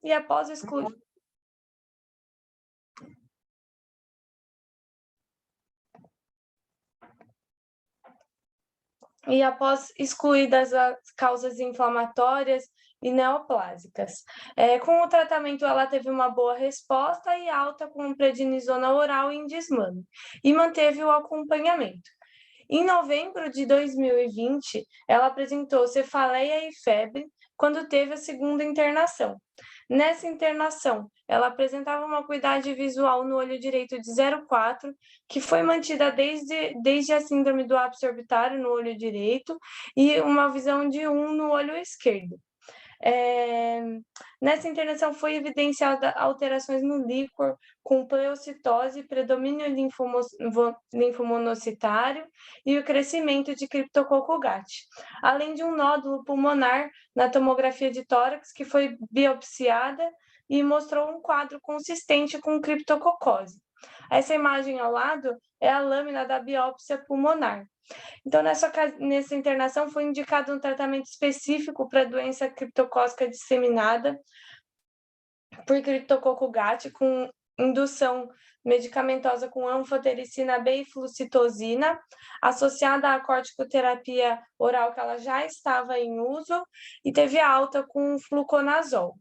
e após excluir... E após excluídas as causas inflamatórias e neoplásicas. Com o tratamento, ela teve uma boa resposta e alta com prednisona oral e indismame, e manteve o acompanhamento. Em novembro de 2020, ela apresentou cefaleia e febre quando teve a segunda internação. Nessa internação, ela apresentava uma acuidade visual no olho direito de 0,4, que foi mantida desde a síndrome do ápice orbitário no olho direito, e uma visão de 1 no olho esquerdo. Nessa internação foi evidenciada alterações no líquor, com pleocitose, predomínio linfomonocitário e o crescimento de Cryptococcus gattii, além de um nódulo pulmonar na tomografia de tórax que foi biopsiada e mostrou um quadro consistente com criptococose. Essa imagem ao lado é a lâmina da biópsia pulmonar. Então, nessa internação, foi indicado um tratamento específico para a doença criptocócica disseminada por Cryptococcus gattii, com indução medicamentosa com anfotericina B e flucitosina, associada à corticoterapia oral que ela já estava em uso, e teve alta com fluconazol.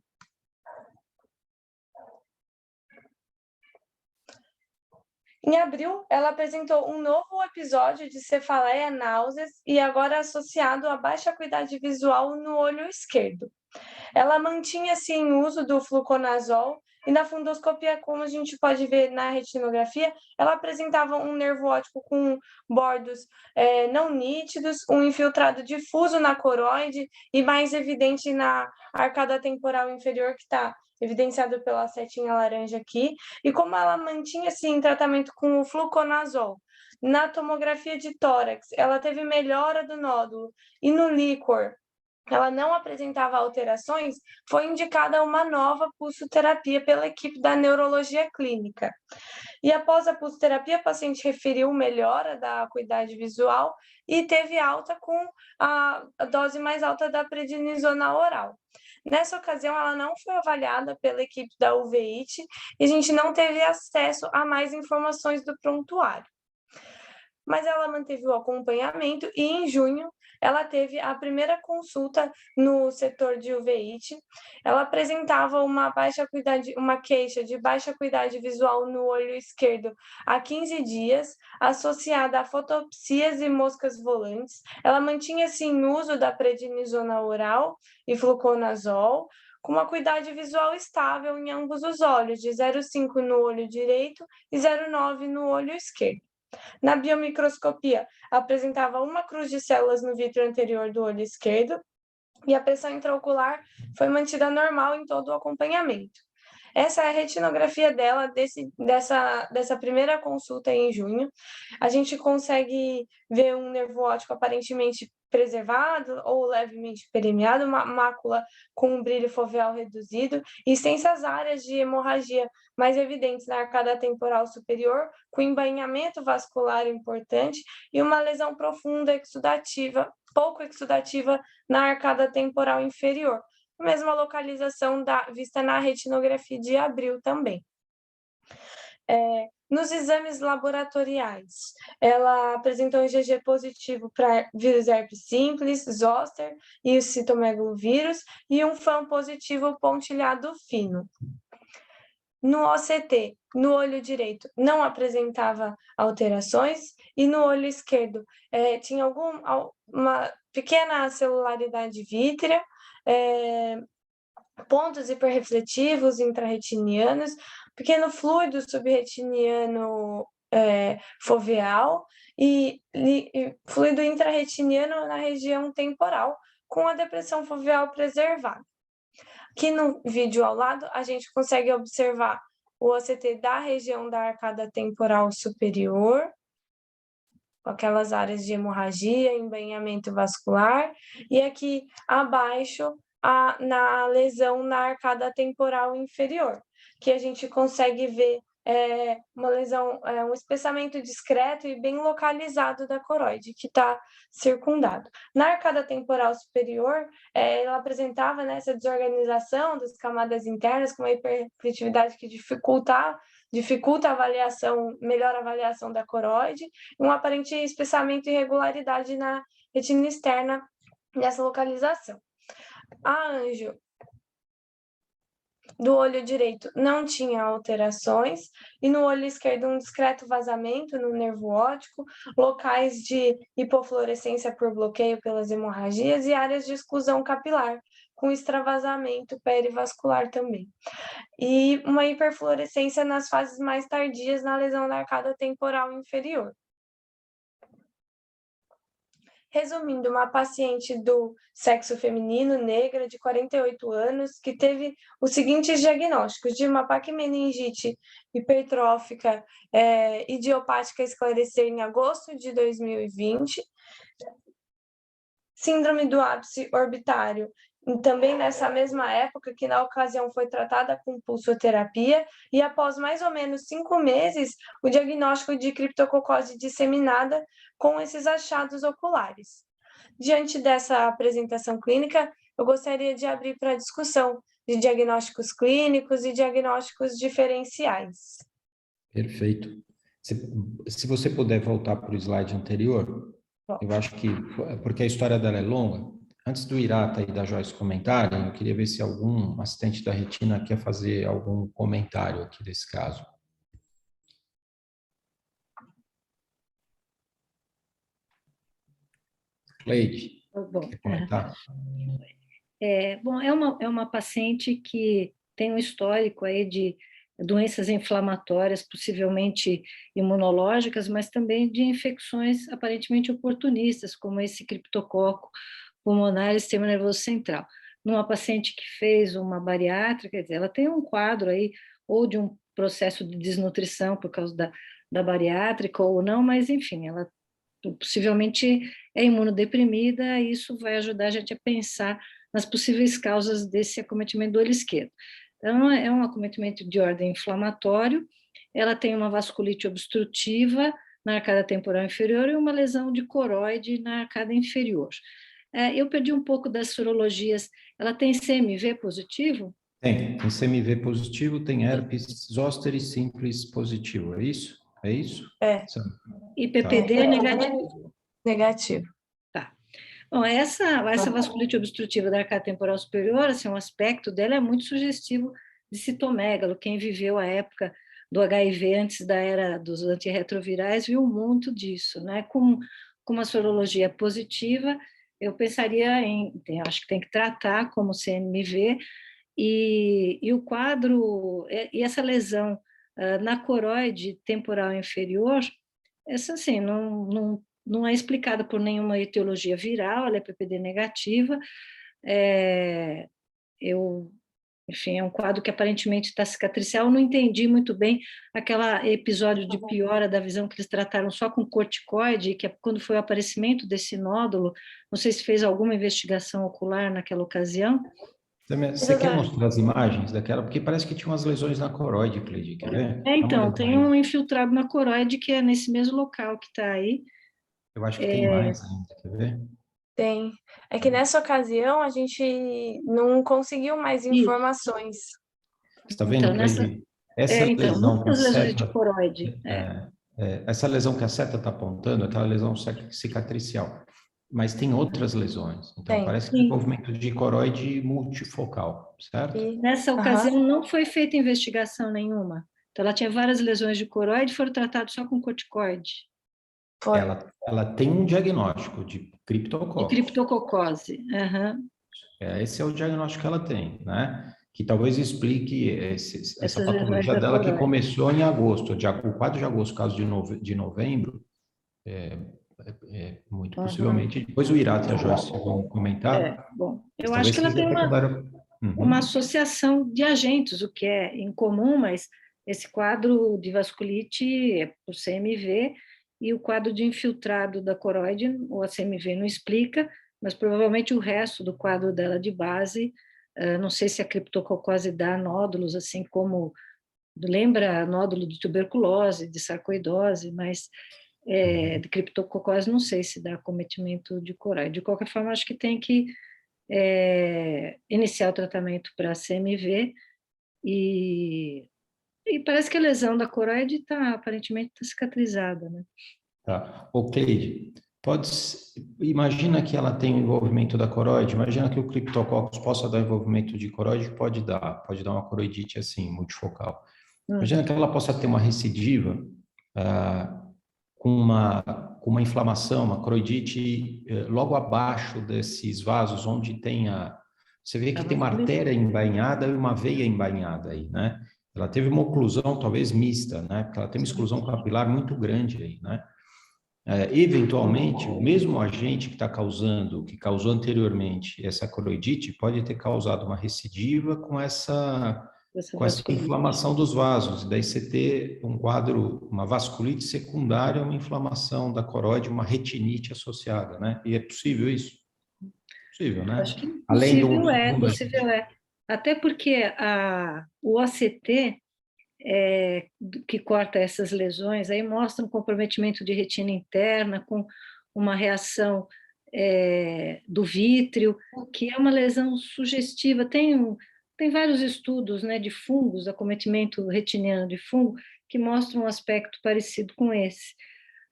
Em abril, ela apresentou um novo episódio de cefaleia, náuseas, e agora associado a baixa acuidade visual no olho esquerdo. Ela mantinha-se em uso do fluconazol, e na fundoscopia, como a gente pode ver na retinografia, ela apresentava um nervo óptico com bordos não nítidos, um infiltrado difuso na coroide e mais evidente na arcada temporal inferior, que está evidenciado pela setinha laranja aqui, e como ela mantinha-se em tratamento com o fluconazol, na tomografia de tórax, ela teve melhora do nódulo, e no líquor, ela não apresentava alterações, foi indicada uma nova pulsoterapia pela equipe da neurologia clínica. E após a pulsoterapia, a paciente referiu melhora da acuidade visual e teve alta com a dose mais alta da prednisona oral. Nessa ocasião, ela não foi avaliada pela equipe da UVIT e a gente não teve acesso a mais informações do prontuário. Mas ela manteve o acompanhamento e, em junho, ela teve a primeira consulta no setor de uveíte. Ela apresentava uma queixa de baixa acuidade visual no olho esquerdo há 15 dias, associada a fotopsias e moscas volantes. Ela mantinha-se em uso da prednisona oral e fluconazol, com uma acuidade visual estável em ambos os olhos, de 0,5 no olho direito e 0,9 no olho esquerdo. Na biomicroscopia, apresentava uma cruz de células no vítreo anterior do olho esquerdo e a pressão intraocular foi mantida normal em todo o acompanhamento. Essa é a retinografia dela dessa primeira consulta em junho. A gente consegue ver um nervo óptico aparentemente preservado ou levemente permeado, uma mácula com um brilho foveal reduzido e extensas áreas de hemorragia mais evidentes na arcada temporal superior, com embainhamento vascular importante e uma lesão profunda exudativa, pouco exudativa na arcada temporal inferior. Mesma localização vista na retinografia de abril também. Nos exames laboratoriais, ela apresentou um IgG positivo para vírus herpes simples, zoster e o citomegalovírus, e um FAM positivo pontilhado fino. No OCT, no olho direito, não apresentava alterações, e no olho esquerdo tinha uma pequena celularidade vítrea, pontos hiperrefletivos intrarretinianos, pequeno fluido subretiniano foveal e fluido intrarretiniano na região temporal, com a depressão foveal preservada. Aqui no vídeo ao lado, a gente consegue observar o OCT da região da arcada temporal superior, com aquelas áreas de hemorragia, embainhamento vascular, e aqui abaixo, na lesão na arcada temporal inferior, que a gente consegue ver uma lesão, um espessamento discreto e bem localizado da coroide, que está circundado. Na arcada temporal superior, ela apresentava, né, essa desorganização das camadas internas, com uma hiperrefletividade que dificulta a avaliação, melhor avaliação da coroide, e um aparente espessamento e irregularidade na retina externa nessa localização. A anjo do olho direito não tinha alterações, e no olho esquerdo um discreto vazamento no nervo óptico, locais de hipofluorescência por bloqueio pelas hemorragias e áreas de exclusão capilar, com extravasamento perivascular também. E uma hiperfluorescência nas fases mais tardias na lesão da arcada temporal inferior. Resumindo, uma paciente do sexo feminino, negra, de 48 anos, que teve os seguintes diagnósticos: de uma paquimeningite hipertrófica idiopática esclarecer em agosto de 2020, síndrome do ápice orbitário, também nessa mesma época, que na ocasião foi tratada com pulsoterapia, e após mais ou menos 5 meses, o diagnóstico de criptococose disseminada com esses achados oculares. Diante dessa apresentação clínica, eu gostaria de abrir para a discussão de diagnósticos clínicos e diagnósticos diferenciais. Perfeito. Se você puder voltar para o slide anterior, eu acho que, porque a história dela é longa, antes do Irata e da Joyce comentarem, eu queria ver se algum assistente da retina quer fazer algum comentário aqui desse caso. Cleide, quer comentar? Bom, é uma paciente que tem um histórico aí de doenças inflamatórias, possivelmente imunológicas, mas também de infecções aparentemente oportunistas, como esse criptococo pulmonar e sistema nervoso central. Numa paciente que fez uma bariátrica, quer dizer, ela tem um quadro aí, ou de um processo de desnutrição por causa da bariátrica ou não, mas enfim, ela possivelmente é imunodeprimida, e isso vai ajudar a gente a pensar nas possíveis causas desse acometimento do olho esquerdo. Então, é um acometimento de ordem inflamatório, ela tem uma vasculite obstrutiva na arcada temporal inferior e uma lesão de coroide na arcada inferior. Eu perdi um pouco das sorologias. Ela tem CMV positivo? Tem CMV positivo, tem herpes zoster simples positivo, é isso? É isso? É. E PPD é negativo? Negativo. Tá. Bom, essa vasculite obstrutiva da arcada temporal superior, assim, um aspecto dela é muito sugestivo de citomegalo. Quem viveu a época do HIV antes da era dos antirretrovirais viu muito disso, né? Com uma sorologia positiva, eu pensaria acho que tem que tratar como CMV, e o quadro, e essa lesão na coroide temporal inferior, essa assim, não é explicada por nenhuma etiologia viral, ela é PPD negativa, enfim, é um quadro que aparentemente está cicatricial. Eu não entendi muito bem aquele episódio de piora da visão que eles trataram só com corticoide, que é quando foi o aparecimento desse nódulo. Não sei se fez alguma investigação ocular naquela ocasião. Você quer mostrar as imagens daquela? Porque parece que tinha umas lesões na coroide, Cleide, quer ver? Então, tem um infiltrado na coroide que é nesse mesmo local que está aí. Eu acho que tem mais ainda, quer ver? Tem. É que nessa ocasião a gente não conseguiu mais informações. Você está vendo, Então, Cleide? Essa lesão que a lesões de seta, coroide. essa lesão que a seta está apontando é aquela lesão cicatricial. Mas tem outras lesões. Então, parece que é um movimento de coroide multifocal, certo? E nessa ocasião não foi feita investigação nenhuma. Então, ela tinha várias lesões de coroide e foram tratadas só com corticoide. Ela tem um diagnóstico de criptococose. De criptococose. Uhum. Esse é o diagnóstico que ela tem, né? Que talvez explique essa patologia dela que começou em agosto. O 4 de agosto, caso de novembro, muito possivelmente. Depois o Irata e a Joyce vão comentar. Bom, eu acho que ela tem uma associação de agentes, o que é incomum, mas esse quadro de vasculite é por CMV, e o quadro de infiltrado da coroide, ou a CMV não explica, mas provavelmente o resto do quadro dela de base, não sei se a criptococose dá nódulos, assim como lembra nódulo de tuberculose, de sarcoidose, mas de criptococose não sei se dá acometimento de coroide. De qualquer forma, acho que tem que iniciar o tratamento para CMV e parece que a lesão da coroide aparentemente está cicatrizada, né? Tá. Ô, Cleide, imagina que ela tem o envolvimento da coroide, imagina que o Cryptococcus possa dar envolvimento de coroide, pode dar uma coroidite assim, multifocal. Imagina que ela possa ter uma recidiva com uma inflamação, uma coroidite logo abaixo desses vasos, onde você vê que tem uma artéria embainhada e uma veia embainhada aí, né? Ela teve uma oclusão talvez mista, né? Porque ela tem uma exclusão capilar muito grande aí, né? Eventualmente, o mesmo agente que causou anteriormente essa coroidite, pode ter causado uma recidiva com essa inflamação dos vasos. E daí você ter um quadro, uma vasculite secundária, uma inflamação da coroide, uma retinite associada, né? E é possível isso? Possível, né? Acho que possível é. Até porque o ACT, que corta essas lesões, aí mostra um comprometimento de retina interna com uma reação do vítreo, que é uma lesão sugestiva. Tem vários estudos, né, de fungos, acometimento retiniano de fungo, que mostram um aspecto parecido com esse.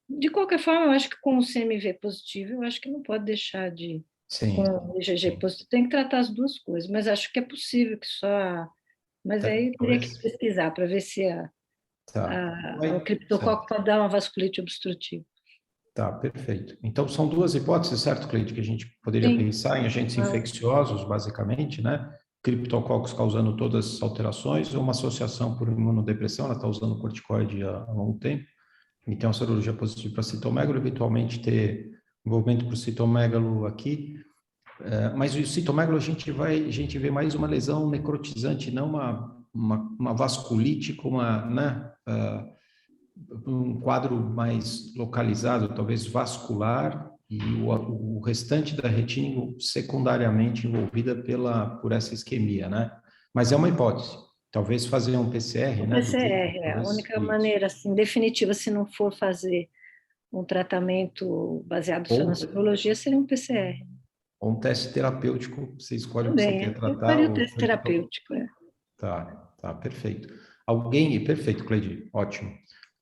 De qualquer forma, eu acho que com o CMV positivo, eu acho que não pode deixar de... Sim, com o IgG positivo, tem que tratar as duas coisas, mas acho que é possível que só... Mas aí eu teria que pesquisar para ver se o criptococo pode dar uma vasculite obstrutiva. Tá, perfeito. Então, são duas hipóteses, certo, Cleide, que a gente poderia pensar em agentes infecciosos, basicamente, né? Criptococcus causando todas as alterações, ou uma associação por imunodepressão, ela está usando corticoide há longo tempo, e tem uma sorologia positiva para citomegalo, eventualmente ter envolvimento por citomegalo aqui, mas o citomegalo a gente vê mais uma lesão necrotizante, não uma vasculite com um quadro mais localizado, talvez vascular, e o restante da retina secundariamente envolvida por essa isquemia, né? Mas é uma hipótese. Talvez fazer um PCR, né? PCR é a única maneira, assim, definitiva, se não for fazer um tratamento baseado só na sorologia, seria um PCR. Ou um teste terapêutico, você escolhe o que você quer tratar. Eu faria o teste terapêutico, Tá, perfeito. Perfeito, Cleide, ótimo.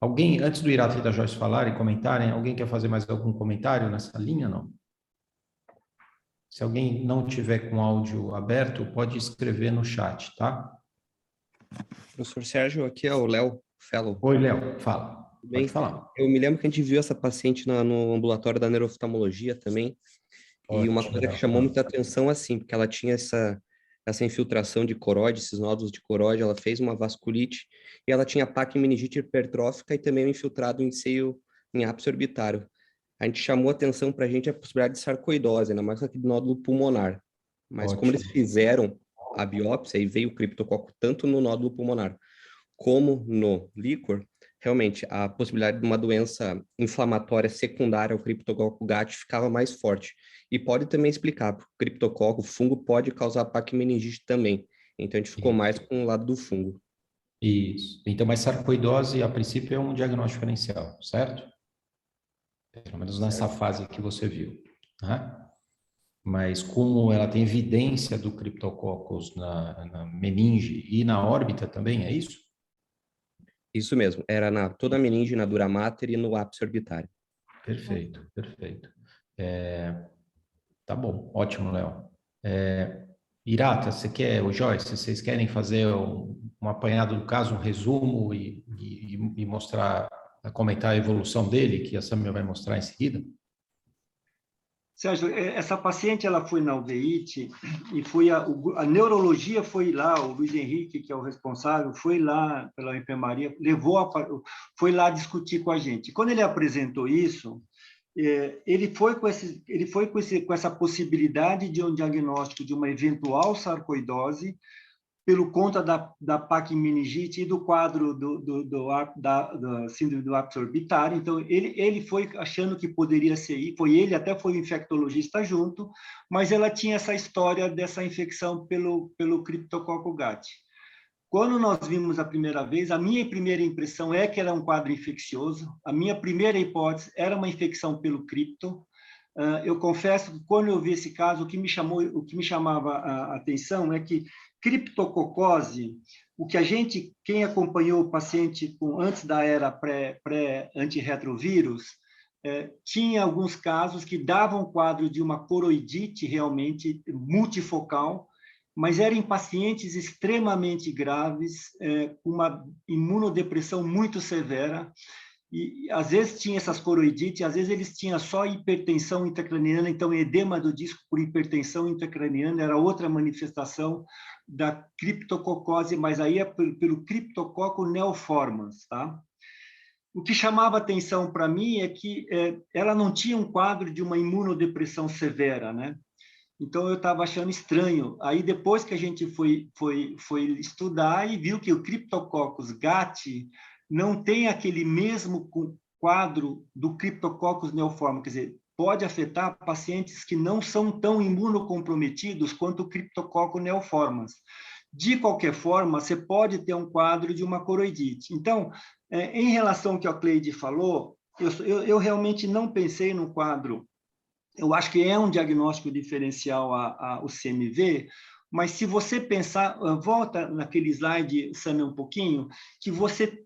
Alguém, antes do Irata e da Joyce falarem, comentarem, alguém quer fazer mais algum comentário nessa linha, não? Se alguém não tiver com áudio aberto, pode escrever no chat, tá? Professor Sérgio, aqui é o Léo Fellow. Oi, Léo, fala. Bem, pode falar. Eu me lembro que a gente viu essa paciente no ambulatório da neuroftalmologia também, e uma coisa que chamou muita atenção, assim, porque ela tinha essa infiltração de coroide, esses nódulos de coroide, ela fez uma vasculite, e ela tinha paquim-meningite hipertrófica e também um infiltrado em seio em ápice orbitário. A gente chamou atenção para a gente a possibilidade de sarcoidose, ainda mais aquele nódulo pulmonar. Mas como eles fizeram a biópsia e veio o criptococo tanto no nódulo pulmonar como no líquor, realmente a possibilidade de uma doença inflamatória secundária ao criptococo GAT ficava mais forte. E pode também explicar, porque o criptococo, o fungo, pode causar paquim-meningite também. Então, a gente ficou mais com o lado do fungo. Isso. Então, mas sarcoidose, a princípio, é um diagnóstico diferencial, certo? Pelo menos nessa fase que você viu, né? Mas como ela tem evidência do criptococcus na meninge e na órbita também, é isso? Isso mesmo. Era toda a meninge, na dura mater e no ápice orbitário. Perfeito. Tá bom, ótimo, Léo. Irata, Joyce, vocês querem fazer um apanhado do caso, um resumo e mostrar, comentar a evolução dele, que a Samia vai mostrar em seguida? Sérgio, essa paciente ela foi na UVIT e a neurologia foi lá, o Luiz Henrique, que é o responsável, foi lá pela enfermaria, foi lá discutir com a gente. Quando ele apresentou isso, ele foi com essa possibilidade de um diagnóstico de uma eventual sarcoidose pelo conta da paquim-meningite e do quadro da síndrome do ápice orbitário. Então, ele foi achando que poderia ser, até foi o infectologista junto, mas ela tinha essa história dessa infecção pelo criptococo GAT. Quando nós vimos a primeira vez, a minha primeira impressão é que era um quadro infeccioso. A minha primeira hipótese era uma infecção pelo cripto. Eu confesso que quando eu vi esse caso, o que me chamava a atenção é que criptococose, quem acompanhou o paciente antes da era pré-antirretrovírus, tinha alguns casos que davam quadro de uma coroidite realmente multifocal, mas eram em pacientes extremamente graves, com uma imunodepressão muito severa, e às vezes tinha essas coroidites, às vezes eles tinham só hipertensão intracraniana, então edema do disco por hipertensão intracraniana era outra manifestação da criptococose, mas aí é pelo criptococo neoformans, tá? O que chamava atenção para mim é que ela não tinha um quadro de uma imunodepressão severa, né? Então, eu estava achando estranho. Aí, depois que a gente foi estudar e viu que o Cryptococcus gat não tem aquele mesmo quadro do Cryptococcus neoformans, quer dizer, pode afetar pacientes que não são tão imunocomprometidos quanto o Cryptococcus neoformans. De qualquer forma, você pode ter um quadro de uma coroidite. Então, em relação ao que a Cleide falou, eu realmente não pensei no quadro. Eu acho que é um diagnóstico diferencial o CMV, mas se você pensar, volta naquele slide, Samia, um pouquinho, que você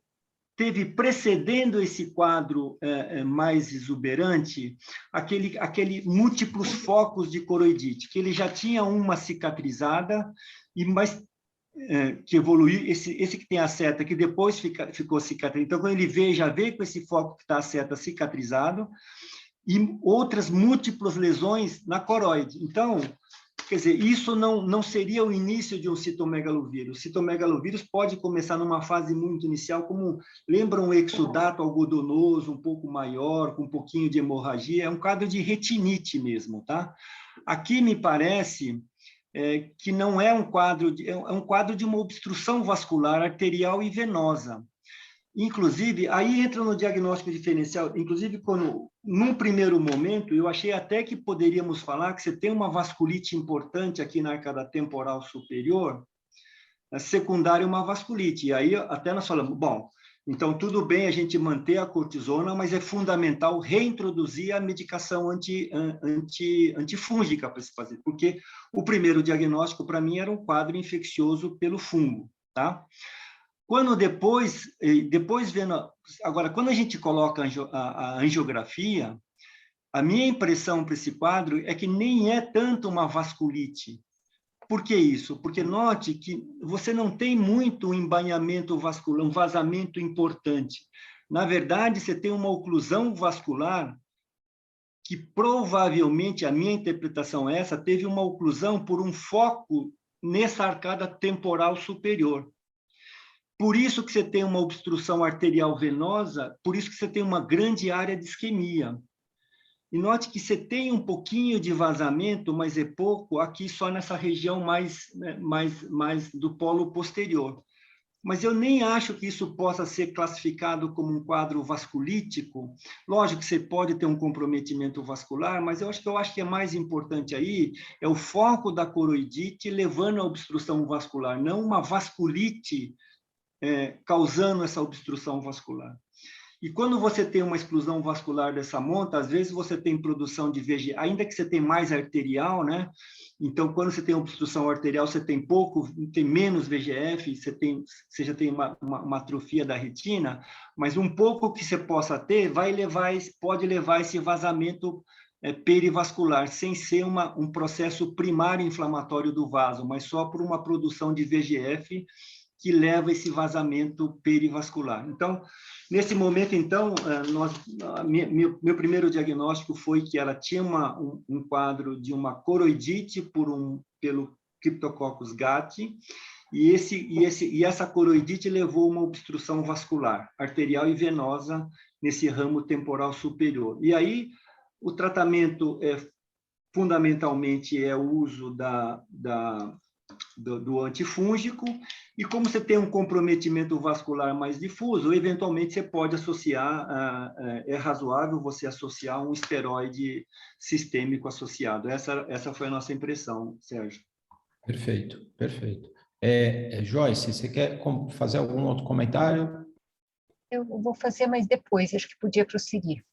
teve precedendo esse quadro mais exuberante, aquele múltiplos focos de coroidite, que ele já tinha uma cicatrizada, mas que evoluiu, esse que tem a seta, que depois ficou cicatrizado. Então, quando ele veio, já veio com esse foco que está a seta cicatrizado, e outras múltiplas lesões na coroide. Então, quer dizer, isso não seria o início de um citomegalovírus. O citomegalovírus pode começar numa fase muito inicial, como lembra um exudato algodonoso, um pouco maior, com um pouquinho de hemorragia, é um quadro de retinite mesmo, tá? Aqui me parece que não é um quadro, é um quadro de uma obstrução vascular arterial e venosa. Inclusive, aí entra no diagnóstico diferencial, inclusive, num primeiro momento, eu achei até que poderíamos falar que você tem uma vasculite importante aqui na arcada temporal superior, secundária uma vasculite, e aí até nós falamos, bom, então tudo bem a gente manter a cortisona, mas é fundamental reintroduzir a medicação antifúngica para se fazer, porque o primeiro diagnóstico para mim era um quadro infeccioso pelo fungo, tá? Quando depois vendo... Agora, quando a gente coloca a angiografia, a minha impressão para esse quadro é que nem é tanto uma vasculite. Por que isso? Porque note que você não tem muito embainhamento vascular, um vazamento importante. Na verdade, você tem uma oclusão vascular que provavelmente, a minha interpretação é essa, teve uma oclusão por um foco nessa arcada temporal superior. Por isso que você tem uma obstrução arterial venosa, por isso que você tem uma grande área de isquemia. E note que você tem um pouquinho de vazamento, mas é pouco, aqui só nessa região mais do polo posterior. Mas eu nem acho que isso possa ser classificado como um quadro vasculítico. Lógico que você pode ter um comprometimento vascular, mas eu acho que é mais importante aí é o foco da coroidite levando à obstrução vascular, não uma vasculite causando essa obstrução vascular. E quando você tem uma exclusão vascular dessa monta, às vezes você tem produção de VEGF, ainda que você tenha mais arterial, né? Então, quando você tem obstrução arterial, você tem menos VEGF, você já tem uma atrofia da retina, mas um pouco que você possa ter pode levar esse vazamento perivascular, sem ser um processo primário inflamatório do vaso, mas só por uma produção de VEGF que leva esse vazamento perivascular. Então, nesse momento, então, meu primeiro diagnóstico foi que ela tinha um quadro de uma coroidite pelo Cryptococcus gat, e essa coroidite levou uma obstrução vascular, arterial e venosa, nesse ramo temporal superior. E aí, o tratamento fundamentalmente é o uso do antifúngico, e como você tem um comprometimento vascular mais difuso, eventualmente você pode associar, é razoável você associar um esteroide sistêmico associado. Essa foi a nossa impressão, Sérgio. Perfeito, perfeito. Joyce, você quer fazer algum outro comentário? Eu vou fazer, mas depois, acho que podia prosseguir.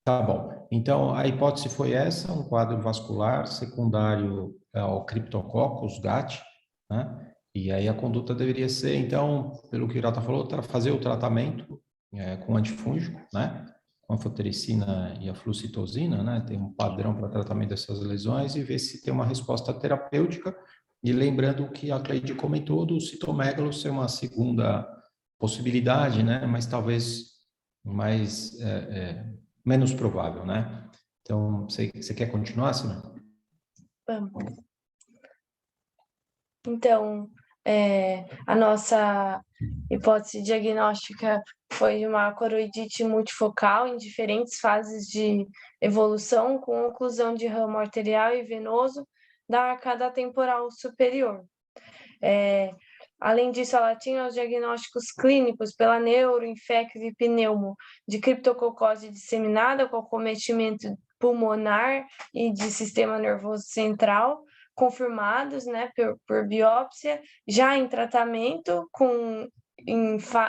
Tá bom. Então, a hipótese foi essa, um quadro vascular secundário ao Cryptococcus gat, né? E aí a conduta deveria ser, então, pelo que o Hirata falou, fazer o tratamento com antifúngico, né? Com a anfotericina e a flucitosina, né? Tem um padrão para tratamento dessas lesões e ver se tem uma resposta terapêutica. E lembrando o que a Cleide comentou do citomegalo ser uma segunda possibilidade, né? Mas talvez mais menos provável, né? Então, você quer continuar, Simone? Vamos. Então, a nossa hipótese diagnóstica foi de uma coroidite multifocal em diferentes fases de evolução, com oclusão de ramo arterial e venoso da arcada temporal superior. Além disso, ela tinha os diagnósticos clínicos pela neuro, infecto e pneumo de criptococose disseminada com acometimento pulmonar e de sistema nervoso central, confirmados, né, por biópsia, já em tratamento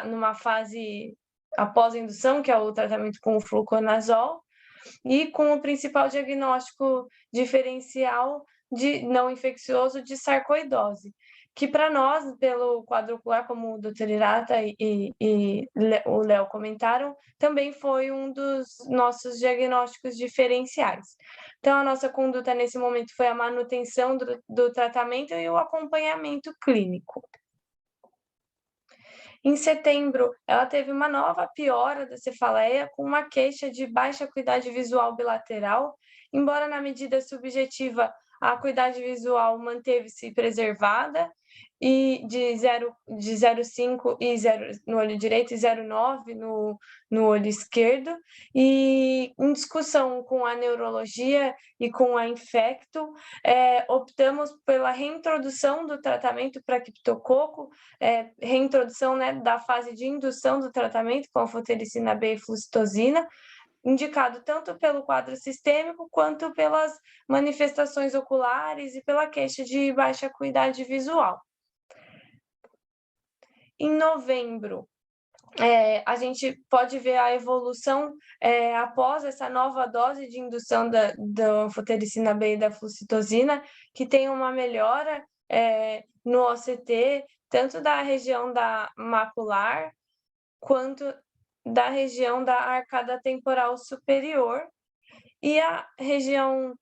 numa fase após a indução, que é o tratamento com o fluconazol, e com o principal diagnóstico diferencial de não infeccioso de sarcoidose, que para nós, pelo quadro ocular, como o Dr. Hirata e o Léo comentaram, também foi um dos nossos diagnósticos diferenciais. Então, a nossa conduta nesse momento foi a manutenção do tratamento e o acompanhamento clínico. Em setembro, ela teve uma nova piora da cefaleia, com uma queixa de baixa acuidade visual bilateral, embora na medida subjetiva a acuidade visual manteve-se preservada, e de 0,5 no olho direito e 0,9 no olho esquerdo, e em discussão com a neurologia e com a infecto, optamos pela reintrodução do tratamento para criptococo, reintrodução, né, da fase de indução do tratamento com anfotericina B e flucitosina, indicado tanto pelo quadro sistêmico quanto pelas manifestações oculares e pela queixa de baixa acuidade visual. Em novembro, a gente pode ver a evolução após essa nova dose de indução da anfotericina B e da flucitosina, que tem uma melhora no OCT, tanto da região da macular, quanto da região da arcada temporal superior, e a região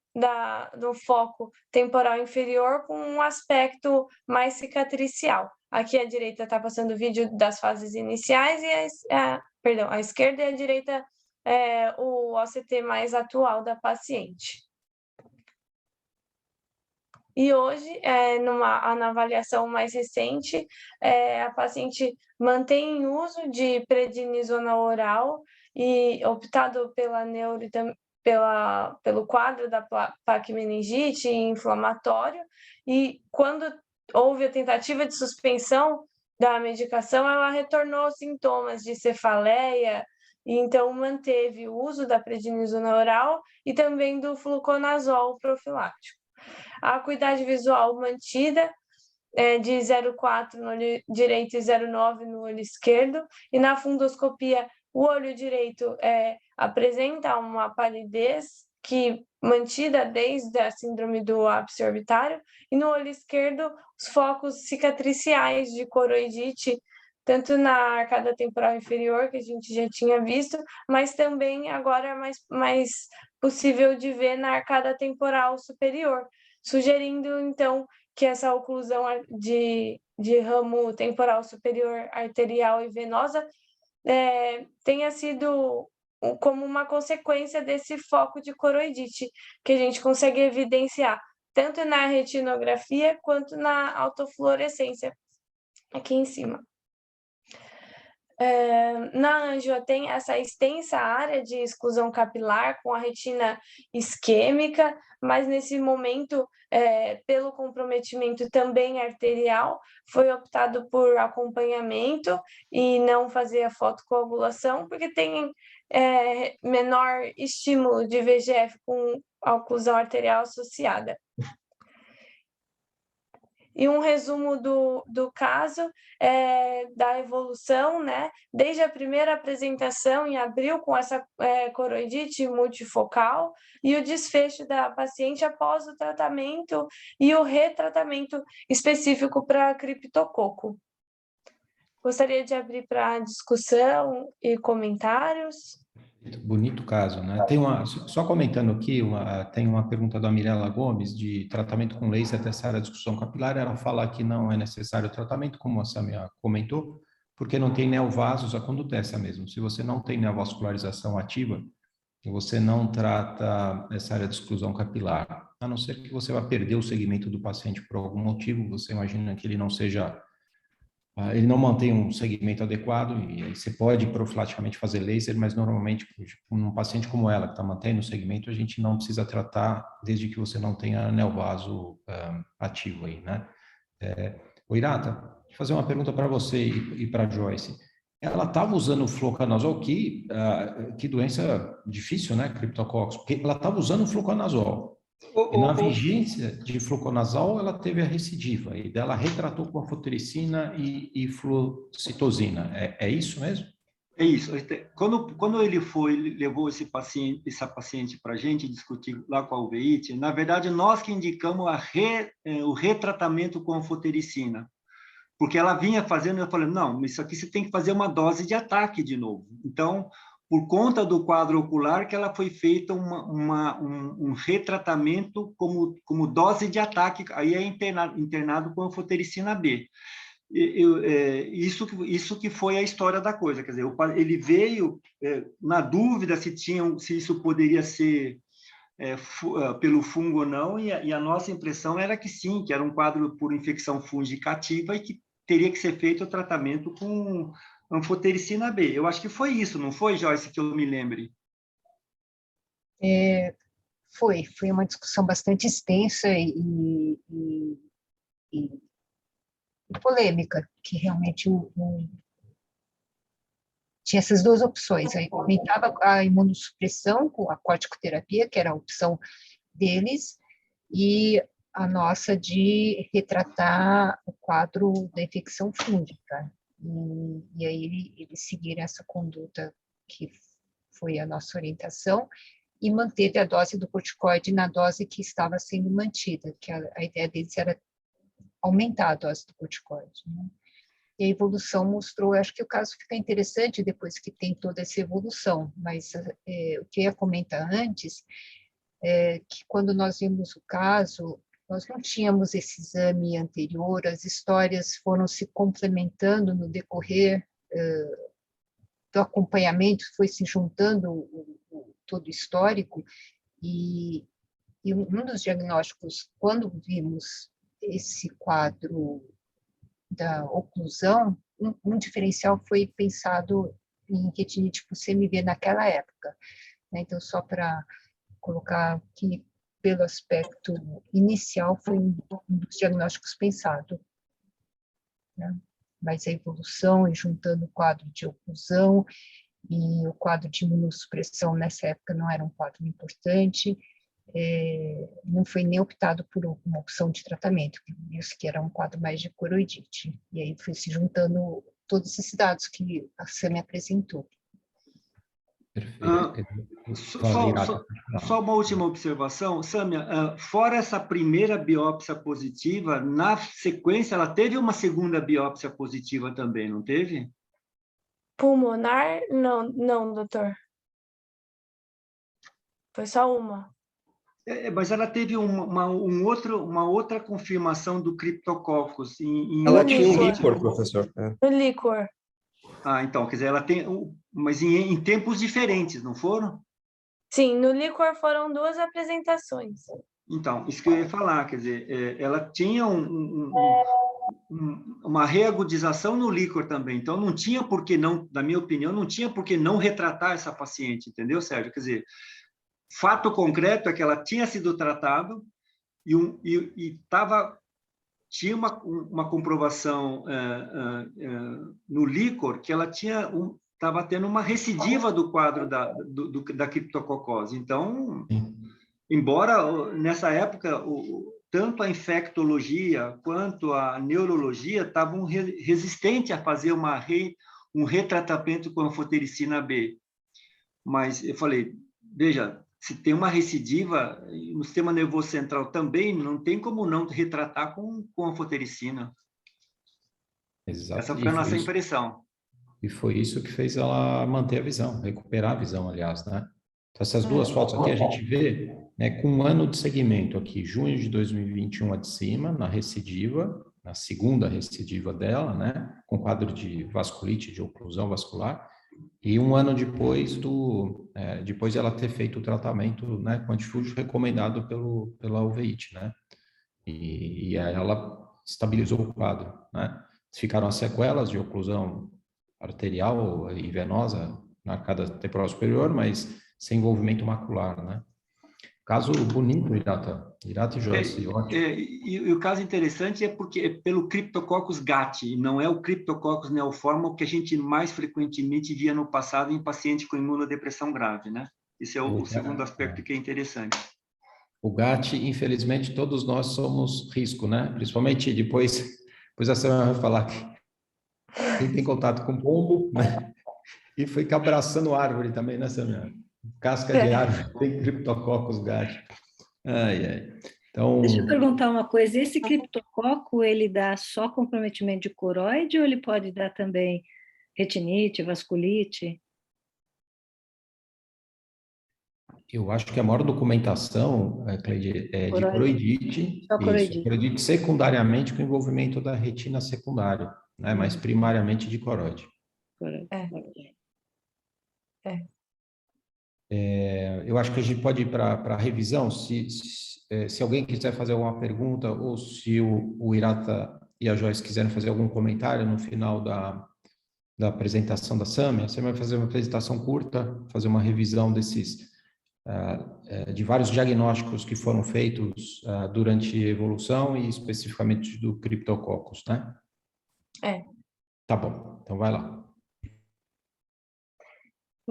do foco temporal inferior com um aspecto mais cicatricial. Aqui à direita está passando o vídeo das fases iniciais, e a esquerda e a direita o OCT mais atual da paciente. E hoje, na avaliação mais recente, a paciente mantém uso de prednisona oral e optado pela pelo quadro da plaque meningite inflamatório, e quando houve a tentativa de suspensão da medicação, ela retornou aos sintomas de cefaleia, e então manteve o uso da prednisona oral e também do fluconazol profilático. A acuidade visual mantida de 0,4 no olho direito e 0,9 no olho esquerdo, e na fundoscopia o olho direito apresenta uma palidez que mantida desde a síndrome do ápice orbitário, e no olho esquerdo os focos cicatriciais de coroidite, tanto na arcada temporal inferior, que a gente já tinha visto, mas também agora é mais possível de ver na arcada temporal superior, sugerindo, então, que essa oclusão de ramo temporal superior arterial e venosa tenha sido como uma consequência desse foco de coroidite, que a gente consegue evidenciar tanto na retinografia quanto na autofluorescência, aqui em cima. Na angio tem essa extensa área de exclusão capilar com a retina isquêmica, mas nesse momento, pelo comprometimento também arterial, foi optado por acompanhamento e não fazer a fotocoagulação, porque tem menor estímulo de VEGF com a oclusão arterial associada. e um resumo do caso, da evolução, né? Desde a primeira apresentação em abril com essa coroidite multifocal e o desfecho da paciente após o tratamento e o retratamento específico para criptococo. Gostaria de abrir para discussão e comentários. Bonito caso, né? Só comentando aqui, tem uma pergunta da Mirella Gomes, de tratamento com laser dessa área de discussão capilar. Ela fala que não é necessário tratamento, como a Samia comentou, porque não tem neovasos, a conduta é essa mesmo. Se você não tem neovascularização ativa, você não trata essa área de exclusão capilar, a não ser que você vá perder o segmento do paciente por algum motivo. Você imagina que ele ele não mantém um segmento adequado, e aí você pode profilaticamente fazer laser, mas normalmente, num paciente como ela, que está mantendo o segmento, a gente não precisa tratar desde que você não tenha neovaso ativo aí, né? Irata, deixa eu fazer uma pergunta para você e para a Joyce. Ela estava usando o fluconazol, que doença difícil, né, criptococcus, porque ela estava usando o fluconazol. E na vigência de fluconazol, ela teve a recidiva, e dela retratou com anfotericina e flucitosina. É isso mesmo? É isso. Quando ele levou essa paciente para a gente discutir lá com a uveíte, na verdade, nós que indicamos o retratamento com anfotericina, porque ela vinha fazendo, eu falei, não, isso aqui você tem que fazer uma dose de ataque de novo. Então, por conta do quadro ocular, que ela foi feita um retratamento como dose de ataque, aí é internado com anfotericina B. Isso que foi a história da coisa, quer dizer, ele veio na dúvida se isso poderia ser pelo fungo ou não, e a nossa impressão era que sim, que era um quadro por infecção fúngica ativa e que teria que ser feito o tratamento com anfotericina B. Eu acho que foi isso, não foi, Joyce, que eu me lembre? Foi uma discussão bastante extensa e polêmica, que realmente tinha essas duas opções. Aí aumentava a imunossupressão com a corticoterapia, que era a opção deles, e a nossa de retratar o quadro da infecção fúngica. E aí eles seguiram essa conduta que foi a nossa orientação e manteve a dose do corticoide na dose que estava sendo mantida, que a ideia deles era aumentar a dose do corticoide, né? E a evolução mostrou, acho que o caso fica interessante depois que tem toda essa evolução, mas o que eu ia comentar antes é que quando nós vimos o caso, nós não tínhamos esse exame anterior, as histórias foram se complementando no decorrer do acompanhamento, foi se juntando todo o histórico, e um dos diagnósticos, quando vimos esse quadro da oclusão, um diferencial foi pensado em retinite por CMV naquela época, né? Então, só para colocar que, pelo aspecto inicial, foi um dos diagnósticos pensado, né? Mas a evolução, e juntando o quadro de oclusão e o quadro de imunossupressão, nessa época não era um quadro importante, não foi nem optado por uma opção de tratamento, isso que era um quadro mais de coroidite. E aí foi se juntando todos esses dados que a Samia apresentou. Só uma última observação, Samia, fora essa primeira biópsia positiva, na sequência ela teve uma segunda biópsia positiva também, não teve? Pulmonar? Não, doutor. Foi só uma. Mas ela teve uma outra confirmação do criptococcus. Ela tinha um líquor, professor. No líquor. Então, quer dizer, ela tem, mas em tempos diferentes, não foram? Sim, no líquor foram 2 apresentações. Então, isso que eu ia falar, quer dizer, ela tinha uma reagudização no líquor também, então não tinha por que não, na minha opinião, não tinha por que não retratar essa paciente, entendeu, Sérgio? Quer dizer, fato concreto é que ela tinha sido tratada e tinha uma comprovação no líquor que ela estava tendo uma recidiva do quadro da criptococose. Então, embora nessa época tanto a infectologia quanto a neurologia estavam resistentes a fazer um retratamento com anfotericina B. Mas eu falei, veja, se tem uma recidiva no sistema nervoso central também, não tem como não retratar com anfotericina. Exato. Essa foi a nossa impressão. E foi isso que fez ela manter a visão, recuperar a visão, aliás, né? Então, essas duas fotos aqui a gente vê, né, com um ano de segmento aqui, junho de 2021 a de cima, na recidiva, na segunda recidiva dela, né, com quadro de vasculite, de oclusão vascular, e um ano depois depois de ela ter feito o tratamento, né, com antifúngio recomendado pela uveíte, né? E aí ela estabilizou o quadro, né? Ficaram as sequelas de oclusão arterial e venosa na arcada temporal superior, mas sem envolvimento macular, né? Caso bonito, Irata e Joyce, ótimo. E o caso interessante é porque é pelo Cryptococcus gat, não é o Cryptococcus neoforme que a gente mais frequentemente via no passado em paciente com imunodepressão grave, né? Esse é o segundo aspecto que é interessante. O GAT, infelizmente, todos nós somos risco, né? Principalmente depois a senhora vai falar que quem tem contato com pombo, né? E fica abraçando árvore também, né, Samia? Casca de árvore, tem Cryptococcus gat. Ai, ai. Então... Deixa eu perguntar uma coisa, esse criptococo, ele dá só comprometimento de coroide ou ele pode dar também retinite, vasculite? Eu acho que a maior documentação, Cleide, é de coroidite, coroidite secundariamente com envolvimento da retina secundária, né? Mas primariamente de coroide. Eu acho que a gente pode ir para a revisão, se alguém quiser fazer alguma pergunta, ou se o Irata e a Joyce quiserem fazer algum comentário no final da apresentação da Samia. Você vai fazer uma apresentação curta, fazer uma revisão de vários diagnósticos que foram feitos durante a evolução e especificamente do Cryptococcus, né? Tá bom, então vai lá.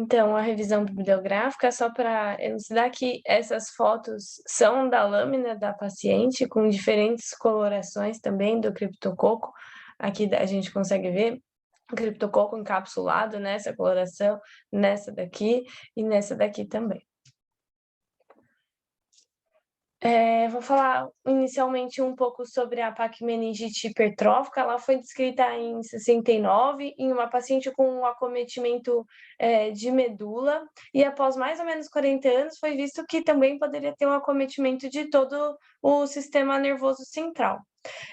Então, a revisão bibliográfica, só para elucidar que essas fotos são da lâmina da paciente, com diferentes colorações também do criptococo. Aqui a gente consegue ver o criptococo encapsulado nessa coloração, nessa daqui e nessa daqui também. Vou falar inicialmente um pouco sobre a paquimeningite hipertrófica. Ela foi descrita em 69 em uma paciente com um acometimento de medula, e após mais ou menos 40 anos foi visto que também poderia ter um acometimento de todo o sistema nervoso central.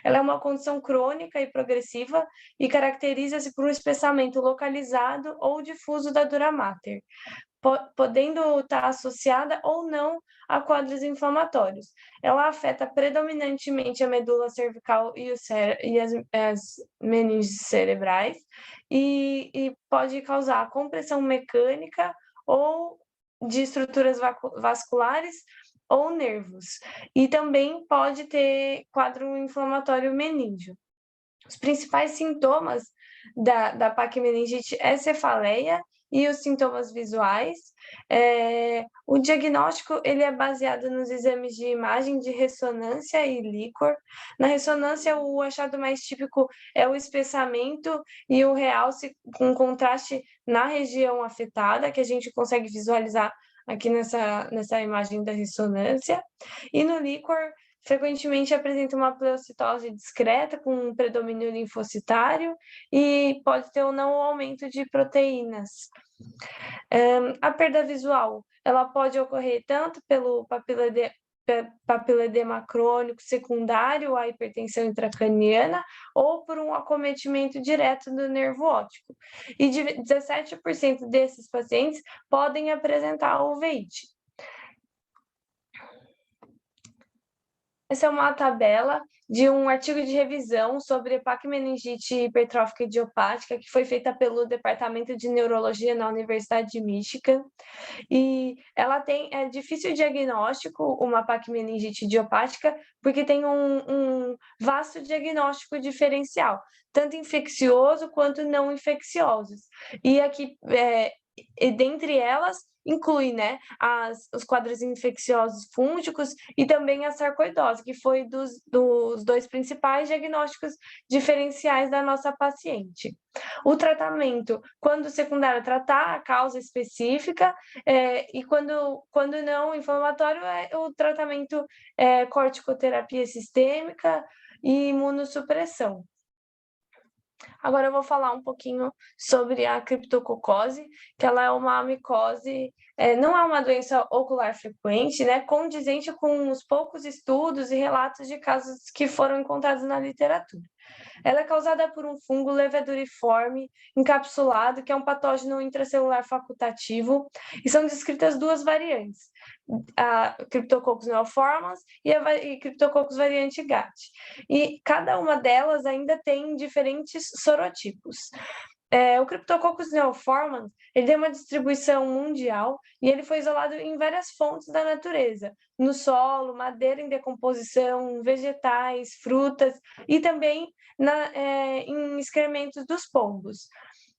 Ela é uma condição crônica e progressiva e caracteriza-se por um espessamento localizado ou difuso da dura mater, podendo estar associada ou não a quadros inflamatórios. Ela afeta predominantemente a medula cervical e as meninges cerebrais e pode causar compressão mecânica ou de estruturas vasculares ou nervos. E também pode ter quadro inflamatório meníngeo. Os principais sintomas da paquimeningite é cefaleia e os sintomas visuais. O diagnóstico ele é baseado nos exames de imagem de ressonância e líquor. Na ressonância, o achado mais típico é o espessamento e o realce com contraste na região afetada, que a gente consegue visualizar aqui nessa imagem da ressonância. E no líquor, frequentemente apresenta uma pleocitose discreta com um predomínio linfocitário e pode ter ou não um aumento de proteínas. A perda visual, ela pode ocorrer tanto pelo papiledema crônico secundário à hipertensão intracraniana ou por um acometimento direto do nervo óptico. E 17% desses pacientes podem apresentar uveíte. Essa é uma tabela de um artigo de revisão sobre paquimeningite hipertrófica idiopática que foi feita pelo Departamento de Neurologia na Universidade de Michigan. E ela é difícil diagnóstico, uma paquimeningite idiopática, porque tem um vasto diagnóstico diferencial, tanto infeccioso quanto não infecciosos. E aqui e dentre elas inclui, né, os quadros infecciosos fúngicos e também a sarcoidose, que foi dos 2 principais diagnósticos diferenciais da nossa paciente. O tratamento, quando secundário, tratar a causa específica, e quando não inflamatório, o tratamento corticoterapia sistêmica e imunossupressão. Agora eu vou falar um pouquinho sobre a criptococose, que ela é uma micose, não é uma doença ocular frequente, né, condizente com os poucos estudos e relatos de casos que foram encontrados na literatura. Ela é causada por um fungo leveduriforme encapsulado, que é um patógeno intracelular facultativo, e são descritas 2 variantes, a Cryptococcus neoformans e a Cryptococcus variante GAT. E cada uma delas ainda tem diferentes sorotipos. O Cryptococcus neoformans, ele tem uma distribuição mundial e ele foi isolado em várias fontes da natureza, no solo, madeira em decomposição, vegetais, frutas e também em excrementos dos pombos.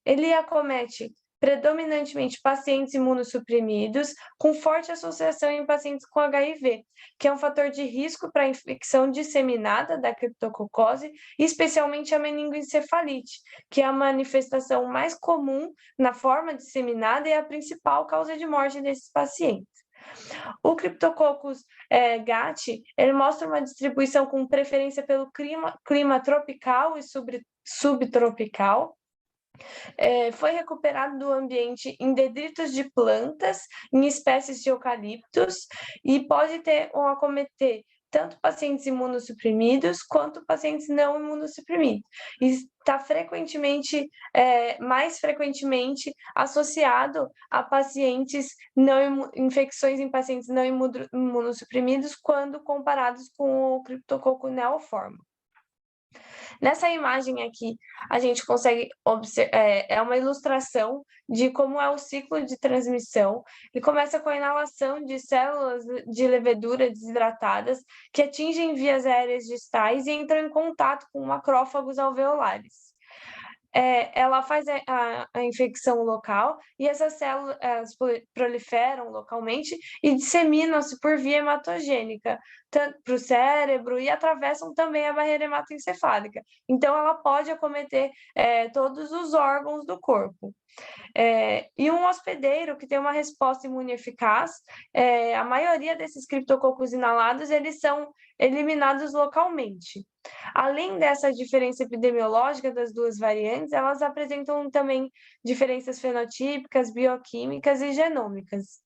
Ele acomete predominantemente pacientes imunossuprimidos, com forte associação em pacientes com HIV, que é um fator de risco para a infecção disseminada da criptococose, especialmente a meningoencefalite, que é a manifestação mais comum na forma disseminada e a principal causa de morte desses pacientes. O Cryptococcus GAT, ele mostra uma distribuição com preferência pelo clima tropical e subtropical. Foi recuperado do ambiente em detritos de plantas, em espécies de eucaliptos, e pode acometer tanto pacientes imunossuprimidos quanto pacientes não imunossuprimidos. E está mais frequentemente associado a infecções em pacientes não imunossuprimidos quando comparados com o Cryptococcus neoformans. Nessa imagem aqui, a gente consegue observar, é uma ilustração de como é o ciclo de transmissão. Ele começa com a inalação de células de levedura desidratadas que atingem vias aéreas distais e entram em contato com macrófagos alveolares. Ela faz a infecção local e essas células proliferam localmente e disseminam-se por via hematogênica para o cérebro e atravessam também a barreira hematoencefálica. Então, ela pode acometer todos os órgãos do corpo. E um hospedeiro que tem uma resposta imune eficaz, a maioria desses criptococos inalados, eles são eliminados localmente. Além dessa diferença epidemiológica das 2 variantes, elas apresentam também diferenças fenotípicas, bioquímicas e genômicas.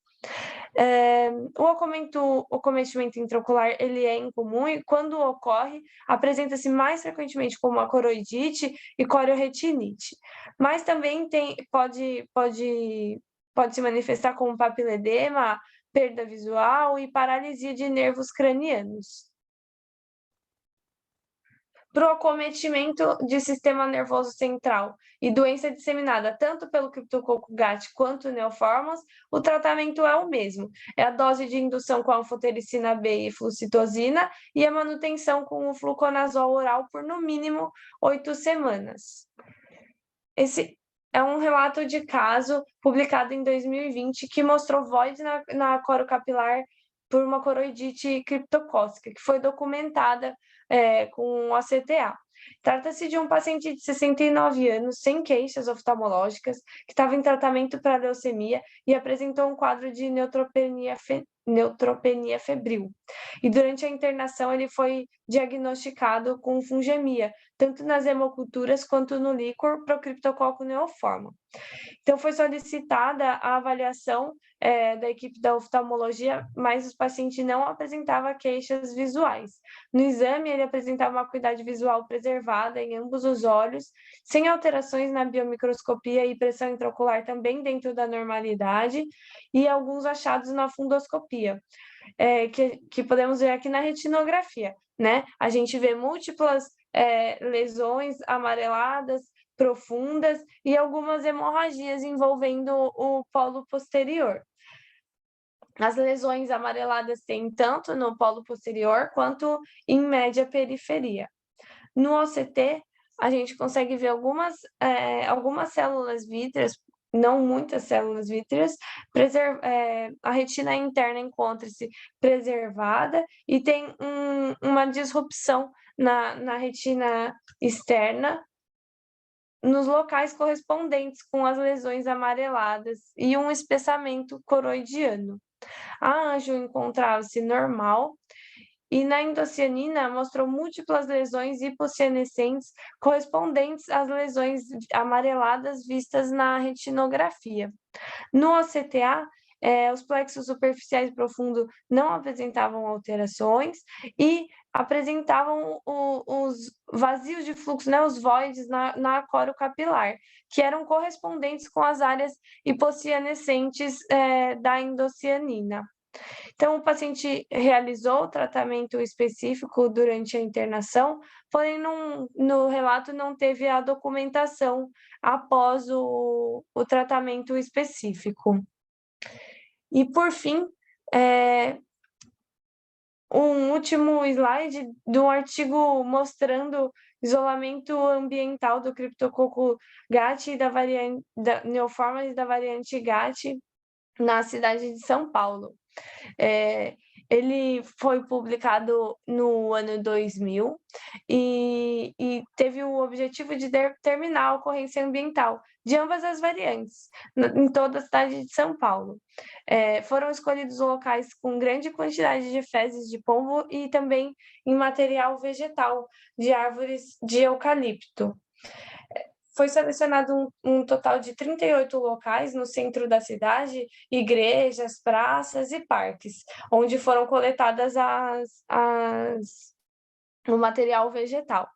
O acometimento intraocular ele é incomum e, quando ocorre, apresenta-se mais frequentemente como a coroidite e corioretinite, mas também pode se manifestar como papiledema, perda visual e paralisia de nervos cranianos. Para o acometimento de sistema nervoso central e doença disseminada tanto pelo Cryptococcus GAT quanto neoformans, o tratamento é o mesmo. É a dose de indução com anfotericina B e flucitosina e a manutenção com o fluconazol oral por no mínimo 8 semanas. Esse é um relato de caso publicado em 2020 que mostrou voides na coro capilar por uma coroidite criptocócica, que foi documentada com OCTA. Trata-se de um paciente de 69 anos, sem queixas oftalmológicas, que estava em tratamento para leucemia e apresentou um quadro de neutropenia febril. E durante a internação ele foi diagnosticado com fungemia, tanto nas hemoculturas quanto no líquor pro Cryptococcus neoformans. Então foi solicitada a avaliação da equipe da oftalmologia, mas o paciente não apresentava queixas visuais. No exame ele apresentava uma acuidade visual preservada em ambos os olhos, sem alterações na biomicroscopia e pressão intraocular também dentro da normalidade, e alguns achados na fundoscopia, que podemos ver aqui na retinografia, né? A gente vê múltiplas lesões amareladas, profundas e algumas hemorragias envolvendo o polo posterior. As lesões amareladas têm tanto no polo posterior quanto em média periferia. No OCT, a gente consegue ver algumas células vítreas não muitas células vítreas, a retina interna encontra-se preservada e tem uma disrupção na retina externa, nos locais correspondentes com as lesões amareladas e um espessamento coroidiano. A anjo encontrava-se normal e na endocianina mostrou múltiplas lesões hipocianescentes correspondentes às lesões amareladas vistas na retinografia. No OCTA, os plexos superficiais profundos não apresentavam alterações e apresentavam os vazios de fluxo, né, os voids na coro capilar, que eram correspondentes com as áreas hipocianescentes da endocianina. Então, o paciente realizou o tratamento específico durante a internação, porém, no relato não teve a documentação após o tratamento específico. E, por fim, um último slide do artigo mostrando isolamento ambiental do criptococo GAT e da variante Neoformans da variante GAT na cidade de São Paulo. Ele foi publicado no ano 2000 e teve o objetivo de determinar a ocorrência ambiental de ambas as variantes em toda a cidade de São Paulo. Foram escolhidos locais com grande quantidade de fezes de pombo e também em material vegetal de árvores de eucalipto. Foi selecionado um total de 38 locais no centro da cidade, igrejas, praças e parques, onde foram coletadas o material vegetal.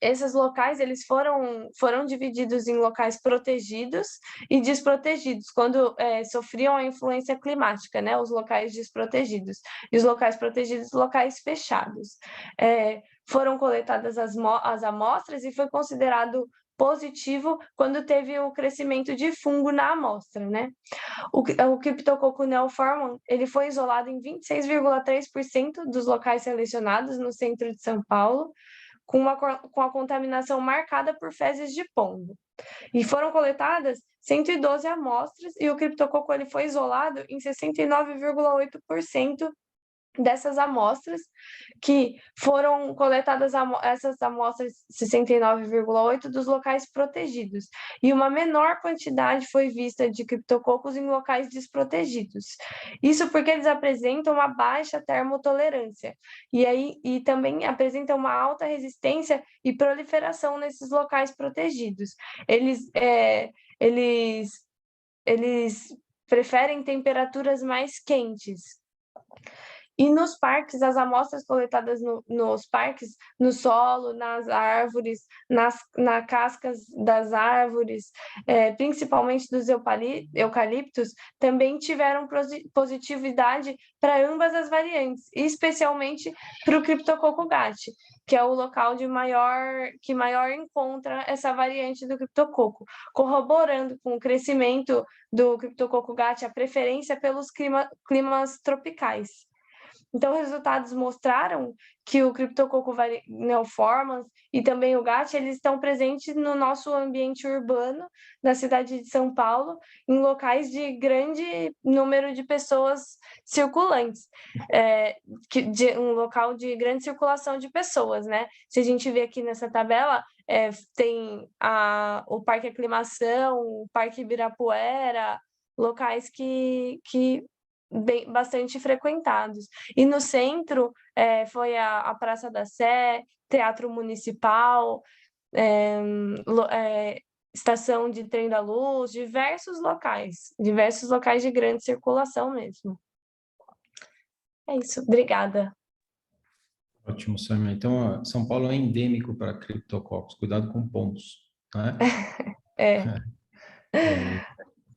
Esses locais eles foram divididos em locais protegidos e desprotegidos, quando sofriam a influência climática, né? Os locais desprotegidos. E os locais protegidos, locais fechados. Foram coletadas as amostras e foi considerado positivo quando teve o crescimento de fungo na amostra, né? O Cryptococcus neoformans, ele foi isolado em 26,3% dos locais selecionados no centro de São Paulo, com a contaminação marcada por fezes de pombo. E foram coletadas 112 amostras e o criptococo ele foi isolado em 69,8% dessas amostras, que foram coletadas essas amostras 69,8% dos locais protegidos, e uma menor quantidade foi vista de criptococos em locais desprotegidos. Isso porque eles apresentam uma baixa termotolerância, e também apresentam uma alta resistência e proliferação nesses locais protegidos. Eles preferem temperaturas mais quentes. E nos parques, as amostras coletadas nos parques, no solo, nas árvores, nas cascas das árvores, principalmente dos eucaliptos, também tiveram positividade para ambas as variantes, especialmente para o Cryptococcus gat, que é o local que maior encontra essa variante do criptococo, corroborando com o crescimento do Cryptococcus gat, a preferência pelos climas tropicais. Então, os resultados mostraram que o Cryptococcus neoformans e também o GAT, eles estão presentes no nosso ambiente urbano, na cidade de São Paulo, em locais de grande número de pessoas circulantes, um local de grande circulação de pessoas, né? Se a gente vê aqui nessa tabela, tem o Parque Aclimação, o Parque Ibirapuera, locais que bastante frequentados. E no centro foi a Praça da Sé, Teatro Municipal, Estação de Trem da Luz, diversos locais de grande circulação mesmo. É isso, obrigada. Ótimo, Samia. Então, São Paulo é endêmico para criptococos. Cuidado com pombos, né?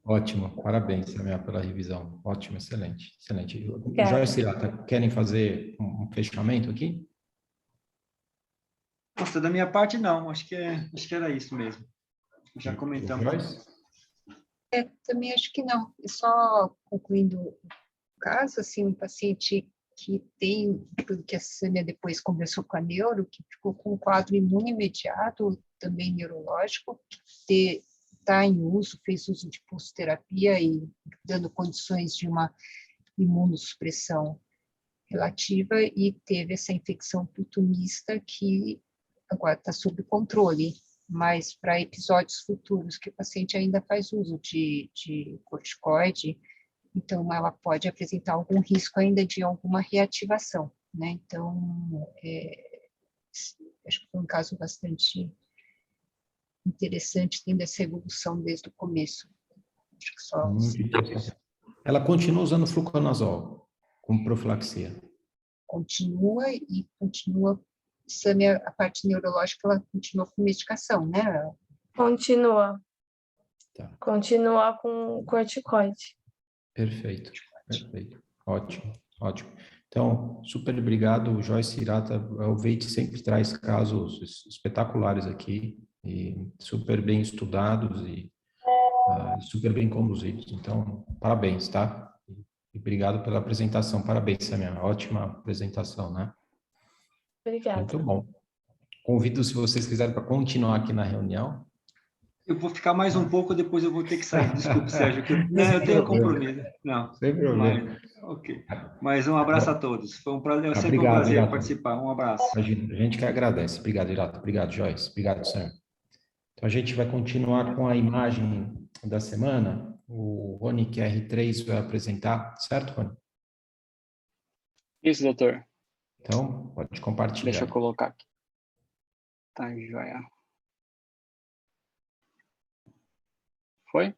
Ótimo, parabéns, Samia, pela revisão. Ótimo, excelente, excelente. Joyce e Irata, querem fazer um fechamento aqui? Nossa, da minha parte, não. Acho que era isso mesmo. Já comentamos. Joyce? Também acho que não. Só concluindo o caso, assim, um paciente que tem, pelo que a Sâmia depois conversou com a neuro, que ficou com um quadro imune imediato, também neurológico, que está em uso, fez uso de pulsoterapia e dando condições de uma imunossupressão relativa e teve essa infecção oportunista que agora está sob controle, mas para episódios futuros que o paciente ainda faz uso de corticoide, então ela pode apresentar algum risco ainda de alguma reativação, né? Então, acho que foi um caso bastante interessante, tendo essa evolução desde o começo. Acho que só Muito interessante. Ela continua usando fluconazol como profilaxia? Continua, Sâmia, a parte neurológica, ela continua com medicação, né? Continua. Tá. Continua com corticoide. Perfeito. Ótimo, ótimo. Então, super obrigado, Joyce Hirata. O Veit sempre traz casos espetaculares aqui, e super bem estudados e super bem conduzidos. Então, parabéns, tá? E obrigado pela apresentação. Parabéns, Samia. Ótima apresentação, né? Obrigada. Muito bom. Convido, se vocês quiserem, para continuar aqui na reunião. Eu vou ficar mais um pouco, depois eu vou ter que sair. Desculpe, Sérgio, que eu tenho compromisso. Não, sem problema. Ok. Mas um abraço a todos. Foi um prazer, sempre um Obrigado, prazer Hirata. participar. Um abraço. A gente que agradece. Obrigado, Hirata. Obrigado, Joyce. Obrigado, Sam. Então, a gente vai continuar com a imagem da semana. O Rony QR3 vai apresentar, certo, Rony? Isso, doutor. Então, pode compartilhar. Deixa eu colocar aqui. Tá, joia. Foi?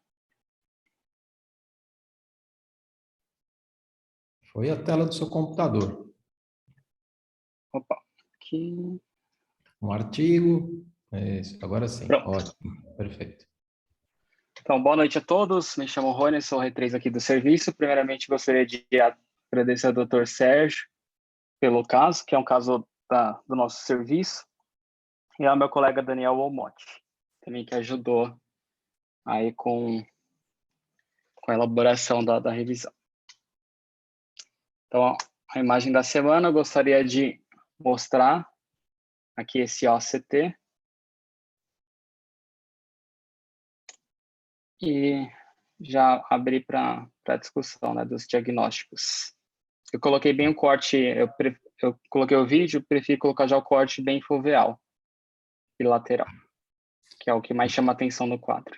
Foi a tela do seu computador. Opa, aqui. Um artigo. Isso, agora sim. Pronto. Ótimo, perfeito. Então, boa noite a todos. Me chamo Rony, sou o R3 aqui do serviço. Primeiramente, gostaria de agradecer ao Dr. Sérgio pelo caso, que é um caso do nosso serviço, e ao meu colega Daniel Olmotti, também que ajudou aí com a elaboração da revisão. Então, a imagem da semana, eu gostaria de mostrar aqui esse OCT. E já abri para a discussão, né, dos diagnósticos. Eu coloquei bem o corte, eu coloquei o vídeo, prefiro colocar já o corte bem foveal e lateral, que é o que mais chama atenção no quadro.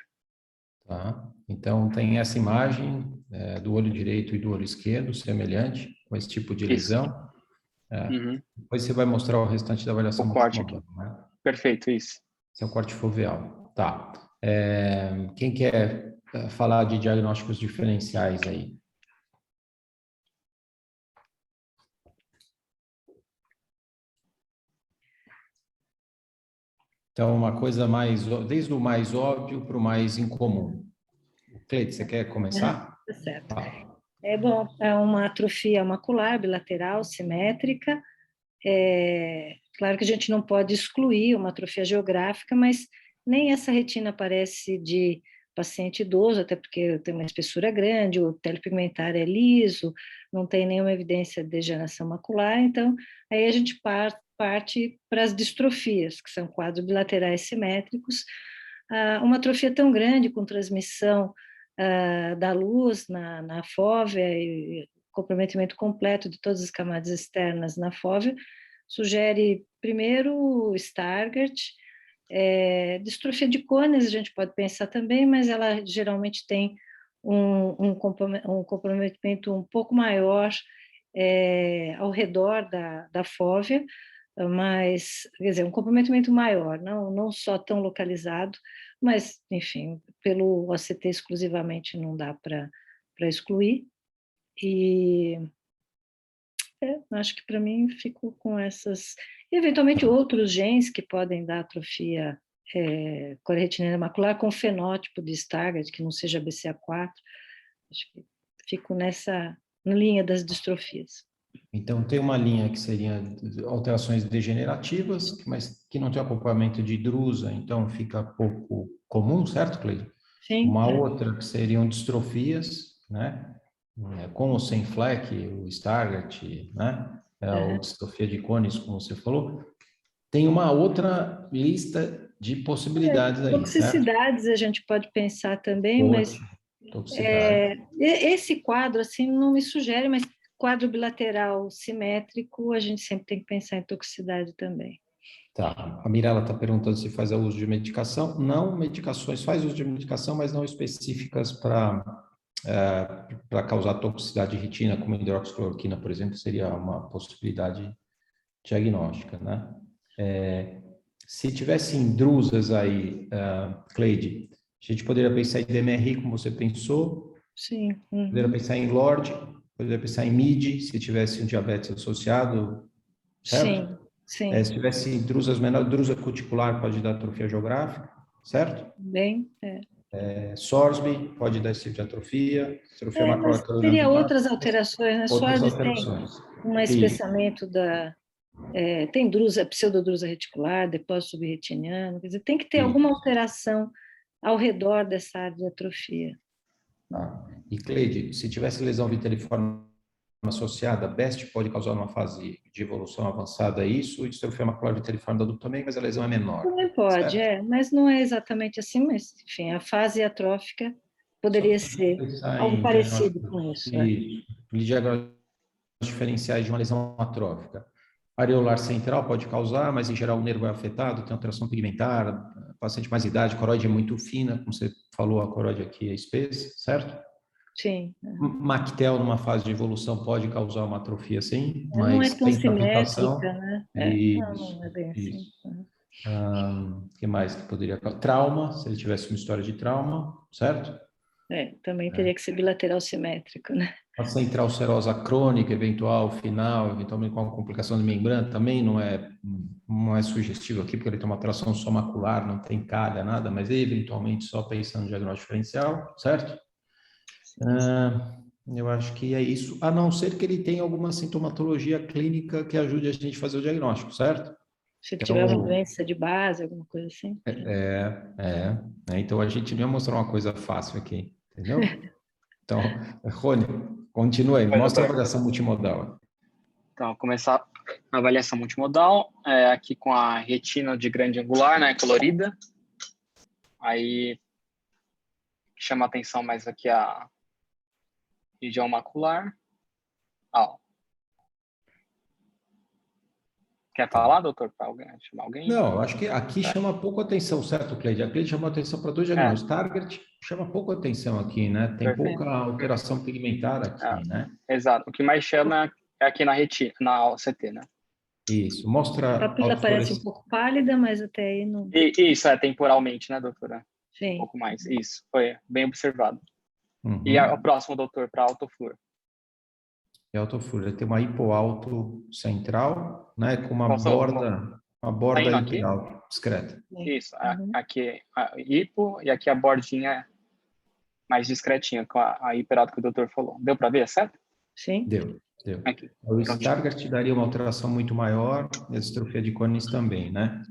Tá. Então, tem essa imagem do olho direito e do olho esquerdo, semelhante, com esse tipo de lesão. Depois você vai mostrar o restante da avaliação. O corte aqui. Né? Perfeito, isso. Esse é o corte foveal. Tá. Quem quer falar de diagnósticos diferenciais aí? Então, uma coisa mais, desde o mais óbvio para o mais incomum. Cleide, você quer começar? Tá certo. Bom, é uma atrofia macular bilateral simétrica. Claro que a gente não pode excluir uma atrofia geográfica, mas nem essa retina aparece de paciente idoso, até porque tem uma espessura grande, o telepigmentar é liso, não tem nenhuma evidência de degeneração macular, então aí a gente parte para as distrofias, que são quadros bilaterais simétricos. Uma atrofia tão grande, com transmissão da luz na fóvea e comprometimento completo de todas as camadas externas na fóvea, sugere, primeiro, Stargardt. Distrofia de Cones a gente pode pensar também, mas ela geralmente tem um comprometimento um pouco maior ao redor da fóvea, mas, quer dizer, um comprometimento maior, não só tão localizado, mas, enfim, pelo OCT exclusivamente não dá para excluir. E acho que para mim fico com essas. E, eventualmente, outros genes que podem dar atrofia corretinina macular com fenótipo de Stargardt, que não seja BCA4. Acho que fico nessa linha das distrofias. Então, tem uma linha que seria alterações degenerativas, mas que não tem acompanhamento de drusa, então fica pouco comum, certo, Cleide? Sim. Uma outra que seriam distrofias, né? com ou sem FLEC, o Stargardt, né? Ou distrofia de Cones, como você falou. Tem uma outra lista de possibilidades aí, certo? Toxicidades a gente pode pensar também, mas Toxicidade. esse quadro assim não me sugere, mas quadro bilateral simétrico, a gente sempre tem que pensar em toxicidade também. Tá. A Mirella está perguntando se faz uso de medicação. Não, medicações, faz uso de medicação, mas não específicas para causar toxicidade de retina, como hidroxicloroquina, por exemplo, seria uma possibilidade diagnóstica, né? Se tivesse intrusas aí, Cleide, a gente poderia pensar em DMRI, como você pensou. Sim. Poderia pensar em LORD, poderia pensar em MID, se tivesse um diabetes associado, certo? Sim. Se tivesse intrusas menores, drusa cuticular pode dar atrofia geográfica, certo? Bem, SORSB pode dar esse tipo de atrofia macular mas teria angular. outras alterações, né? Outras SORD alterações. tem um espessamento tem pseudodrusa reticular, depósito subretiniano, quer dizer, tem que ter alguma alteração ao redor dessa área de atrofia. Tá. E Cleide, se tivesse lesão viteliforme associada, BEST pode causar uma fase de evolução avançada isso, distrofia macular viteliforme adulto também, mas a lesão é menor. Também pode, mas não é exatamente assim, mas, enfim, a fase atrófica poderia ser algo parecido com isso. E diagnósticos diferenciais de uma lesão atrófica. Areolar central pode causar, mas em geral o nervo é afetado, tem alteração pigmentar, paciente mais idade, coroide é muito fina, como você falou, a coroide aqui é espessa, certo? Sim. Mactel, numa fase de evolução, pode causar uma atrofia, sim, mas não é tão tem simétrica, captação. né? Não é bem assim. Que mais que poderia causar? Trauma, se ele tivesse uma história de trauma, certo? Também teria que ser bilateral simétrico, né? A central serosa crônica, eventual, final, eventualmente com uma complicação de membrana, também não é sugestivo aqui, porque ele tem uma alteração só macular, não tem calha, nada, mas eventualmente só pensando no diagnóstico diferencial, certo? Eu acho que é isso, a não ser que ele tenha alguma sintomatologia clínica que ajude a gente a fazer o diagnóstico, certo? Se tiver uma doença de base, alguma coisa assim. Então a gente não ia mostrar uma coisa fácil aqui, entendeu? Então, Rony, continua aí, mostra a avaliação multimodal. Então, começar a avaliação multimodal, aqui com a retina de grande angular, né, colorida. Aí, chama a atenção mais aqui a região macular. Quer falar, doutor, para chamar alguém? Não, acho que aqui chama pouco atenção, certo, Cleide? A Cleide chamou atenção para dois diagnósticos. Target chama pouco atenção aqui, né? Tem pouca alteração pigmentar aqui, né? Exato. O que mais chama é aqui na retina, na OCT, né? Isso. Mostra... A papila parece um pouco pálida, mas até aí não... Isso, temporalmente, né, doutora? Sim. Um pouco mais. Isso, foi bem observado. E o próximo, doutor, para autofluor. Autofluor, ele tem uma hipoalto central, né, com uma borda hiperalto, discreta. Isso, aqui a hipo e aqui a bordinha mais discretinha, com a hiperalto que o doutor falou. Deu para ver, certo? Sim. Deu. Aqui. O Stargardt daria uma alteração muito maior, e a distrofia de Cones também, né?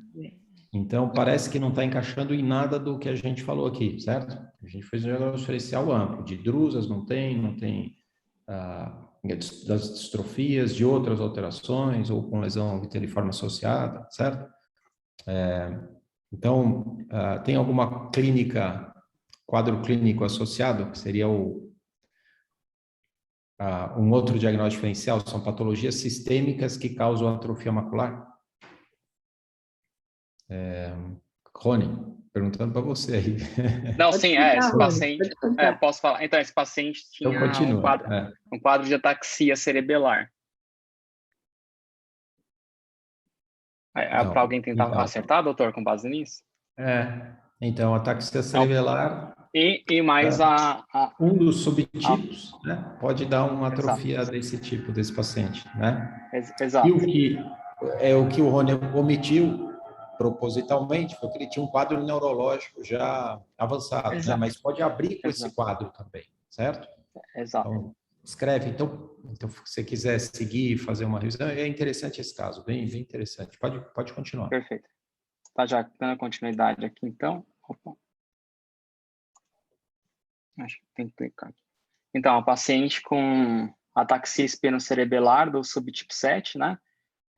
Então, parece que não está encaixando em nada do que a gente falou aqui, certo? A gente fez um diagnóstico diferencial amplo, de drusas não tem das distrofias, de outras alterações, ou com lesão viteliforme associada, certo? Então, tem alguma quadro clínico associado, que seria um outro diagnóstico diferencial, são patologias sistêmicas que causam atrofia macular? Rony, perguntando para você aí. Não, sim, esse paciente... posso falar. Então, esse paciente tinha um quadro de ataxia cerebelar. Para alguém tentar acertar, doutor, com base nisso? Então, ataxia cerebelar... E mais um dos subtipos, né, pode dar uma atrofia desse tipo, desse paciente, né? Exato. E o que o Rony omitiu propositalmente foi que ele tinha um quadro neurológico já avançado, né? Mas pode abrir com esse quadro também, certo? Exato. Então, escreve. Então, se você quiser seguir e fazer uma revisão, é interessante esse caso, bem interessante. Pode continuar. Perfeito. Tá já dando continuidade aqui, então. Opa. Acho que tem que clicar aqui. Então, a paciente com ataxia espinocerebelar do subtipo 7, né?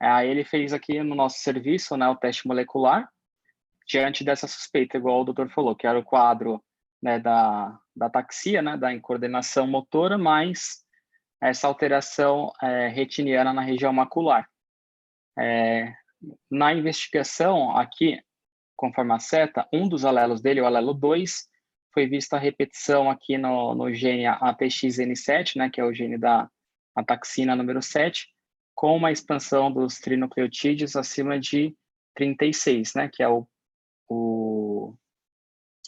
Aí ele fez aqui no nosso serviço, né, o teste molecular, diante dessa suspeita, igual o doutor falou, que era o quadro, né, da ataxia, né, da incoordenação motora, mais essa alteração retiniana na região macular. Na investigação aqui, conforme a seta, um dos alelos dele, o alelo 2, foi vista a repetição aqui no gene ATXN7, né, que é o gene da ataxina número 7, com uma expansão dos trinucleotídeos acima de 36, né, que é o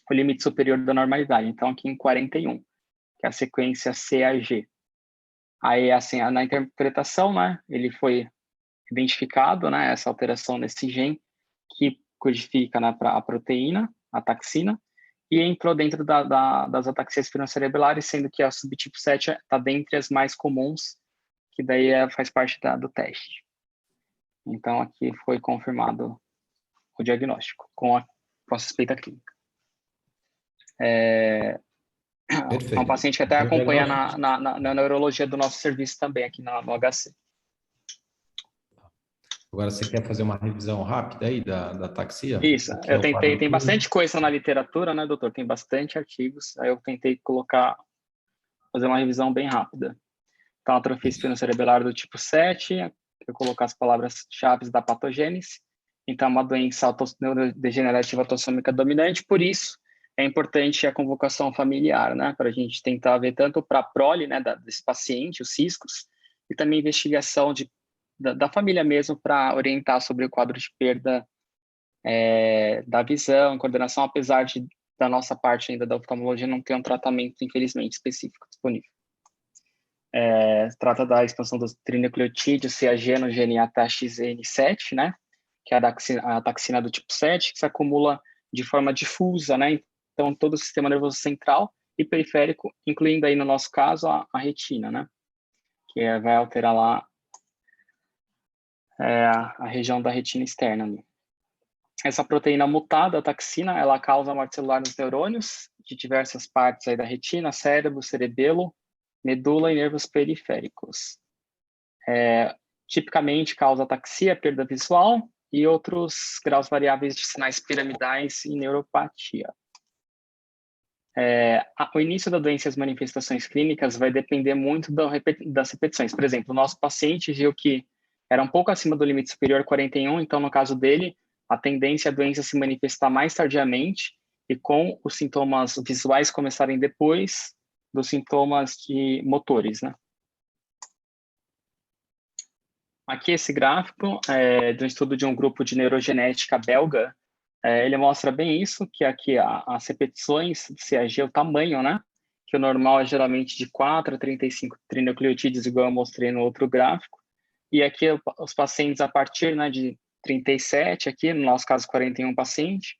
limite superior da normalidade. Então, aqui em 41, que é a sequência CAG. Aí, assim, na interpretação, né, ele foi identificado, né, essa alteração nesse gene, que codifica, né, a proteína, a taxina, e entrou dentro das ataxias espinocerebelares, sendo que a subtipo 7 está dentre as mais comuns, que daí faz parte do teste. Então, aqui foi confirmado o diagnóstico com a suspeita clínica. Perfeito. É um paciente que até acompanha na neurologia do nosso serviço também, aqui no HC. Agora, você quer fazer uma revisão rápida aí da ataxia? Isso, eu tentei, tem bastante coisa na literatura, né, doutor? Tem bastante artigos, aí eu tentei fazer uma revisão bem rápida. Então, atrofia espinocerebelar do tipo 7, eu colocar as palavras-chave da patogênese. Então, uma doença neurodegenerativa autossômica dominante, por isso é importante a convocação familiar, né, para a gente tentar ver tanto para a prole, né, desse paciente, os ciscos, e também investigação da família mesmo para orientar sobre o quadro de perda da visão, coordenação, apesar da nossa parte ainda da oftalmologia não ter um tratamento, infelizmente, específico disponível. Trata da expansão dos trinucleotídeos CAG no gene ATXN7, né, que é a taxina do tipo 7, que se acumula de forma difusa, né, então todo o sistema nervoso central e periférico, incluindo aí no nosso caso a retina, né, que vai alterar lá a região da retina externa ali. Essa proteína mutada, a taxina, ela causa morte celular nos neurônios de diversas partes aí da retina, cérebro, cerebelo, medula e nervos periféricos. Tipicamente causa ataxia, perda visual e outros graus variáveis de sinais piramidais e neuropatia. O início da doença e as manifestações clínicas vai depender muito das repetições. Por exemplo, o nosso paciente viu que era um pouco acima do limite superior 41, então no caso dele, a tendência é a doença se manifestar mais tardiamente e com os sintomas visuais começarem depois dos sintomas motores, né? Aqui esse gráfico é de um estudo de um grupo de neurogenética belga. Ele mostra bem isso, que aqui as repetições de CAG, o tamanho, né? Que o normal é geralmente de 4 a 35 trinucleotídeos, igual eu mostrei no outro gráfico. E aqui os pacientes a partir, né, de 37, aqui no nosso caso 41 paciente,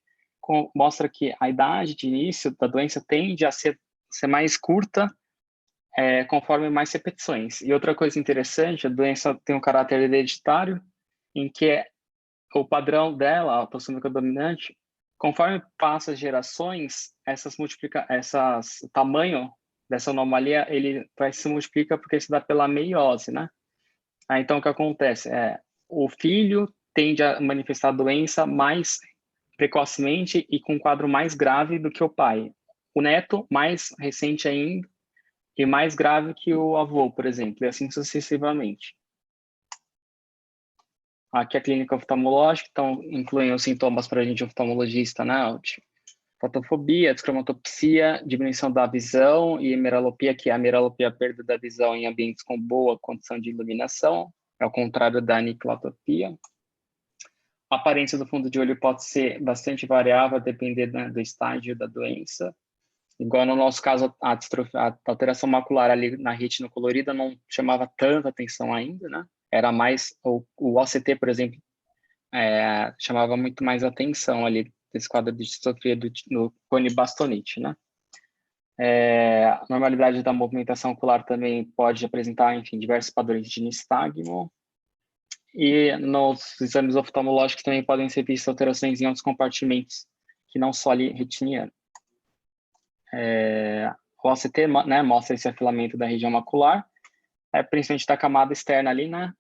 mostra que a idade de início da doença tende a ser mais curta conforme mais repetições. E outra coisa interessante, a doença tem um caráter hereditário, em que o padrão dela, a autossômica dominante, conforme passa as gerações, o tamanho dessa anomalia, ele se multiplica porque se dá pela meiose, né? Então, o que acontece? O filho tende a manifestar a doença mais precocemente e com um quadro mais grave do que o pai. O neto, mais recente ainda, e mais grave que o avô, por exemplo, e assim sucessivamente. Aqui a clínica oftalmológica, então, incluem os sintomas para a gente oftalmologista, né? Fotofobia, descromatopsia, diminuição da visão e hemeralopia, que é a hemeralopia, a perda da visão em ambientes com boa condição de iluminação, ao contrário da aniquilotopia. A aparência do fundo de olho pode ser bastante variável, a depender, né, do estágio da doença. Igual no nosso caso, a alteração macular ali na retina colorida não chamava tanta atenção ainda, né? Era mais, o OCT, por exemplo, chamava muito mais atenção ali, desse quadro de distrofia no cone bastonite, né? A normalidade da movimentação ocular também pode apresentar, enfim, diversos padrões de nistagmo. E nos exames oftalmológicos também podem ser vistas alterações em outros compartimentos, que não só ali retiniano. o OCT, né, mostra esse afilamento da região macular, principalmente da camada externa ali, né?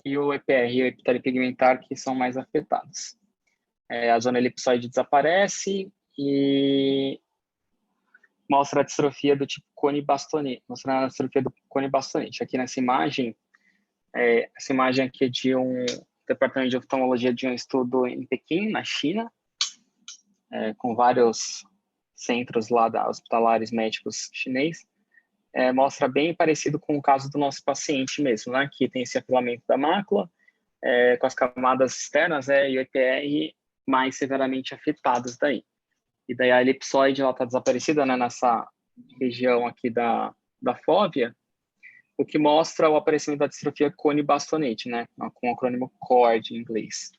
E o EPR e o epitério pigmentar que são mais afetados. A zona elipsoide desaparece e mostra a distrofia do tipo cone-bastonete, mostrando a distrofia do cone-bastonete. Aqui nessa imagem, essa imagem aqui é de um departamento de oftalmologia de um estudo em Pequim, na China, com vários centros lá hospitalares médicos chinês. Mostra bem parecido com o caso do nosso paciente mesmo, né? Que tem esse afilamento da mácula, com as camadas externas, e o EPR mais severamente afetados daí. E daí a elipsoide, ela está desaparecida, né, nessa região aqui da fóvea, o que mostra o aparecimento da distrofia cone-bastonete, né, com o acrônimo CORD em inglês.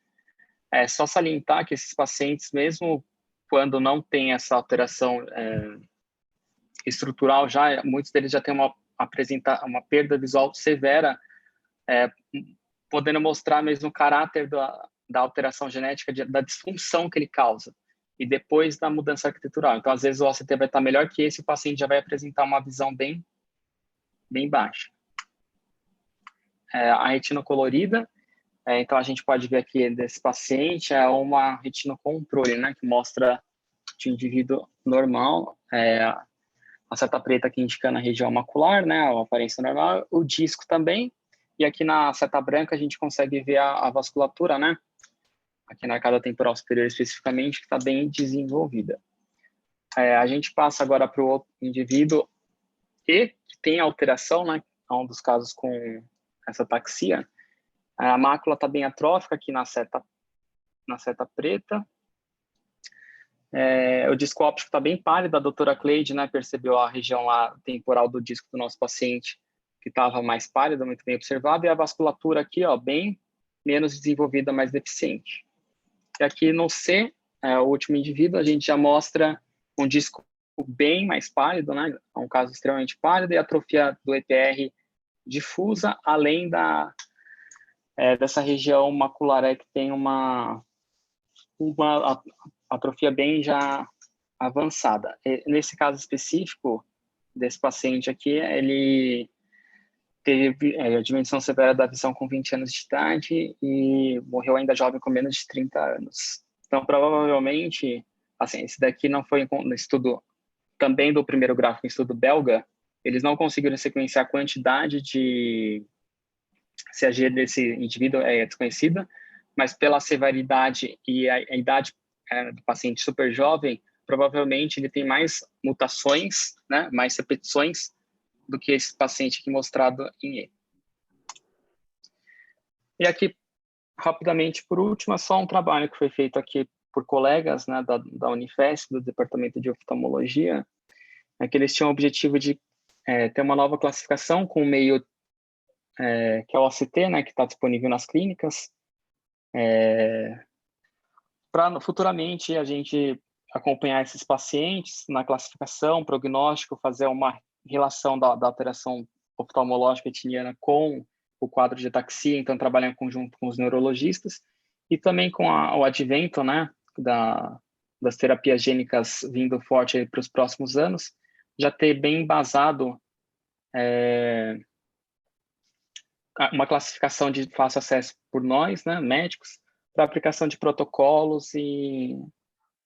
É só salientar que esses pacientes, mesmo quando não tem essa alteração estrutural, muitos deles já têm uma perda visual severa, podendo mostrar mesmo o caráter da alteração genética, da disfunção que ele causa, e depois da mudança arquitetural. Então, às vezes, o OCT vai estar melhor que esse, o paciente já vai apresentar uma visão bem baixa. A retina colorida, então a gente pode ver aqui desse paciente, uma retina controle, né, que mostra de um indivíduo normal, a seta preta aqui indicando a região macular, né, a aparência normal, o disco também, e aqui na seta branca a gente consegue ver a vasculatura, né, aqui na arcada temporal superior especificamente, que está bem desenvolvida. A gente passa agora para o outro indivíduo que tem alteração, né, é um dos casos com essa ataxia. A mácula está bem atrófica aqui na seta preta. O disco óptico está bem pálido, a doutora Cleide, né, percebeu a região lá temporal do disco do nosso paciente, que estava mais pálida, muito bem observado, e a vasculatura aqui, bem menos desenvolvida, mais deficiente. E aqui no C, o último indivíduo, a gente já mostra um disco bem mais pálido, né? Um caso extremamente pálido, e atrofia do EPR difusa, além dessa região macular que tem uma atrofia bem já avançada. Nesse caso específico desse paciente aqui, ele teve a dimensão severa da visão com 20 anos de idade e morreu ainda jovem com menos de 30 anos. Então, provavelmente, assim, esse daqui não foi no estudo também do primeiro gráfico, estudo belga, eles não conseguiram sequenciar a quantidade de CAG desse indivíduo é desconhecida, mas pela severidade e a idade do paciente super jovem, provavelmente ele tem mais mutações, né, mais repetições do que esse paciente aqui mostrado em E. E aqui, rapidamente, por último, é só um trabalho que foi feito aqui por colegas, né, da Unifesp, do Departamento de Oftalmologia, que eles tinham o objetivo de ter uma nova classificação com o meio que é o OCT, né, que está disponível nas clínicas, para futuramente a gente acompanhar esses pacientes na classificação, prognóstico, fazer uma relação da alteração oftalmológica etiniana com o quadro de ataxia, então trabalhar em conjunto com os neurologistas, e também com o advento, né, das terapias gênicas vindo forte para os próximos anos, já ter bem embasado uma classificação de fácil acesso por nós, né, médicos, para aplicação de protocolos e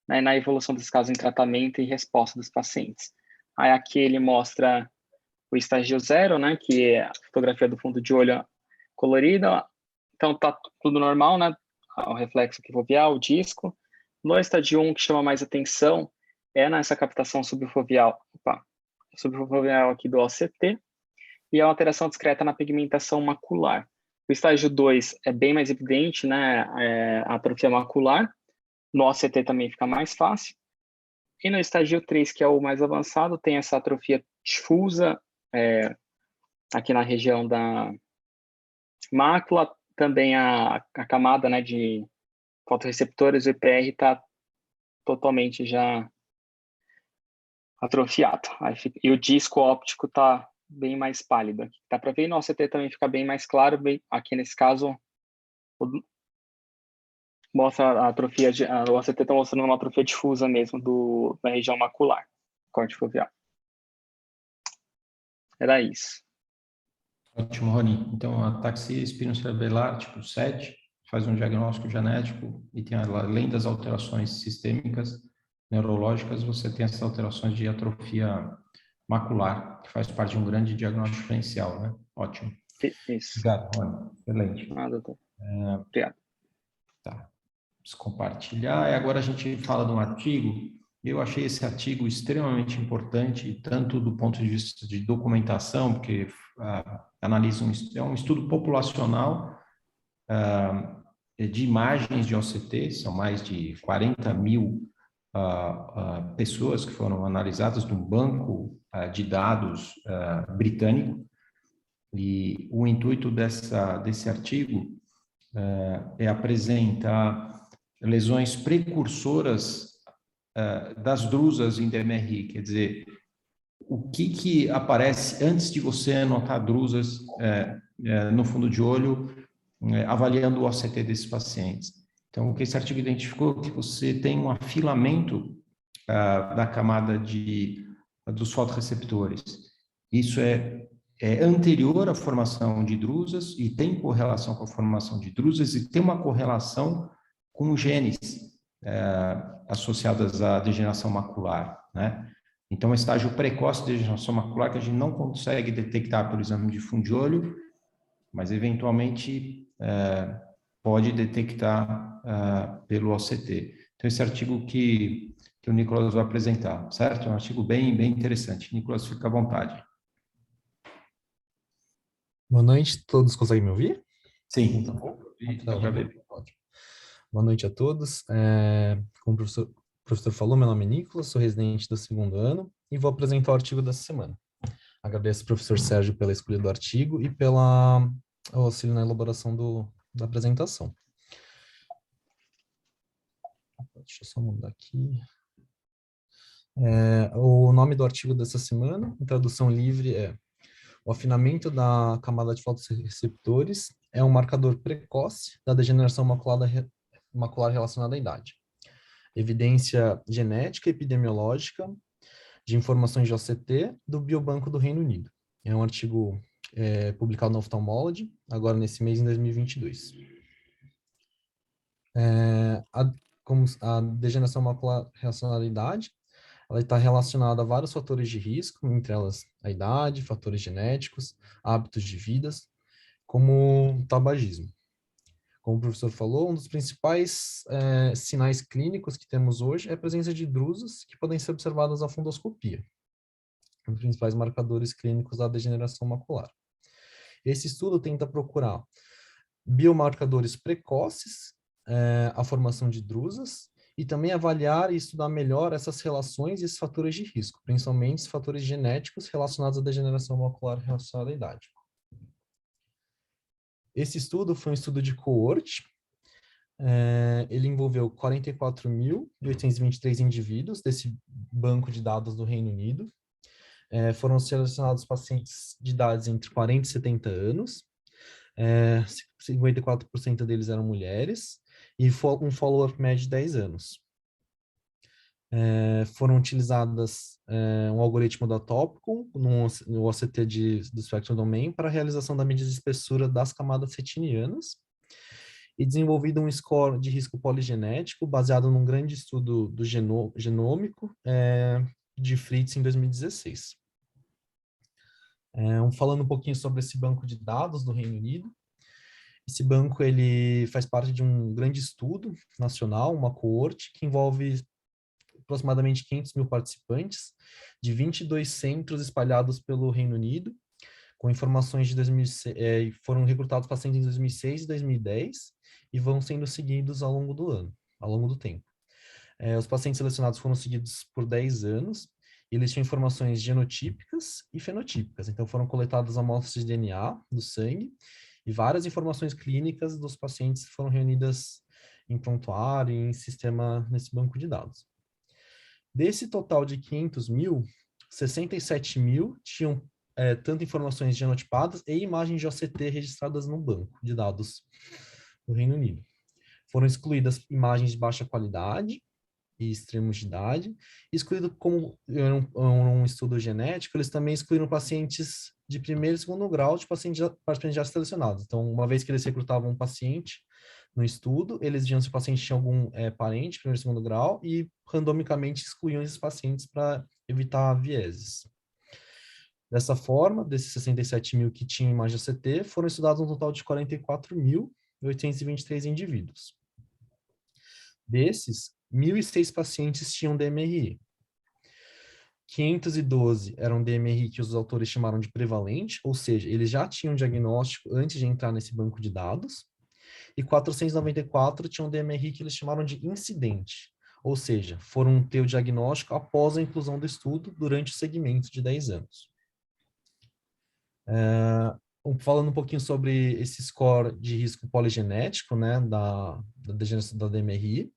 na evolução dos casos em tratamento e resposta dos pacientes. Aí aqui ele mostra o estágio 0, né, que é a fotografia do fundo de olho colorida. Então tá tudo normal, né, o reflexo equifoveal, o disco. No estágio 1, que chama mais atenção nessa captação subfoveal aqui do OCT, e a alteração discreta na pigmentação macular. O estágio 2 é bem mais evidente, né, a atrofia macular. No OCT também fica mais fácil. E no estágio 3, que é o mais avançado, tem essa atrofia difusa aqui na região da mácula. Também a camada, né, de fotorreceptores, o EPR, está totalmente já atrofiado. E o disco óptico está bem mais pálido. Aqui dá para ver, e no OCT também fica bem mais claro. Aqui nesse caso, mostra a atrofia, o OCT está mostrando uma atrofia difusa mesmo da região macular, corte foveal. Era isso. Ótimo, Rony. Então, a ataxia espinocerebellar tipo 7 faz um diagnóstico genético e tem, além das alterações sistêmicas, neurológicas, você tem essas alterações de atrofia macular, que faz parte de um grande diagnóstico diferencial, né? Ótimo. Isso. Obrigado, Rony. Excelente. Doutor. Obrigado. Tá. Vamos compartilhar. E agora a gente fala de um artigo. Eu achei esse artigo extremamente importante, tanto do ponto de vista de documentação, porque analisa é um estudo populacional de imagens de OCT, são mais de 40 mil pessoas que foram analisadas num banco de dados britânico, e o intuito desse artigo é apresentar lesões precursoras das drusas em DMRI, quer dizer, o que aparece antes de você notar drusas no fundo de olho, avaliando o OCT desses pacientes. Então, o que esse artigo identificou é que você tem um afilamento da camada dos fotorreceptores. Isso é anterior à formação de drusas e tem correlação com a formação de drusas e tem uma correlação com genes associadas à degeneração macular, né? Então, o estágio precoce de degeneração macular que a gente não consegue detectar pelo exame de fundo de olho, mas eventualmente pode detectar pelo OCT. Então, esse artigo que o Nicolas vai apresentar, certo? É um artigo bem interessante. Nicolas, fica à vontade. Boa noite, todos conseguem me ouvir? Sim. Tá bom. Ótimo. Boa noite a todos. Como o professor falou, meu nome é Nicolas, sou residente do 2º ano e vou apresentar o artigo dessa semana. Agradeço ao professor Sérgio pela escolha do artigo e pelo auxílio na elaboração da apresentação. Deixa eu só mudar aqui. O nome do artigo dessa semana, em tradução livre, é: o afinamento da camada de fotorreceptores é um marcador precoce da degeneração macular relacionada à idade. Evidência genética e epidemiológica de informações de OCT do Biobanco do Reino Unido. É um artigo publicado no Ophthalmology, agora nesse mês, em 2022. A degeneração macular relacionada à idade, ela está relacionada a vários fatores de risco, entre elas a idade, fatores genéticos, hábitos de vida, como o tabagismo. Como o professor falou, um dos principais sinais clínicos que temos hoje é a presença de drusas que podem ser observadas à fundoscopia. Um dos principais marcadores clínicos da degeneração macular. Esse estudo tenta procurar biomarcadores precoces, a formação de drusas, e também avaliar e estudar melhor essas relações e esses fatores de risco, principalmente os fatores genéticos relacionados à degeneração macular relacionada à idade. Esse estudo foi um estudo de coorte, ele envolveu 44.823 indivíduos desse banco de dados do Reino Unido. Foram selecionados pacientes de idades entre 40 e 70 anos, 54% deles eram mulheres, e um follow-up médio de 10 anos. Foram utilizadas um algoritmo da Topcon no OCT do Spectral Domain para a realização da medida de espessura das camadas retinianas e desenvolvido um score de risco poligenético baseado num grande estudo do genômico de Fritz em 2016. Falando um pouquinho sobre esse banco de dados do Reino Unido. Esse banco ele faz parte de um grande estudo nacional, uma coorte, que envolve aproximadamente 500 mil participantes, de 22 centros espalhados pelo Reino Unido, com informações de 2006, foram recrutados pacientes em 2006 e 2010, e vão sendo seguidos ao longo do tempo. Os pacientes selecionados foram seguidos por 10 anos, e eles tinham informações genotípicas e fenotípicas, então foram coletadas amostras de DNA do sangue, e várias informações clínicas dos pacientes foram reunidas em prontuário e em sistema nesse banco de dados. Desse total de 500 mil, 67 mil tinham tanto informações genotipadas e imagens de OCT registradas no banco de dados do Reino Unido. Foram excluídas imagens de baixa qualidade e extremos de idade. Excluído como um estudo genético, eles também excluíram pacientes de primeiro e segundo grau de participantes já selecionados. Então, uma vez que eles recrutavam um paciente no estudo, eles viam se o paciente tinha algum parente, primeiro e segundo grau, e randomicamente excluíam esses pacientes para evitar vieses. Dessa forma, desses 67 mil que tinham imagem CT, foram estudados um total de 44.823 indivíduos. Desses, 1.006 pacientes tinham DMRI. 512 eram DMRI que os autores chamaram de prevalente, ou seja, eles já tinham diagnóstico antes de entrar nesse banco de dados, e 494 tinham DMRI que eles chamaram de incidente, ou seja, foram ter o diagnóstico após a inclusão do estudo durante o segmento de 10 anos. Falando um pouquinho sobre esse score de risco poligenético, né, da degeneração da DMRI.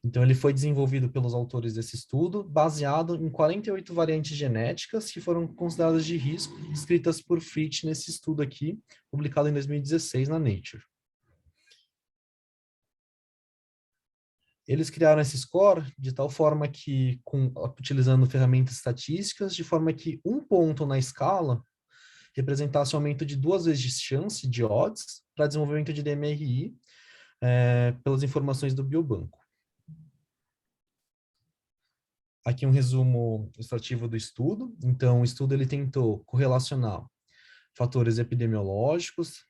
Então, ele foi desenvolvido pelos autores desse estudo, baseado em 48 variantes genéticas que foram consideradas de risco, descritas por Fritz nesse estudo aqui, publicado em 2016 na Nature. Eles criaram esse score de tal forma que, utilizando ferramentas estatísticas, de forma que um ponto na escala representasse um aumento de 2 vezes de chance, de odds, para desenvolvimento de DMRI, pelas informações do biobanco. Aqui um resumo ilustrativo do estudo. Então, o estudo ele tentou correlacionar fatores epidemiológicos,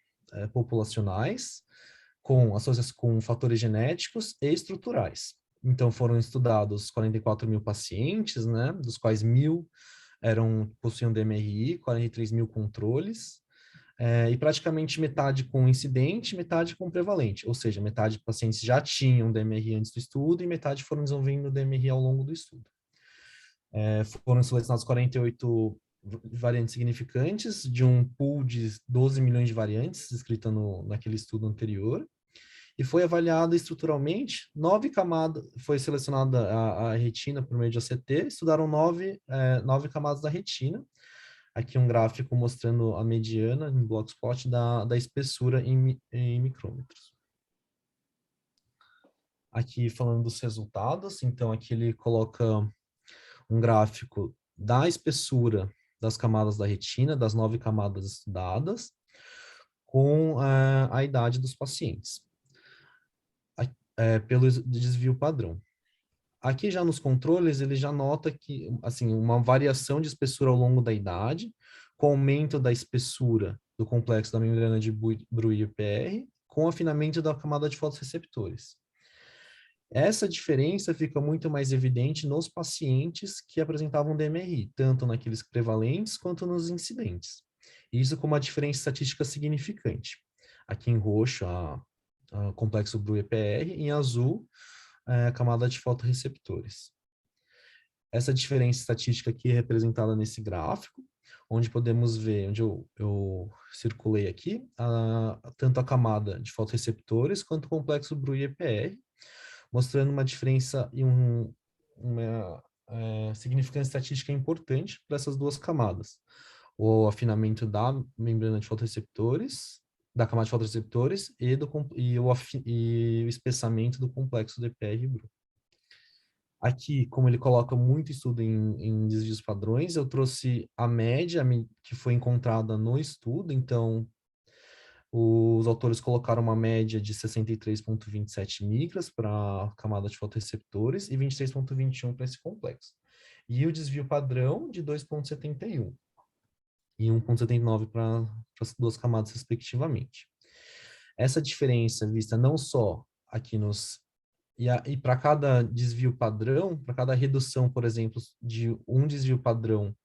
populacionais, com fatores genéticos e estruturais. Então, foram estudados 44 mil pacientes, né, dos quais 1.000 possuíam DMRI, 43 mil controles, e praticamente metade com incidente, metade com prevalente, ou seja, metade de pacientes já tinham DMRI antes do estudo e metade foram desenvolvendo DMRI ao longo do estudo. Foram selecionados 48 variantes significantes de um pool de 12 milhões de variantes descrita naquele estudo anterior, e foi avaliado estruturalmente 9 camadas, foi selecionada a retina por meio de ACT, estudaram 9 camadas da retina. Aqui um gráfico mostrando a mediana em Blockspot da espessura em micrômetros. Aqui falando dos resultados, então aqui ele coloca um gráfico da espessura das camadas da retina, das 9 camadas estudadas, com a idade dos pacientes, pelo desvio padrão. Aqui já nos controles, ele já nota que, assim, uma variação de espessura ao longo da idade, com aumento da espessura do complexo da membrana de Bruyer-PR, com afinamento da camada de fotorreceptores. Essa diferença fica muito mais evidente nos pacientes que apresentavam DMRI, tanto naqueles prevalentes quanto nos incidentes. Isso com uma diferença estatística significante. Aqui em roxo, o complexo Bruyer-PR, em azul, a camada de fotorreceptores. Essa diferença estatística aqui é representada nesse gráfico, onde podemos ver, onde eu circulei aqui, tanto a camada de fotorreceptores quanto o complexo Bruyer-PR, mostrando uma diferença e uma significância estatística importante para essas duas camadas. O afinamento da membrana de fotorreceptores, da camada de fotorreceptores e o espessamento do complexo DPR-Bru. Aqui, como ele coloca muito estudo em desvios padrões, eu trouxe a média que foi encontrada no estudo. Então, os autores colocaram uma média de 63,27 micras para a camada de fotorreceptores e 23,21 para esse complexo. E o desvio padrão de 2,71 e 1,79 para as duas camadas, respectivamente. Essa diferença vista não só aqui e para cada desvio padrão, para cada redução, por exemplo, de um desvio padrão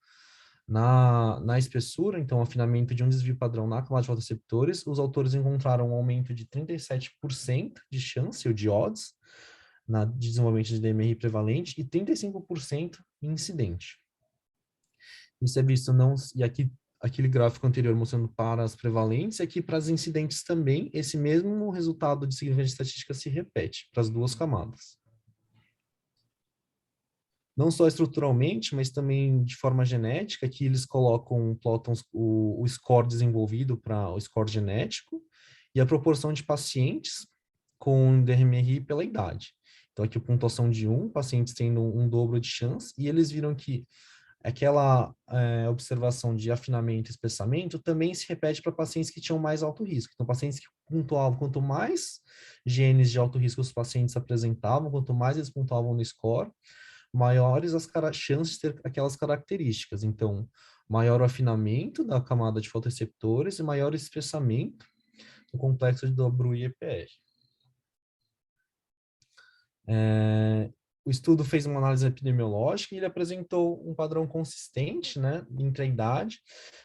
na espessura, então afinamento de um desvio padrão na camada de fotorreceptores, os autores encontraram um aumento de 37% de chance, ou de odds, de desenvolvimento de DMRI prevalente e 35% em incidente. Isso é visto e aqui aquele gráfico anterior mostrando para as prevalentes, aqui para as incidentes também, esse mesmo resultado de significância estatística se repete para as duas camadas. Não só estruturalmente, mas também de forma genética, que eles plotam o score desenvolvido para o score genético e a proporção de pacientes com DMRI pela idade. Então, aqui, pontuação de 1, pacientes tendo um dobro de chance, e eles viram que aquela observação de afinamento e espessamento também se repete para pacientes que tinham mais alto risco. Então, pacientes que pontuavam, quanto mais genes de alto risco os pacientes apresentavam, quanto mais eles pontuavam no score, maiores as chances de ter aquelas características. Então, maior o afinamento da camada de fotoreceptores e maior o espessamento do complexo de BRU e EPR. O estudo fez uma análise epidemiológica e ele apresentou um padrão consistente, né, entre a idade,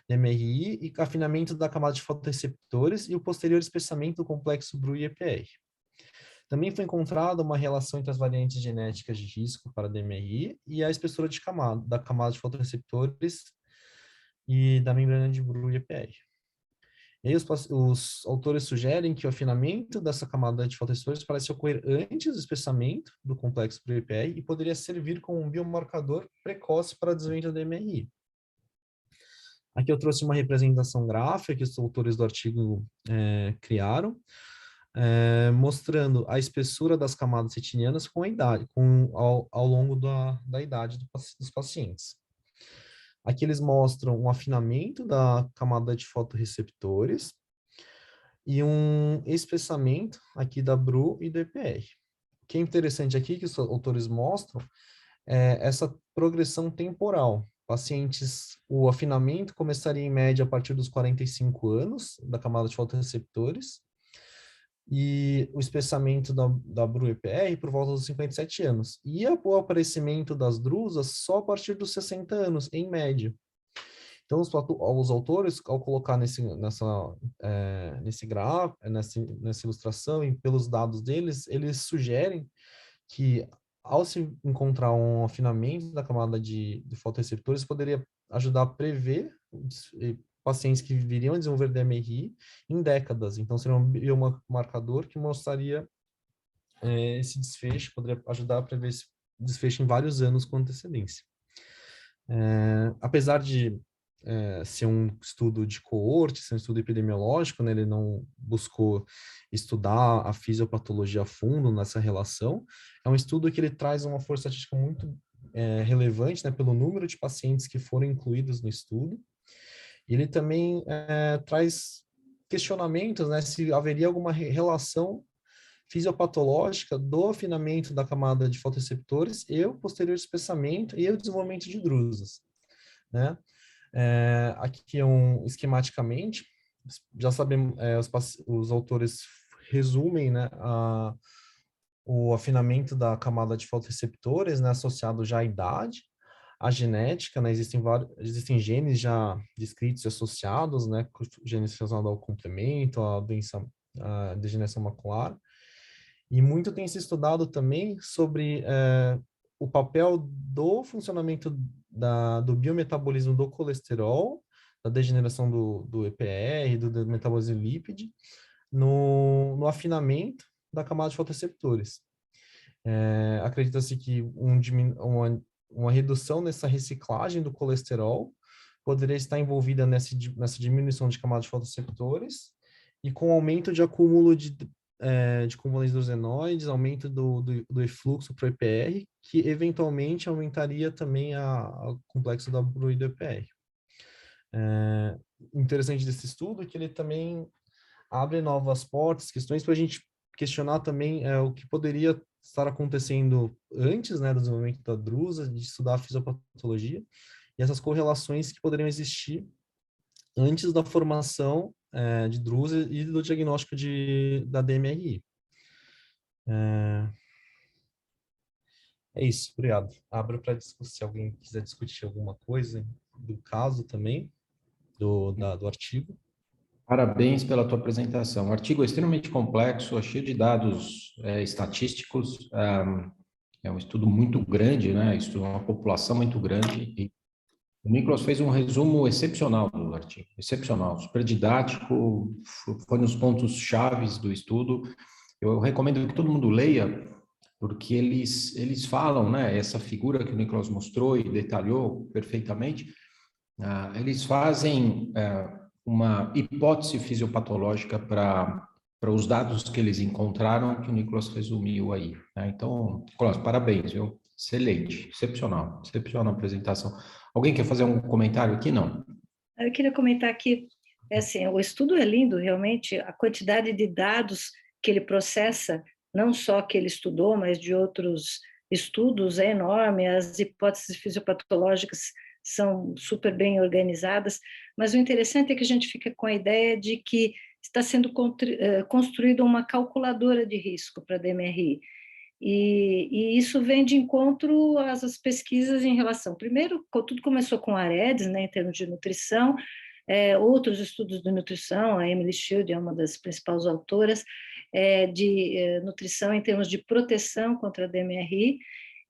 MRI e afinamento da camada de fotoreceptores e o posterior espessamento do complexo BRU e EPR. Também foi encontrada uma relação entre as variantes genéticas de risco para DMRI e a espessura da camada de fotoreceptores e da membrana de BRU e EPR. E aí os autores sugerem que o afinamento dessa camada de fotoreceptores parece ocorrer antes do espessamento do complexo BRU-EPR e poderia servir como um biomarcador precoce para desenvolvimento da DMRI. Aqui eu trouxe uma representação gráfica que os autores do artigo criaram, mostrando a espessura das camadas retinianas com a idade, ao longo da idade dos pacientes. Aqui eles mostram um afinamento da camada de fotoreceptores e um espessamento aqui da BRU e do EPR. O que é interessante aqui que os autores mostram é essa progressão temporal. Pacientes, o afinamento começaria em média a partir dos 45 anos da camada de fotoreceptores e o espessamento da BRU-EPR por volta dos 57 anos. E o aparecimento das drusas só a partir dos 60 anos, em média. Então, os autores, ao colocar nesse gráfico, nessa ilustração, e pelos dados deles, eles sugerem que, ao se encontrar um afinamento da camada de fotoreceptores, poderia ajudar a prever pacientes que viriam a desenvolver DMRI em décadas. Então, seria um biomarcador que mostraria esse desfecho, poderia ajudar a prever esse desfecho em vários anos com antecedência. Apesar de ser um estudo de coorte, ser um estudo epidemiológico, né, ele não buscou estudar a fisiopatologia a fundo nessa relação, é um estudo que ele traz uma força estatística muito relevante, né, pelo número de pacientes que foram incluídos no estudo. Ele também traz questionamentos, né, se haveria alguma relação fisiopatológica do afinamento da camada de fotoreceptores e o posterior espessamento e o desenvolvimento de drusas, né? Aqui esquematicamente, já sabemos, os autores resumem, né, o afinamento da camada de fotoreceptores, né, associado já à idade, a genética, né, existem genes já descritos e associados, né, genes relacionados ao complemento, à doença, à degeneração macular, e muito tem se estudado também sobre o papel do funcionamento do biometabolismo do colesterol, da degeneração do EPR, do metabolismo lípide, no afinamento da camada de fotoreceptores. Acredita-se que uma redução nessa reciclagem do colesterol poderia estar envolvida nessa diminuição de camada de fotoreceptores e com aumento de acúmulo de covalentes hidrogenoides, aumento do efluxo para o EPR, que eventualmente aumentaria também o complexo da BRU e do EPR. Interessante desse estudo é que ele também abre novas portas, questões para a gente questionar também o que poderia estar acontecendo antes, né, do desenvolvimento da drusa, de estudar a fisiopatologia, e essas correlações que poderiam existir antes da formação de drusa e do diagnóstico da DMRI. É isso, obrigado. Abro para discussão, se alguém quiser discutir alguma coisa do caso também, do artigo. Parabéns pela tua apresentação. O artigo é extremamente complexo, cheio de dados estatísticos, é um estudo muito grande, né? Estudo uma população muito grande, e o Nicolas fez um resumo excepcional do artigo, excepcional, super didático, foi nos pontos chaves do estudo. Eu recomendo que todo mundo leia, porque eles falam, né? Essa figura que o Nicolas mostrou e detalhou perfeitamente, eles fazem uma hipótese fisiopatológica para para os dados que eles encontraram, que o Nicolas resumiu aí, né? Então, Nicolas, parabéns, viu? Excelente, excepcional a apresentação. Alguém quer fazer um comentário aqui? Não. Eu queria comentar que, assim, o estudo é lindo, realmente, a quantidade de dados que ele processa, não só que ele estudou, mas de outros estudos, é enorme, as hipóteses fisiopatológicas são super bem organizadas, mas o interessante é que a gente fica com a ideia de que está sendo construída uma calculadora de risco para a DMRI, e isso vem de encontro às pesquisas em relação. Primeiro, tudo começou com a AREDS, né, em termos de nutrição, outros estudos de nutrição, a Emily Shield é uma das principais autoras, de nutrição em termos de proteção contra a DMRI,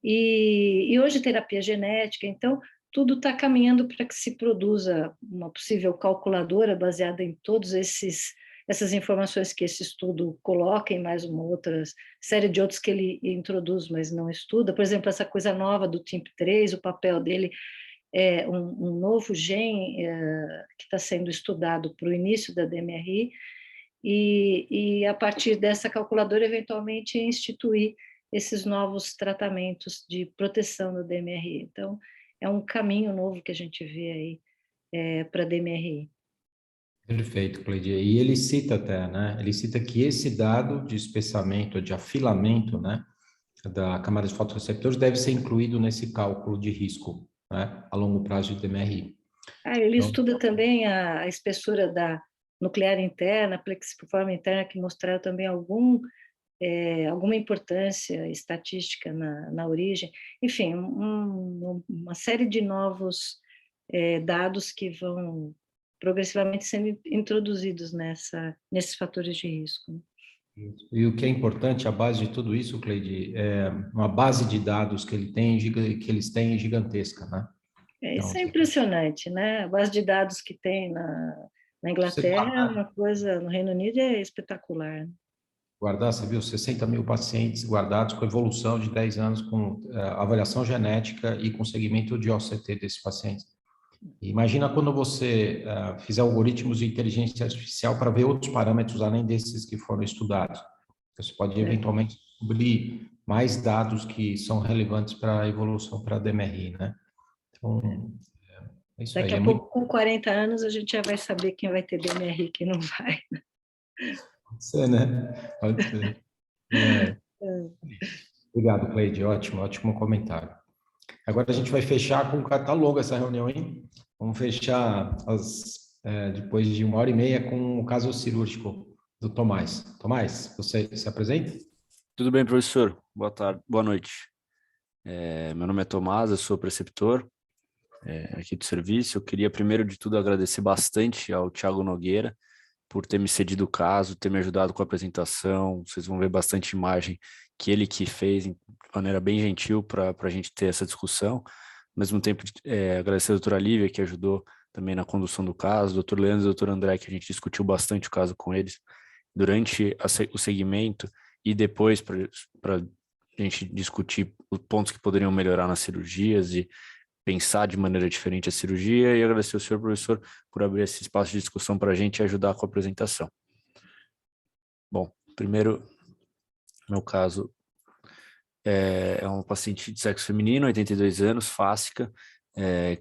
e hoje terapia genética, então tudo está caminhando para que se produza uma possível calculadora baseada em todos essas informações que esse estudo coloca, e mais uma outra série de outros que ele introduz, mas não estuda. Por exemplo, essa coisa nova do TIMP3, o papel dele é um novo gene que está sendo estudado para o início da DMRI, e a partir dessa calculadora, eventualmente, instituir esses novos tratamentos de proteção da DMRI. Então, é um caminho novo que a gente vê aí para a DMRI. Perfeito, Cleidia. E ele cita até, né? Ele cita que esse dado de espessamento, de afilamento, né, da camada de fotorreceptores deve ser incluído nesse cálculo de risco, né, a longo prazo de DMRI. Ele estuda também a espessura da nuclear interna, a plexiforme interna, que mostraram também alguma importância estatística na origem. Enfim, uma série de novos dados que vão progressivamente sendo introduzidos nesses fatores de risco. E o que é importante, a base de tudo isso, Cleide, é uma base de dados que eles têm gigantesca, né? Isso é impressionante, né? A base de dados que tem na Inglaterra é uma coisa, no Reino Unido é espetacular. Guardar, você viu, 60 mil pacientes guardados com evolução de 10 anos, com avaliação genética e com segmento de OCT desses pacientes. Imagina quando você fizer algoritmos de inteligência artificial para ver outros parâmetros além desses que foram estudados. Você pode eventualmente descobrir mais dados que são relevantes para a evolução para a DMRI, né? Então, é isso aí. Daqui a pouco, com 40 anos, a gente já vai saber quem vai ter DMRI e quem não vai. Pode ser, né? Pode ser. Obrigado, Cleide. Ótimo comentário. Agora a gente vai fechar com... Tá longa essa reunião, hein? Vamos fechar depois de 1h30 com o caso cirúrgico do Tomás. Tomás, você se apresenta? Tudo bem, professor? Boa tarde, boa noite. Meu nome é Tomás, eu sou preceptor aqui do serviço. Eu queria, primeiro de tudo, agradecer bastante ao Thiago Nogueira por ter me cedido o caso, ter me ajudado com a apresentação. Vocês vão ver bastante imagem que ele que fez de maneira bem gentil para a gente ter essa discussão. Ao mesmo tempo, agradecer a doutora Lívia, que ajudou também na condução do caso, doutor Leandro e doutor André, que a gente discutiu bastante o caso com eles durante o segmento e depois para a gente discutir os pontos que poderiam melhorar nas cirurgias e pensar de maneira diferente a cirurgia, e agradecer ao senhor professor por abrir esse espaço de discussão para a gente e ajudar com a apresentação. Bom, primeiro, meu caso é uma paciente de sexo feminino, 82 anos, fáscica,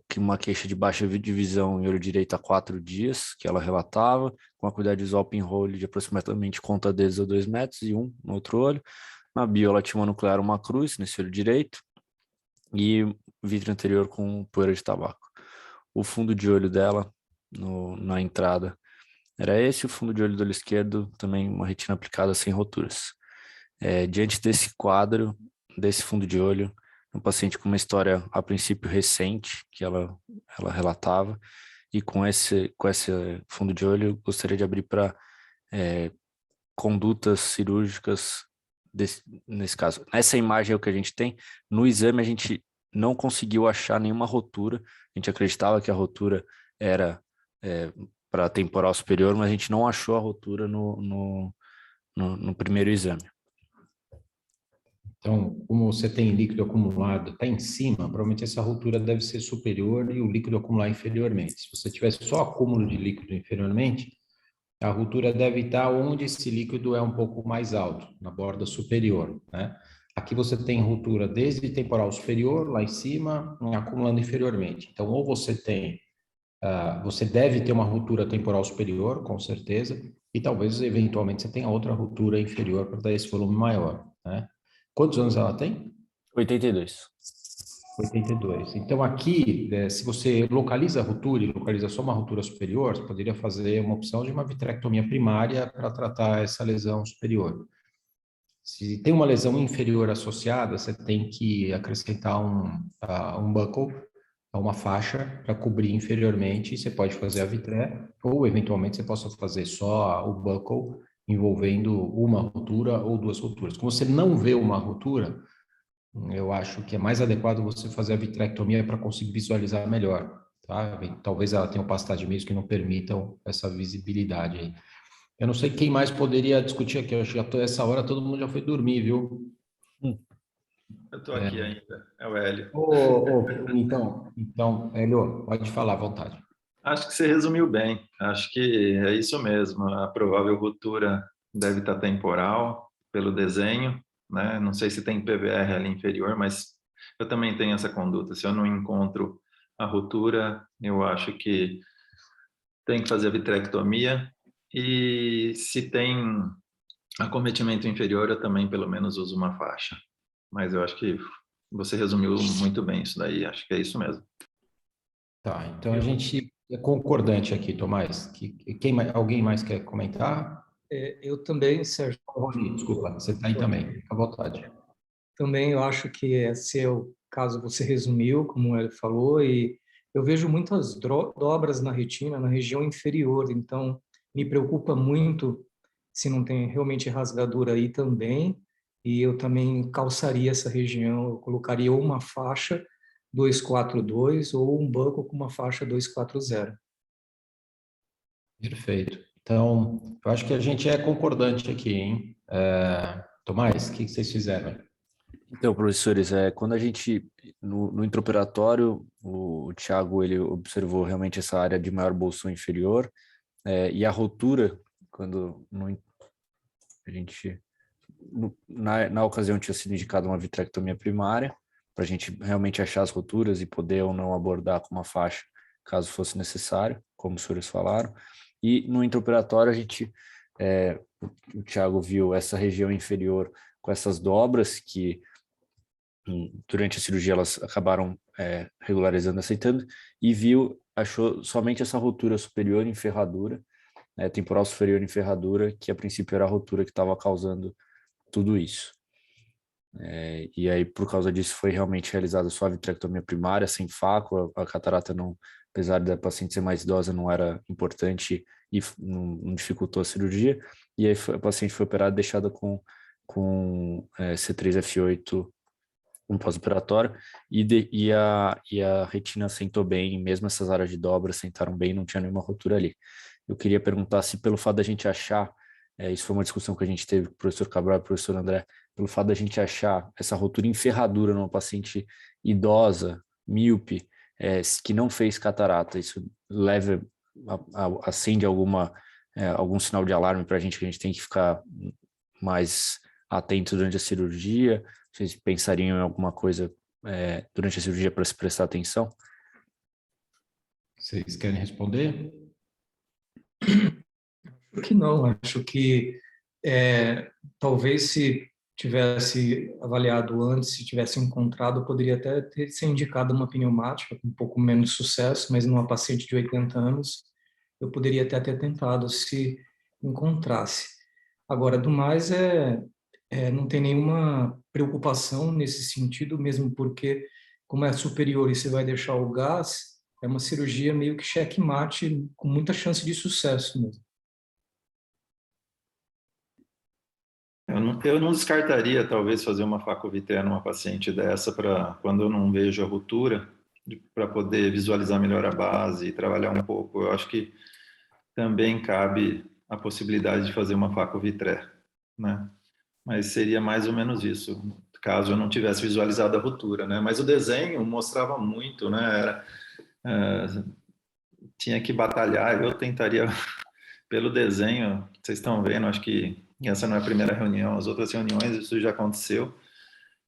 que uma queixa de baixa divisão em olho direito há 4 dias, que ela relatava, com a acuidade visual pinhole de aproximadamente conta dedos a 2 metros e 1 no outro olho. Na bio, ela tinha uma nuclear, uma cruz nesse olho direito, e vítreo anterior com poeira de tabaco. O fundo de olho dela, na entrada, era esse. O fundo de olho do olho esquerdo, também uma retina aplicada sem roturas. Diante desse quadro, desse fundo de olho, um paciente com uma história, a princípio, recente, que ela relatava, e com esse fundo de olho, gostaria de abrir para condutas cirúrgicas nesse caso. Essa imagem é o que a gente tem. No exame, a gente não conseguiu achar nenhuma rotura. A gente acreditava que a rotura era para a temporal superior, mas a gente não achou a rotura no primeiro exame. Então, como você tem líquido acumulado, está em cima, provavelmente essa rotura deve ser superior e o líquido acumular inferiormente. Se você tivesse só acúmulo de líquido inferiormente, a ruptura deve estar onde esse líquido é um pouco mais alto, na borda superior, né? Aqui você tem ruptura desde temporal superior, lá em cima, acumulando inferiormente. Então, ou você tem, você deve ter uma ruptura temporal superior, com certeza, e talvez, eventualmente, você tenha outra ruptura inferior para dar esse volume maior, né? Quantos anos ela tem? 82. 82. Então, aqui, se você localiza a ruptura e localiza só uma ruptura superior, você poderia fazer uma opção de uma vitrectomia primária para tratar essa lesão superior. Se tem uma lesão inferior associada, você tem que acrescentar um buckle, uma faixa para cobrir inferiormente, e você pode fazer a vitré, ou eventualmente você possa fazer só o buckle envolvendo uma ruptura ou duas rupturas. Como você não vê uma ruptura, eu acho que é mais adequado você fazer a vitrectomia para conseguir visualizar melhor, tá? Talvez ela tenha opacidade mesmo que não permitam essa visibilidade aí. Eu não sei quem mais poderia discutir aqui, eu acho que essa hora todo mundo já foi dormir, viu? Eu estou aqui ainda, é o Hélio. Então, Hélio, pode falar à vontade. Acho que você resumiu bem, acho que é isso mesmo, a provável ruptura deve estar temporal pelo desenho, né? Não sei se tem PVR ali inferior, mas eu também tenho essa conduta, se eu não encontro a ruptura, eu acho que tem que fazer a vitrectomia, e se tem acometimento inferior, eu também pelo menos uso uma faixa. Mas eu acho que você resumiu muito bem isso daí, acho que é isso mesmo. Tá, então a gente é concordante aqui, Tomás. Alguém mais quer comentar? Eu também, Sérgio. Rony, desculpa, você está aí também, fica à vontade. Também eu acho que esse é o caso, você resumiu, como ele falou, e eu vejo muitas dobras na retina, na região inferior, então me preocupa muito se não tem realmente rasgadura aí também, e eu também calçaria essa região, eu colocaria ou uma faixa 242 ou um buckle com uma faixa 240. Perfeito. Então, eu acho que a gente é concordante aqui, hein? Tomás, o que vocês fizeram? Então, professores, quando a gente, no intraoperatório, o Thiago, ele observou realmente essa área de maior bolsão inferior, e a rotura, quando a gente, na ocasião, tinha sido indicada uma vitrectomia primária, para a gente realmente achar as roturas e poder ou não abordar com uma faixa, caso fosse necessário, como os senhores falaram. E no intraoperatório, a gente, o Thiago viu essa região inferior com essas dobras que, durante a cirurgia, elas acabaram regularizando, aceitando, e achou somente essa rotura superior em ferradura, temporal superior em ferradura, que a princípio era a rotura que estava causando tudo isso. E aí, por causa disso, foi realmente realizada só a vitrectomia primária, sem faco, a catarata, não, apesar da paciente ser mais idosa, não era importante e não dificultou a cirurgia, e aí a paciente foi operada, deixada com C3F8 um pós-operatório, e a retina assentou bem, mesmo essas áreas de dobra assentaram bem, não tinha nenhuma rotura ali. Eu queria perguntar se, pelo fato da gente achar, isso foi uma discussão que a gente teve com o professor Cabral e o professor André, pelo fato da gente achar essa rotura em ferradura numa paciente idosa, míope, que não fez catarata, isso acende algum sinal de alarme para a gente, que a gente tem que ficar mais atento durante a cirurgia? Vocês pensariam em alguma coisa durante a cirurgia para se prestar atenção? Vocês querem responder? Acho que não, acho que talvez se tivesse avaliado antes, se tivesse encontrado, poderia até ter sido indicado uma pneumática com um pouco menos sucesso, mas numa paciente de 80 anos, eu poderia até ter tentado se encontrasse. Agora, do mais, não tem nenhuma preocupação nesse sentido, mesmo porque, como é superior e você vai deixar o gás, é uma cirurgia meio que checkmate, com muita chance de sucesso mesmo. Eu não descartaria, talvez, fazer uma facovitrea numa paciente dessa, para quando eu não vejo a ruptura, para poder visualizar melhor a base e trabalhar um pouco. Eu acho que também cabe a possibilidade de fazer uma facovitrea, né? Mas seria mais ou menos isso, caso eu não tivesse visualizado a ruptura, né? Mas o desenho mostrava muito, né? Tinha que batalhar, eu tentaria pelo desenho que vocês estão vendo, acho que essa não é a primeira reunião, as outras reuniões isso já aconteceu,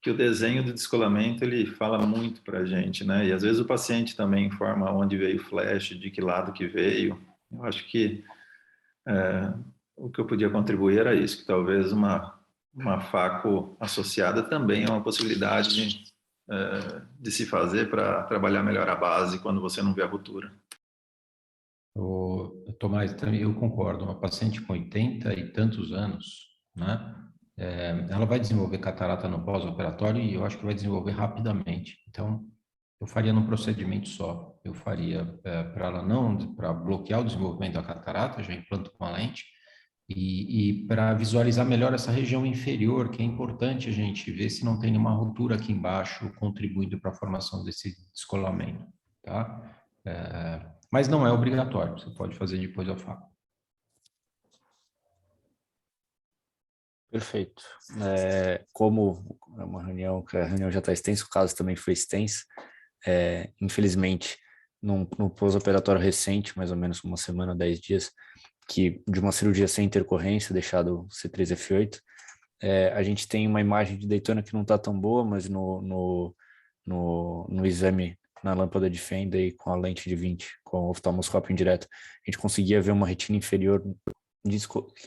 que o desenho do descolamento ele fala muito para a gente, né? E às vezes o paciente também informa onde veio o flash, de que lado que veio. Eu acho que o que eu podia contribuir era isso, que talvez uma FACO associada também é uma possibilidade de se fazer para trabalhar melhor a base quando você não vê a ruptura. Tomás, também eu concordo. Uma paciente com 80 e tantos anos, né? Ela vai desenvolver catarata no pós-operatório e eu acho que vai desenvolver rapidamente. Então, eu faria num procedimento só. Eu faria para ela não, para bloquear o desenvolvimento da catarata, já implanto com a lente, e para visualizar melhor essa região inferior, que é importante a gente ver se não tem nenhuma ruptura aqui embaixo, contribuindo para a formação desse descolamento, tá? Mas não é obrigatório, você pode fazer depois da FACO. Perfeito. Como é uma reunião, que a reunião já está extensa, o caso também foi extenso, infelizmente, no pós-operatório recente, mais ou menos uma semana, 10 dias, que de uma cirurgia sem intercorrência, deixado C3F8, a gente tem uma imagem de Daytona que não está tão boa, mas no exame, na lâmpada de Fender com a lente de 20, com o oftalmoscópio indireto, a gente conseguia ver uma retina inferior,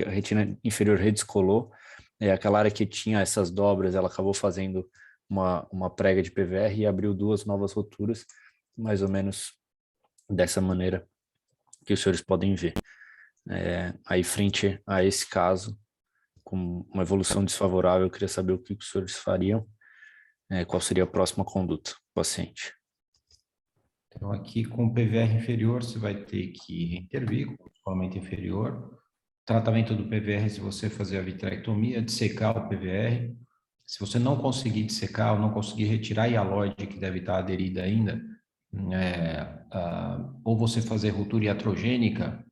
a retina inferior redescolou, aquela área que tinha essas dobras, ela acabou fazendo uma prega de PVR e abriu 2 novas roturas, mais ou menos dessa maneira que os senhores podem ver. Aí, frente a esse caso, com uma evolução desfavorável, eu queria saber o que os senhores fariam, qual seria a próxima conduta do paciente. Então, aqui com o PVR inferior, você vai ter que reintervir com o descolamento inferior. Tratamento do PVR, se você fazer a vitrectomia, dissecar o PVR. Se você não conseguir dissecar ou não conseguir retirar a hialoide que deve estar aderida ainda, ou você fazer ruptura iatrogênica,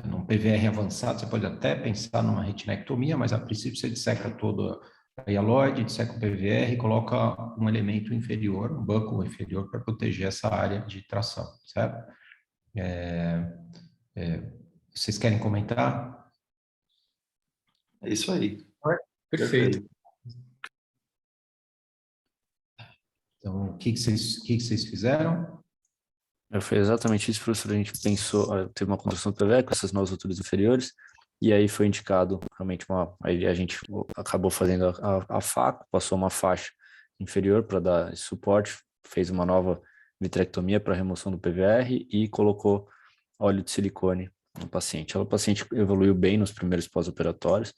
num PVR avançado, você pode até pensar numa retinectomia, mas a princípio você disseca toda a hialoide, disseca o PVR e coloca um elemento inferior, um buccal inferior, para proteger essa área de tração, certo? Vocês querem comentar? É isso aí. Perfeito. Então, o que vocês fizeram? Foi exatamente isso, professor. A gente pensou, teve uma construção do PVE com essas novas alturas inferiores, e aí foi indicado realmente aí a gente acabou fazendo a FACO, passou uma faixa inferior para dar esse suporte, fez uma nova vitrectomia para remoção do PVR e colocou óleo de silicone no paciente. O paciente evoluiu bem nos primeiros pós-operatórios,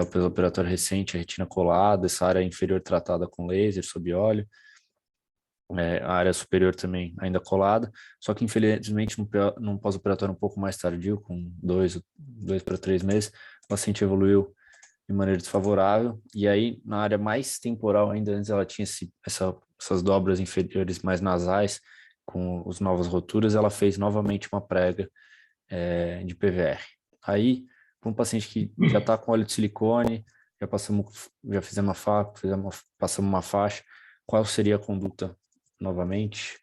o pós-operatório recente, a retina colada, essa área inferior tratada com laser, sob óleo, a área superior também ainda colada, só que infelizmente num pós-operatório um pouco mais tardio, com 2 para 3 meses, o paciente evoluiu de maneira desfavorável, e aí na área mais temporal ainda, antes ela tinha essas dobras inferiores mais nasais, com as novas roturas, ela fez novamente uma prega de PVR. Aí, para um paciente que já está com óleo de silicone, já fizemos uma FACO, passamos uma faixa, qual seria a conduta novamente?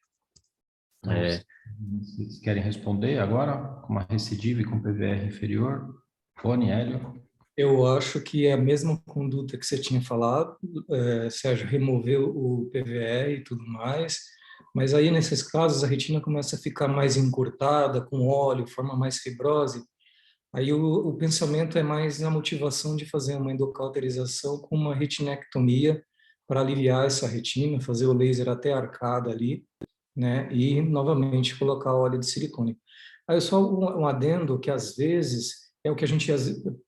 Vocês querem responder agora? Com uma recidiva com PVR inferior? Rony, Hélio? Eu acho que é a mesma conduta que você tinha falado, Sérgio, remover o PVR e tudo mais, mas aí nesses casos a retina começa a ficar mais encurtada, com óleo, forma mais fibrose. Aí o pensamento é mais na motivação de fazer uma endocauterização com uma retinectomia para aliviar essa retina, fazer o laser até a arcada ali, né? E novamente colocar óleo de silicone. Aí só um adendo que às vezes é o que a gente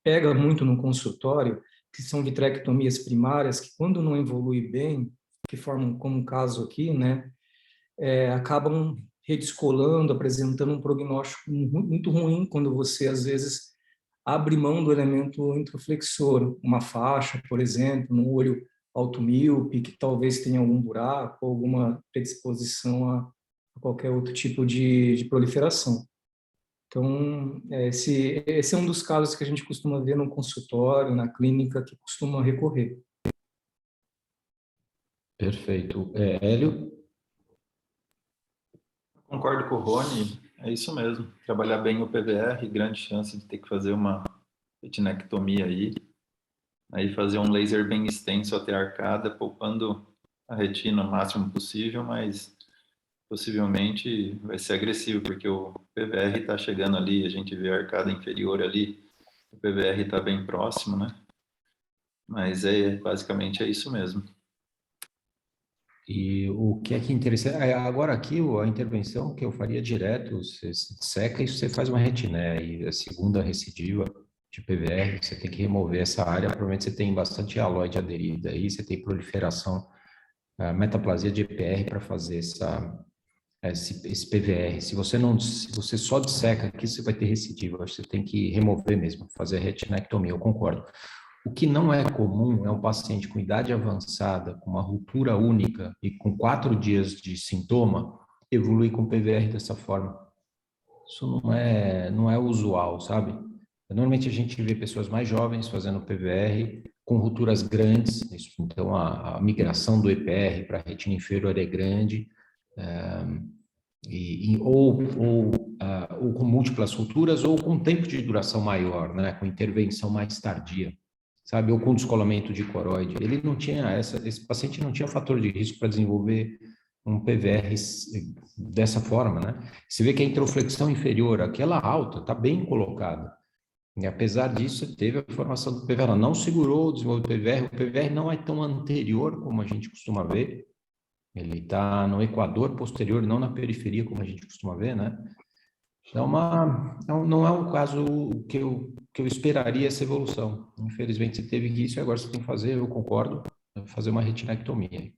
pega muito no consultório, que são vitrectomias primárias, que quando não evolui bem, que formam como um caso aqui, né? Acabam redescolando, apresentando um prognóstico muito ruim quando você, às vezes, abre mão do elemento introflexor, uma faixa, por exemplo, no olho automíope, que talvez tenha algum buraco, alguma predisposição a qualquer outro tipo de proliferação. Então, esse é um dos casos que a gente costuma ver no consultório, na clínica, que costuma recorrer. Perfeito. Hélio? Concordo com o Rony. É isso mesmo. Trabalhar bem o PVR, grande chance de ter que fazer uma retinectomia aí fazer um laser bem extenso até a arcada, poupando a retina o máximo possível, mas possivelmente vai ser agressivo, porque o PVR está chegando ali, a gente vê a arcada inferior ali, o PVR está bem próximo, né? Mas basicamente é isso mesmo. E o que é que interessa? Agora aqui, a intervenção que eu faria direto, você seca e você faz uma retiné, e a segunda recidiva de PVR, você tem que remover essa área, provavelmente você tem bastante aloide aderida aí, você tem proliferação, metaplasia de EPR para fazer esse PVR. Se você só disseca aqui, você vai ter recidiva, você tem que remover mesmo, fazer a retinectomia, eu concordo. O que não é comum é um paciente com idade avançada, com uma ruptura única e com 4 dias de sintoma, evoluir com PVR dessa forma. Isso não é usual, sabe? Normalmente a gente vê pessoas mais jovens fazendo PVR com rupturas grandes, então a migração do EPR para a retina inferior é grande, ou com múltiplas rupturas, ou com tempo de duração maior, né? Com intervenção mais tardia, sabe? Ou com descolamento de coroide. Ele não tinha esse paciente não tinha fator de risco para desenvolver um PVR dessa forma, né? Você vê que a introflexão inferior, aquela alta, está bem colocada. E apesar disso, teve a formação do PVR. Ela não segurou o desenvolvimento do PVR. O PVR não é tão anterior como a gente costuma ver. Ele está no equador posterior, não na periferia, como a gente costuma ver, né? Então, não é um caso que eu esperaria essa evolução. Infelizmente, você teve isso e agora você tem que fazer, eu concordo, fazer uma retinectomia.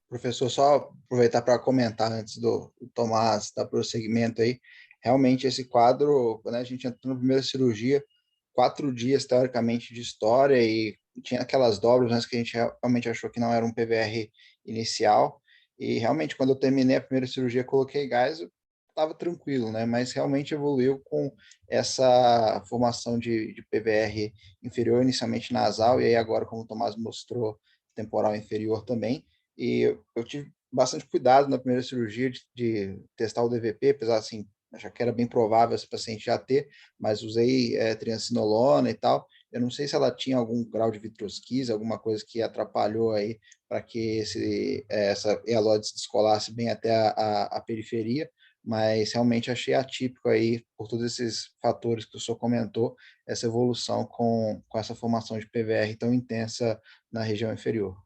Professor, só aproveitar para comentar antes do Tomás dar prosseguimento aí. Realmente, esse quadro, quando a gente entrou na primeira cirurgia, 4 dias, teoricamente, de história e tinha aquelas dobras, mas que a gente realmente achou que não era um PVR inicial. E realmente, quando eu terminei a primeira cirurgia, coloquei gás, eu estava tranquilo, né? Mas realmente evoluiu com essa formação de PVR inferior, inicialmente nasal, e aí agora, como o Tomás mostrou, temporal inferior também. E eu tive bastante cuidado na primeira cirurgia de testar o DVP, apesar assim, achar que era bem provável esse paciente já ter, mas usei triancinolona e tal. Eu não sei se ela tinha algum grau de vitrosquise, alguma coisa que atrapalhou aí para que essa hialose se descolasse bem até a periferia, mas realmente achei atípico aí, por todos esses fatores que o senhor comentou, essa evolução com essa formação de PVR tão intensa na região inferior.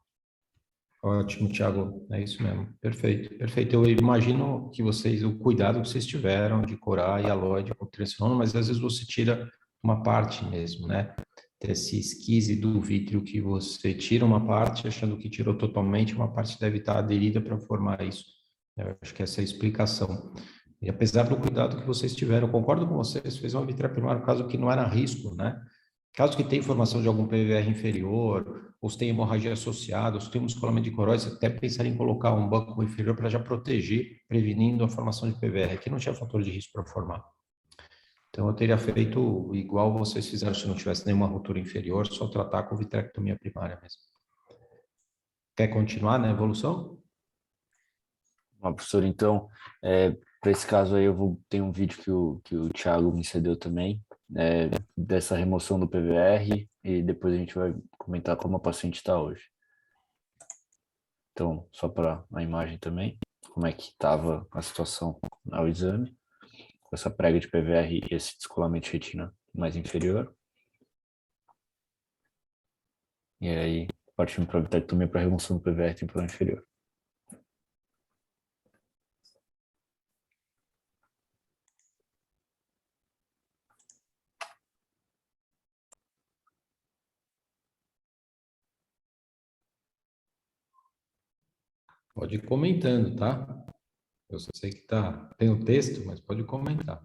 Ótimo, Thiago, é isso mesmo. Perfeito, perfeito. Eu imagino que o cuidado que vocês tiveram de corar e aloide com triancinolona, mas às vezes você tira uma parte mesmo, né? Esse esquise do vítreo que você tira uma parte, achando que tirou totalmente, uma parte deve estar aderida para formar isso. Eu acho que essa é a explicação. E apesar do cuidado que vocês tiveram, eu concordo com vocês, fez uma vitraprimária, caso que não era risco, né? Caso que tenha informação de algum PVR inferior, ou se tem hemorragia associada, ou se tem um descolamento de coroide, você até pensar em colocar um banco inferior para já proteger, prevenindo a formação de PVR. Aqui não tinha fator de risco para formar. Então, eu teria feito igual vocês fizeram se não tivesse nenhuma ruptura inferior, só tratar com vitrectomia primária mesmo. Quer continuar na evolução? Bom, professor, então, para esse caso aí, tem um vídeo que o Thiago me cedeu também, dessa remoção do PVR, e depois a gente vai comentar como a paciente está hoje. Então, só para a imagem também, como é que estava a situação ao exame, com essa prega de PVR e esse descolamento de retina mais inferior. E aí, partindo para a vitrectomia para remoção do PVR temporal inferior. Pode ir comentando, tá? Eu só sei que tem o texto, mas pode comentar.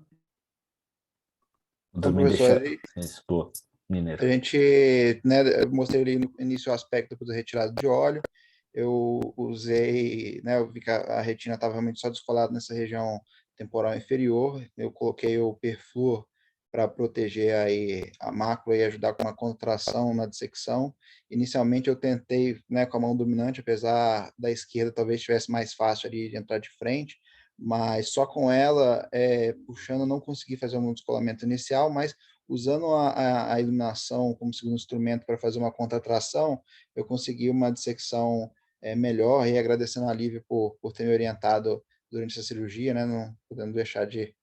Então, professor, Isso, boa. Mineiro. A gente, né, eu mostrei ali no início o aspecto da retirada de óleo, eu usei, né, eu vi que a retina estava realmente só descolada nessa região temporal inferior, eu coloquei o perfluor para proteger aí a mácula e ajudar com uma contração na dissecção. Inicialmente eu tentei, né, com a mão dominante, apesar da esquerda talvez estivesse mais fácil ali de entrar de frente, mas só com ela, puxando, eu não consegui fazer um descolamento inicial, mas usando a iluminação como segundo instrumento para fazer uma contratração, eu consegui uma dissecção melhor, e agradecendo a Lívia por ter me orientado durante essa cirurgia, né, não podendo deixar de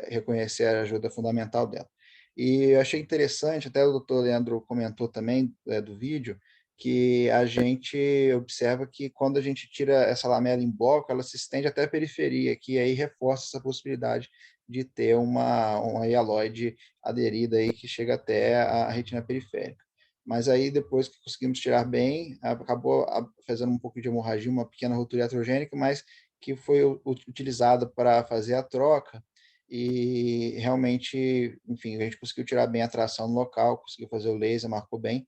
reconhecer a ajuda fundamental dela. E eu achei interessante, até o doutor Leandro comentou também do vídeo, que a gente observa que quando a gente tira essa lamela em bloco, ela se estende até a periferia, que aí reforça essa possibilidade de ter uma hialoide aderida aí que chega até a retina periférica. Mas aí, depois que conseguimos tirar bem, acabou fazendo um pouco de hemorragia, uma pequena ruptura iatrogênica, mas que foi utilizada para fazer a troca, e realmente, enfim, a gente conseguiu tirar bem a tração no local, conseguiu fazer o laser, marcou bem.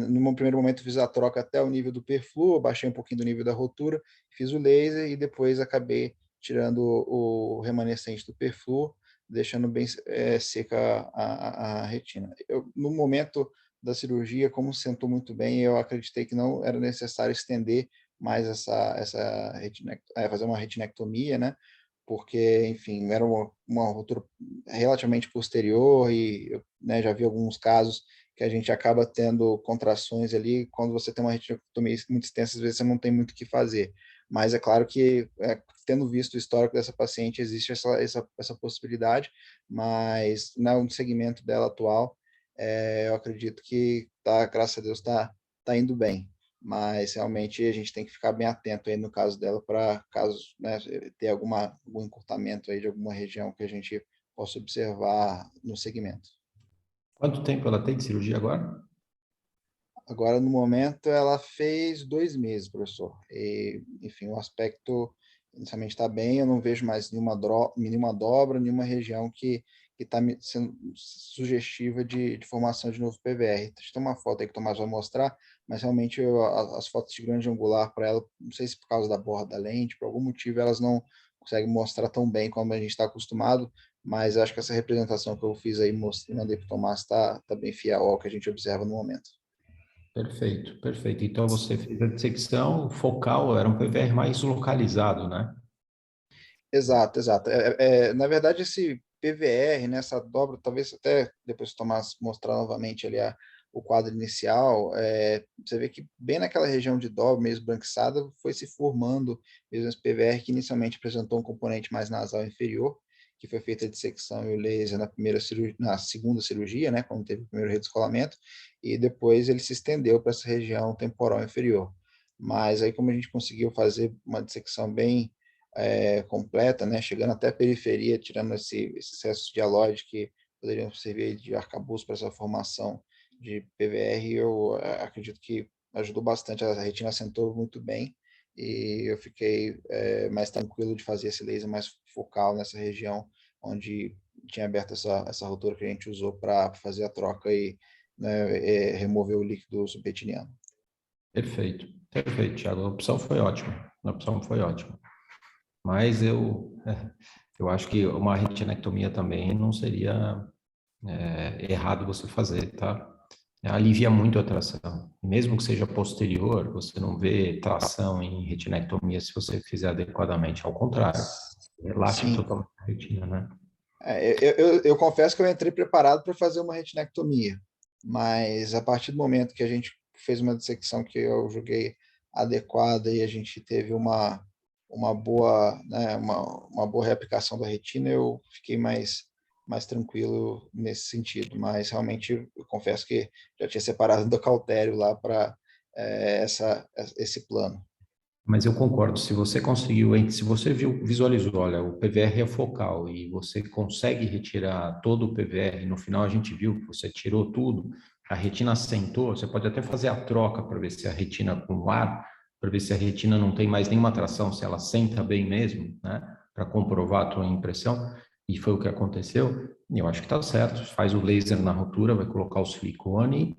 No primeiro momento, fiz a troca até o nível do perfluo, baixei um pouquinho do nível da rotura, fiz o laser e depois acabei tirando o remanescente do perfluo, deixando bem seca a retina. No momento da cirurgia, como sentou muito bem, eu acreditei que não era necessário estender mais essa fazer uma retinectomia, né? Porque, enfim, era uma rotura relativamente posterior e eu, né, já vi alguns casos que a gente acaba tendo contrações ali. Quando você tem uma retinectomia muito extensa, às vezes você não tem muito o que fazer. Mas é claro que, tendo visto o histórico dessa paciente, existe essa possibilidade, mas no segmento dela atual, eu acredito que, graças a Deus, está indo bem. Mas realmente a gente tem que ficar bem atento aí no caso dela, para caso, né, ter algum encurtamento aí de alguma região que a gente possa observar no segmento. Quanto tempo ela tem de cirurgia agora? Agora, no momento, ela fez 2 meses, professor. E, enfim, o aspecto inicialmente está bem, eu não vejo mais nenhuma dobra, nenhuma região que está sendo sugestiva de formação de novo PVR. Tem uma foto aí que o Tomás vai mostrar, mas realmente as fotos de grande angular para ela, não sei se por causa da borda da lente, por algum motivo elas não conseguem mostrar tão bem como a gente está acostumado, mas acho que essa representação que eu fiz aí, mandei para o Tomás, está bem fiel ao que a gente observa no momento. Perfeito, perfeito. Então você fez a dissecção focal, era um PVR mais localizado, né? Exato, exato. Na verdade, esse PVR, nessa dobra, talvez até depois o Tomás mostrar novamente ali o quadro inicial, você vê que bem naquela região de dobra, meio esbranquiçada, foi se formando mesmo esse PVR, que inicialmente apresentou um componente mais nasal inferior, que foi feita a dissecção e o laser na segunda cirurgia, né, quando teve o primeiro redescolamento, e depois ele se estendeu para essa região temporal inferior. Mas aí, como a gente conseguiu fazer uma dissecção bem completa, né, chegando até a periferia, tirando esse excesso de hialoide que poderiam servir de arcabouço para essa formação de PVR, eu acredito que ajudou bastante, a retina assentou muito bem, e eu fiquei mais tranquilo de fazer esse laser mais focal nessa região onde tinha aberto essa rotura que a gente usou para fazer a troca e, né, remover o líquido subretiniano. Perfeito, perfeito, Thiago. A opção foi ótima. Mas eu acho que uma retinectomia também não seria errado você fazer, tá? Alivia muito a tração. Mesmo que seja posterior, você não vê tração em retinectomia se você fizer adequadamente. Ao contrário, relaxa totalmente a retina, né? Eu confesso que eu entrei preparado para fazer uma retinectomia, mas a partir do momento que a gente fez uma dissecção que eu julguei adequada e a gente teve uma boa, né, uma boa reaplicação da retina, eu fiquei mais tranquilo nesse sentido. Mas realmente eu confesso que já tinha separado do cautério lá para esse plano. Mas eu concordo, se você conseguiu, se você visualizou, olha, o PVR é focal e você consegue retirar todo o PVR, no final a gente viu que você tirou tudo, a retina assentou, você pode até fazer a troca para ver se a retina com ar, para ver se a retina não tem mais nenhuma tração, se ela senta bem mesmo, né, para comprovar a tua impressão, e foi o que aconteceu, e eu acho que está certo, faz o laser na rotura, vai colocar o silicone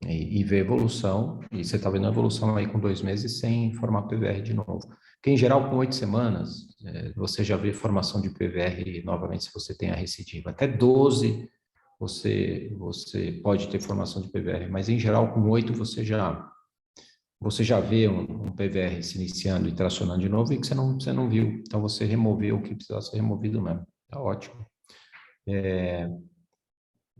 e ver a evolução, e você está vendo a evolução aí com 2 meses sem formar PVR de novo. Porque, em geral, com 8 semanas, você já vê formação de PVR novamente se você tem a recidiva. Até 12 você pode ter formação de PVR, mas, em geral, com 8 você já você já vê um PVR se iniciando e tracionando de novo e que você não viu. Então, você removeu o que precisava ser removido mesmo. Tá ótimo.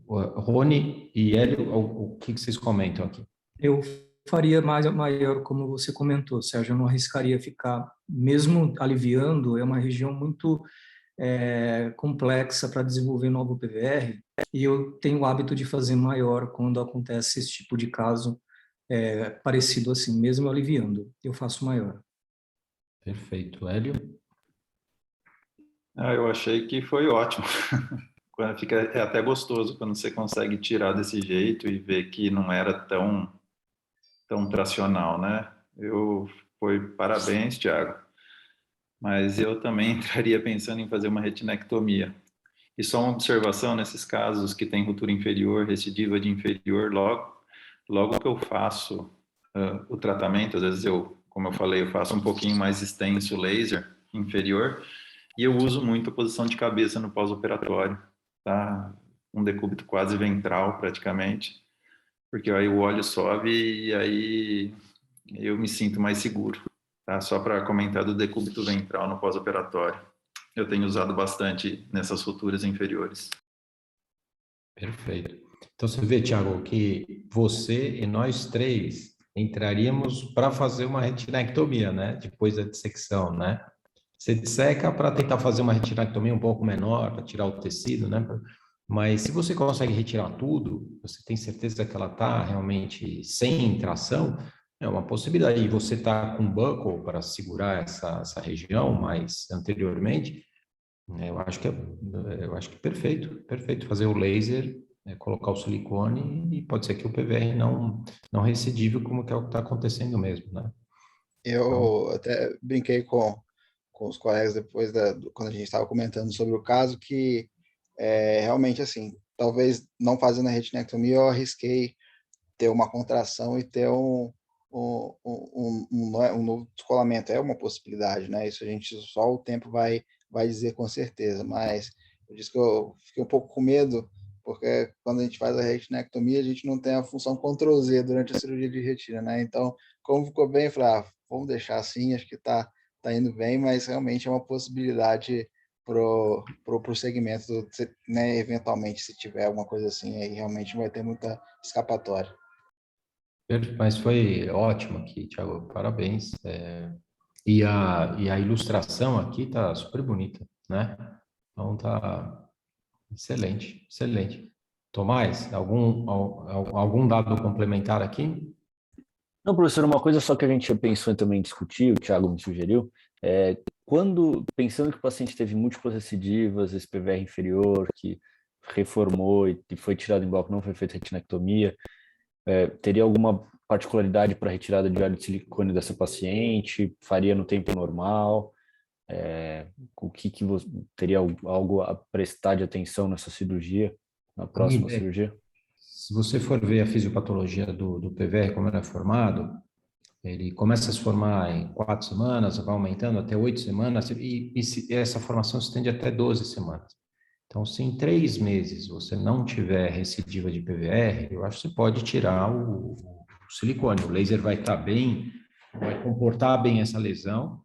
Rony e Hélio, o que vocês comentam aqui? Eu faria maior, como você comentou, Sérgio, eu não arriscaria ficar, mesmo aliviando, é uma região muito complexa para desenvolver novo PVR, e eu tenho o hábito de fazer maior quando acontece esse tipo de caso parecido assim, mesmo aliviando, eu faço maior. Perfeito. Hélio? Eu achei que foi ótimo. É até gostoso quando você consegue tirar desse jeito e ver que não era tão tracional, né? Parabéns, Thiago. Mas eu também entraria pensando em fazer uma retinectomia. E só uma observação, nesses casos que tem ruptura inferior, recidiva de inferior, logo que eu faço o tratamento, às vezes como eu falei, eu faço um pouquinho mais extenso o laser inferior, e eu uso muito a posição de cabeça no pós-operatório, tá? Um decúbito quase ventral, praticamente, porque aí o óleo sobe e aí eu me sinto mais seguro, tá? Só para comentar do decúbito ventral no pós-operatório. Eu tenho usado bastante nessas rupturas inferiores. Perfeito. Então, você vê, Thiago, que você e nós três entraríamos para fazer uma retinectomia, né? Depois da dissecção, né? Você disseca para tentar fazer uma retinectomia um pouco menor, para tirar o tecido, né? Mas se você consegue retirar tudo, você tem certeza que ela está realmente sem tração, é uma possibilidade. E você está com buckle para segurar essa região mais anteriormente, eu acho que é perfeito fazer o laser, colocar o silicone e pode ser que o PVR não recidive, como que é o que está acontecendo mesmo, né? Eu até brinquei com os colegas depois quando a gente estava comentando sobre o caso, que realmente, assim, talvez não fazendo a retinectomia, eu arrisquei ter uma contração e ter um novo descolamento. É uma possibilidade, né? Isso só o tempo vai dizer com certeza, mas eu disse que eu fiquei um pouco com medo, porque quando a gente faz a retinectomia, a gente não tem a função Ctrl+Z durante a cirurgia de retina, né? Então, como ficou bem, eu falei, vamos deixar assim, acho que tá indo bem, mas realmente é uma possibilidade pro prosseguimento, né? Eventualmente, se tiver alguma coisa assim, aí realmente vai ter muita escapatória. Mas foi ótimo aqui, Thiago, parabéns. E a ilustração aqui tá super bonita, né? Então tá excelente. Tomás, algum dado complementar aqui? Não, professor, uma coisa só que a gente já pensou em também discutir, o Thiago me sugeriu, pensando que o paciente teve múltiplas recidivas, esse PVR inferior, que reformou e foi tirado em bloco, não foi feita retinectomia, teria alguma particularidade para retirada de óleo de silicone dessa paciente? Faria no tempo normal? O que você teria algo a prestar de atenção nessa cirurgia, na próxima cirurgia? Se você for ver a fisiopatologia do PVR, como ele é formado, ele começa a se formar em 4 semanas, vai aumentando até 8 semanas, e essa formação se estende até 12 semanas. Então, se em 3 meses você não tiver recidiva de PVR, eu acho que você pode tirar o silicone. O laser vai estar bem, vai comportar bem essa lesão.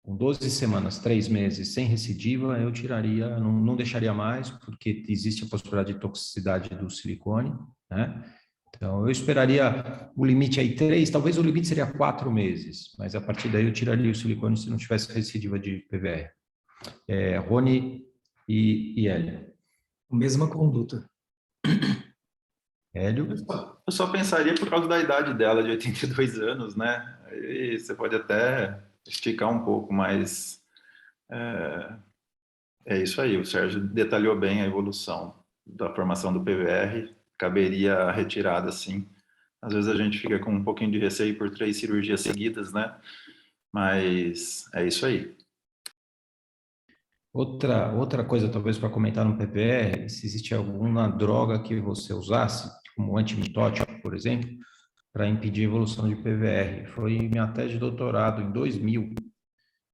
Com 12 semanas, 3 meses sem recidiva, eu tiraria, não deixaria mais, porque existe a possibilidade de toxicidade do silicone, né? Então, eu esperaria o limite aí 3, talvez o limite seria 4 meses, mas a partir daí eu tiraria o silicone se não tivesse recidiva de PVR. Rony e Hélio. Mesma conduta. Hélio? Eu só pensaria por causa da idade dela, de 82 anos, né? Aí você pode até esticar um pouco, mas é isso aí. O Sérgio detalhou bem a evolução da formação do PVR, caberia a retirada, sim. Às vezes a gente fica com um pouquinho de receio por 3 cirurgias seguidas, né? Mas é isso aí. Outra coisa, talvez, para comentar no PVR, se existe alguma droga que você usasse, como antimitótico, por exemplo, para impedir a evolução de PVR. Foi minha tese de doutorado em 2000,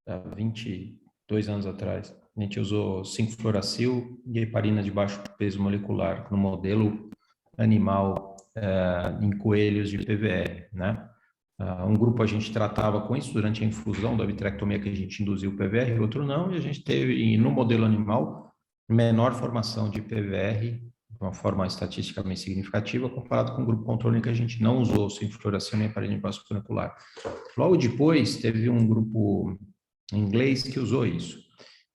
há 22 anos atrás. A gente usou 5-fluoracil e heparina de baixo peso molecular no modelo animal em coelhos de PVR, né? Um grupo a gente tratava com isso durante a infusão da vitrectomia, que a gente induziu o PVR, outro não, e a gente teve, no modelo animal, menor formação de PVR, de uma forma estatisticamente significativa, comparado com o grupo controle que a gente não usou sem fluoração nem aparelho vasculaar. Logo depois, teve um grupo inglês que usou isso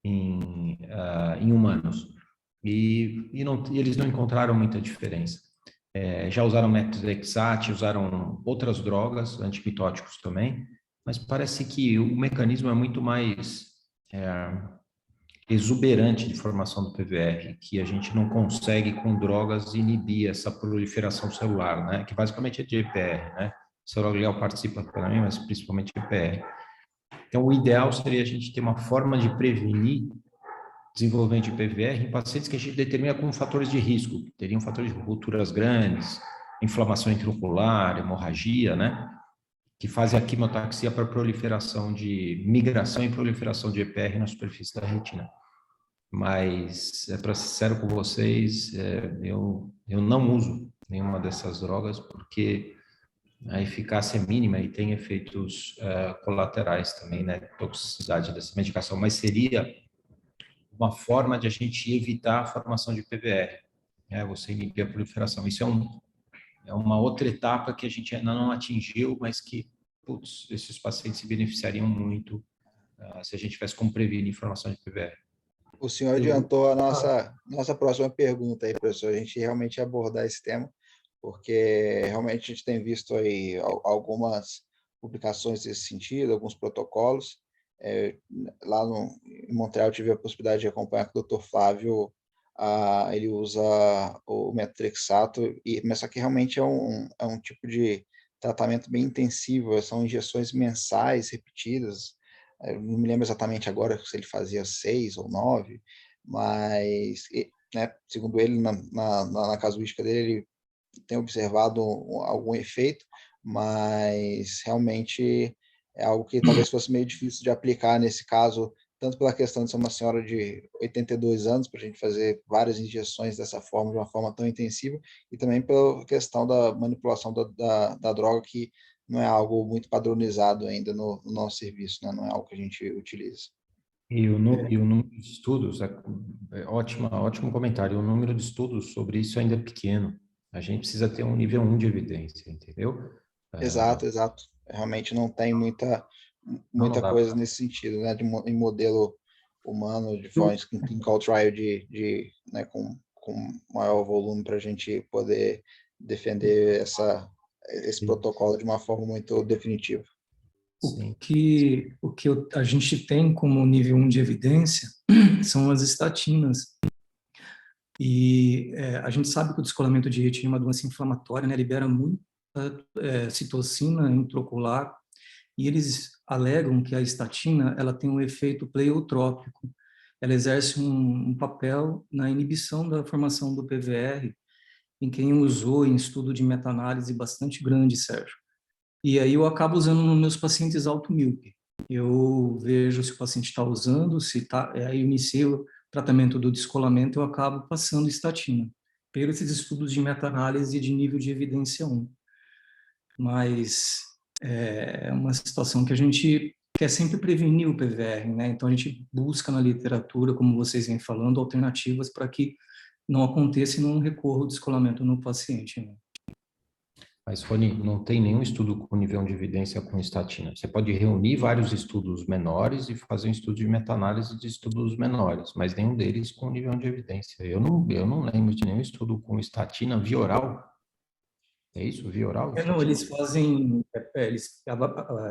em humanos, e eles não encontraram muita diferença. Já usaram methotrexate, usaram outras drogas, antipitóticos também, mas parece que o mecanismo é muito mais exuberante de formação do PVR, que a gente não consegue com drogas inibir essa proliferação celular, né? Que basicamente é de EPR, né? O célula glial participa também, mas principalmente EPR. Então, o ideal seria a gente ter uma forma de prevenir desenvolvimento de PVR em pacientes que a gente determina como fatores de risco, que teriam fatores de rupturas grandes, inflamação intraocular, hemorragia, né? Que fazem a quimiotaxia para proliferação de migração e proliferação de EPR na superfície da retina. Mas, para ser sincero com vocês, eu não uso nenhuma dessas drogas porque a eficácia é mínima e tem efeitos colaterais também, né? Toxicidade dessa medicação, mas seria uma forma de a gente evitar a formação de PVR, né? Você inibir a proliferação. Isso é uma outra etapa que a gente ainda não atingiu, mas que, esses pacientes se beneficiariam muito se a gente tivesse como prevenir formação de PVR. O senhor adiantou a nossa próxima pergunta aí, professor. A gente realmente abordar esse tema, porque realmente a gente tem visto aí algumas publicações nesse sentido, alguns protocolos. Lá em Montreal eu tive a possibilidade de acompanhar com o Dr. Flávio. Ele usa o methotrexato, mas só que realmente é um tipo de tratamento bem intensivo, são injeções mensais repetidas. Eu não me lembro exatamente agora se ele fazia 6 ou 9, mas, né, segundo ele, na casuística dele, ele tem observado algum efeito, mas realmente é algo que talvez fosse meio difícil de aplicar nesse caso, tanto pela questão de ser uma senhora de 82 anos, para a gente fazer várias injeções dessa forma, de uma forma tão intensiva, e também pela questão da manipulação da droga, que não é algo muito padronizado ainda no nosso serviço, né? Não é algo que a gente utiliza. E o número de estudos, ótimo comentário, o número de estudos sobre isso ainda é pequeno. A gente precisa ter um nível 1 de evidência, entendeu? Exato. Realmente não tem muita coisa nesse sentido, né? Em modelo humano, de forma em clinical trial né, com maior volume para a gente poder defender esse protocolo de uma forma muito definitiva. O que a gente tem como nível 1 de evidência são as estatinas. E a gente sabe que o descolamento de retina é uma doença inflamatória, né? Libera muita citocina intraocular, e eles alegam que a estatina ela tem um efeito pleiotrópico. Ela exerce um papel na inibição da formação do PVR, em quem usou em estudo de meta-análise bastante grande, Sérgio. E aí eu acabo usando nos meus pacientes automíope. Eu vejo se o paciente está usando, aí eu inicio o tratamento do descolamento, eu acabo passando estatina, pelos esses estudos de meta-análise de nível de evidência 1. Mas é uma situação que a gente quer sempre prevenir o PVR, né? Então a gente busca na literatura, como vocês vêm falando, alternativas para que não aconteça e não recorra ao descolamento no paciente, né? Mas, Rony, não tem nenhum estudo com nível de evidência com estatina. Você pode reunir vários estudos menores e fazer um estudo de meta-análise de estudos menores, mas nenhum deles com nível de evidência. Eu não lembro de nenhum estudo com estatina via oral. É isso, via oral? Não, eles fazem, eles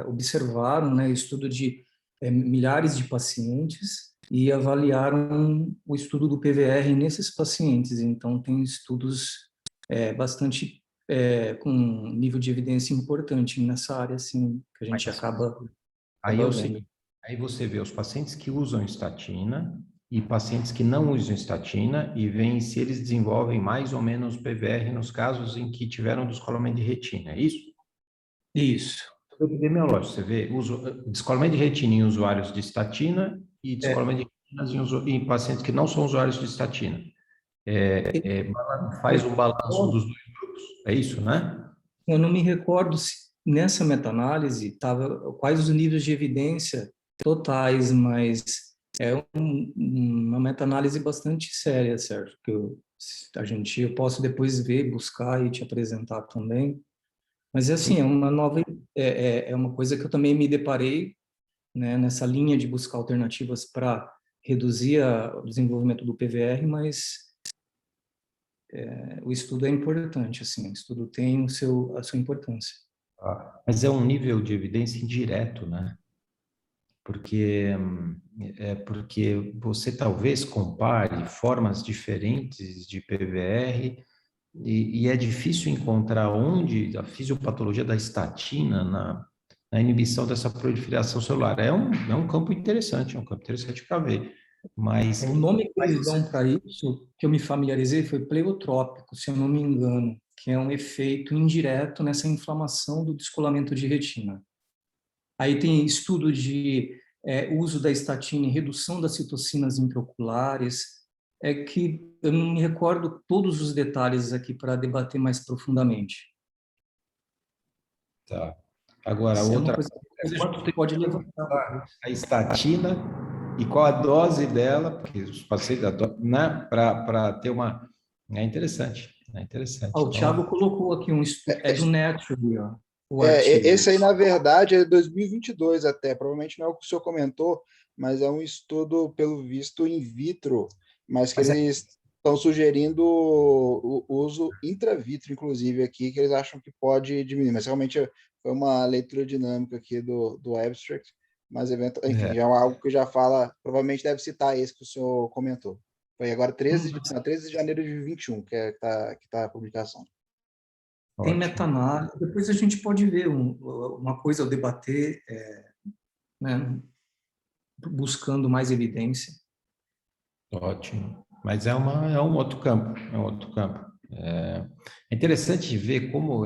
observaram, né, estudo de milhares de pacientes e avaliaram o estudo do PVR nesses pacientes. Então, tem estudos bastante com um nível de evidência importante nessa área, assim, que a gente acaba vendo. Aí você vê os pacientes que usam estatina e pacientes que não usam estatina e veem se eles desenvolvem mais ou menos PVR nos casos em que tiveram descolamento de retina, é isso? Isso. Epidemiológico, você vê descolamento de retina em usuários de estatina e descolamento de retina em pacientes que não são usuários de estatina. Faz um balanço dos dois grupos, é isso, né? Eu não me recordo nessa meta-análise estava quais os níveis de evidência totais, mas é uma meta-análise bastante séria, Sérgio, que eu posso depois ver, buscar e te apresentar também. Mas assim, é uma coisa que eu também me deparei, né, nessa linha de buscar alternativas para reduzir o desenvolvimento do PVR, mas o estudo é importante, assim, o estudo tem a sua importância. Mas é um nível de evidência indireto, né? Porque você talvez compare formas diferentes de PVR e é difícil encontrar onde a fisiopatologia da estatina na inibição dessa proliferação celular. É um campo interessante, para ver. Mas o nome que eles dão para isso, que eu me familiarizei, foi pleiotrópico, se eu não me engano, que é um efeito indireto nessa inflamação do descolamento de retina. Aí tem estudo de uso da estatina em redução das citocinas intraoculares, que eu não me recordo todos os detalhes aqui para debater mais profundamente. Tá. Agora, outra coisa, quanto tempo pode levantar a estatina e qual a dose dela, porque os pacientes, né, para ter uma... É interessante, é interessante. O Thiago colocou aqui um estudo, do Nature, ó. Esse aí, na verdade, é 2022 até, provavelmente não é o que o senhor comentou, mas é um estudo, pelo visto, in vitro, mas que eles estão sugerindo o uso intravitro, inclusive, aqui, que eles acham que pode diminuir, mas realmente foi uma leitura dinâmica aqui do abstract, mas, enfim, já é algo que já fala, provavelmente deve citar esse que o senhor comentou. Foi agora 13 de janeiro de 2021 que está a publicação. Tem meta-análise, depois a gente pode ver uma coisa ao debater, né, buscando mais evidência. Ótimo. Mas é um outro campo, É interessante ver como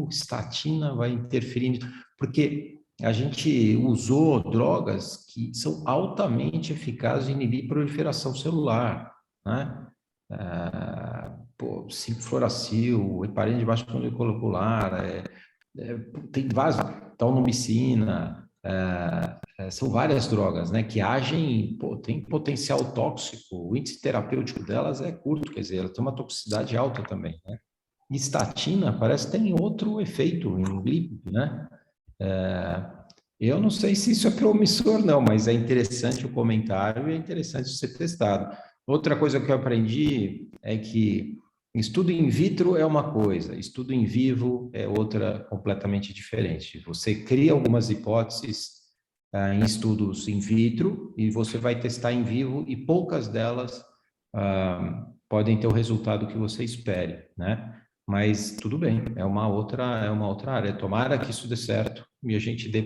estatina vai interferindo, porque a gente usou drogas que são altamente eficazes em inibir proliferação celular, né? 5-fluoracil, heparina de baixo fundo molecular, tem várias, taunomicina, são várias drogas, né, que agem, tem potencial tóxico, o índice terapêutico delas é curto, quer dizer, ela tem uma toxicidade alta também, né? E estatina parece que tem outro efeito em glípide, né? Eu não sei se isso é promissor, não, mas é interessante o comentário e é interessante ser testado. Outra coisa que eu aprendi é que estudo in vitro é uma coisa, estudo em vivo é outra completamente diferente. Você cria algumas hipóteses em estudos in vitro e você vai testar em vivo e poucas delas podem ter o resultado que você espere, né? Mas tudo bem, é uma outra área. Tomara que isso dê certo e a gente dê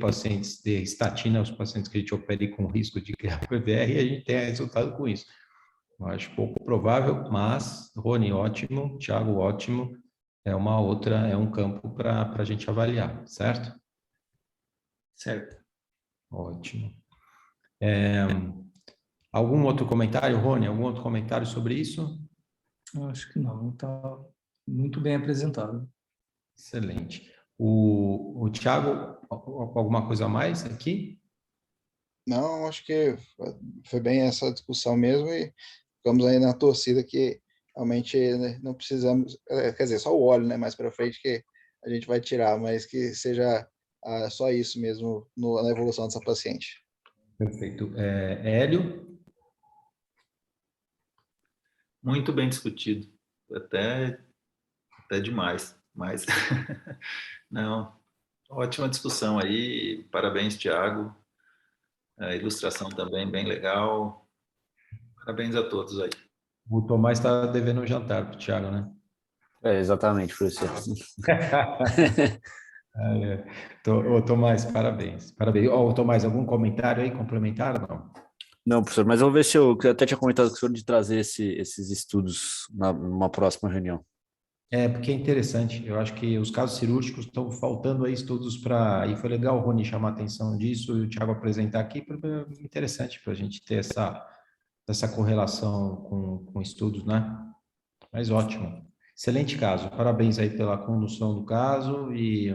estatina aos pacientes que a gente opere com risco de criar PVR e a gente tenha resultado com isso. Eu acho pouco provável, mas Rony, ótimo, Thiago, ótimo. É um campo para a gente avaliar, certo? Certo. Ótimo. Algum outro comentário, Rony? Algum outro comentário sobre isso? Acho que não, está muito bem apresentado. Excelente. O Thiago, alguma coisa a mais aqui? Não, acho que foi bem essa discussão mesmo e ficamos aí na torcida que realmente, né, não precisamos, quer dizer, só o óleo, né, mais para frente que a gente vai tirar, mas que seja só isso mesmo na evolução dessa paciente. Perfeito. Hélio? Muito bem discutido, até demais, mas não, ótima discussão aí, parabéns, Thiago, a ilustração também bem legal, parabéns a todos aí. O Tomás está devendo um jantar para o Thiago, né? Exatamente, professor. Ô, Tomás, parabéns. Ô, Tomás, algum comentário aí complementar ou não? Não, professor, mas vamos ver se eu até tinha comentado com o senhor de trazer esses estudos numa próxima reunião. Porque é interessante. Eu acho que os casos cirúrgicos estão faltando aí estudos para... E foi legal o Rony chamar a atenção disso e o Thiago apresentar aqui, porque é interessante para a gente ter essa correlação com estudos, né? Mas ótimo. Excelente caso. Parabéns aí pela condução do caso e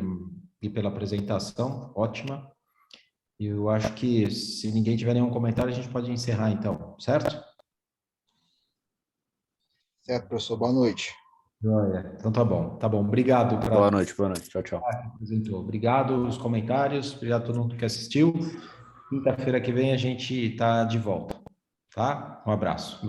e pela apresentação, ótima. Eu acho que, se ninguém tiver nenhum comentário, a gente pode encerrar, então, certo? Certo, professor. Boa noite. Então tá bom. Obrigado. Boa noite. Tchau, tchau. Obrigado os comentários, obrigado a todo mundo que assistiu. Quinta-feira que vem a gente está de volta, tá? Um abraço.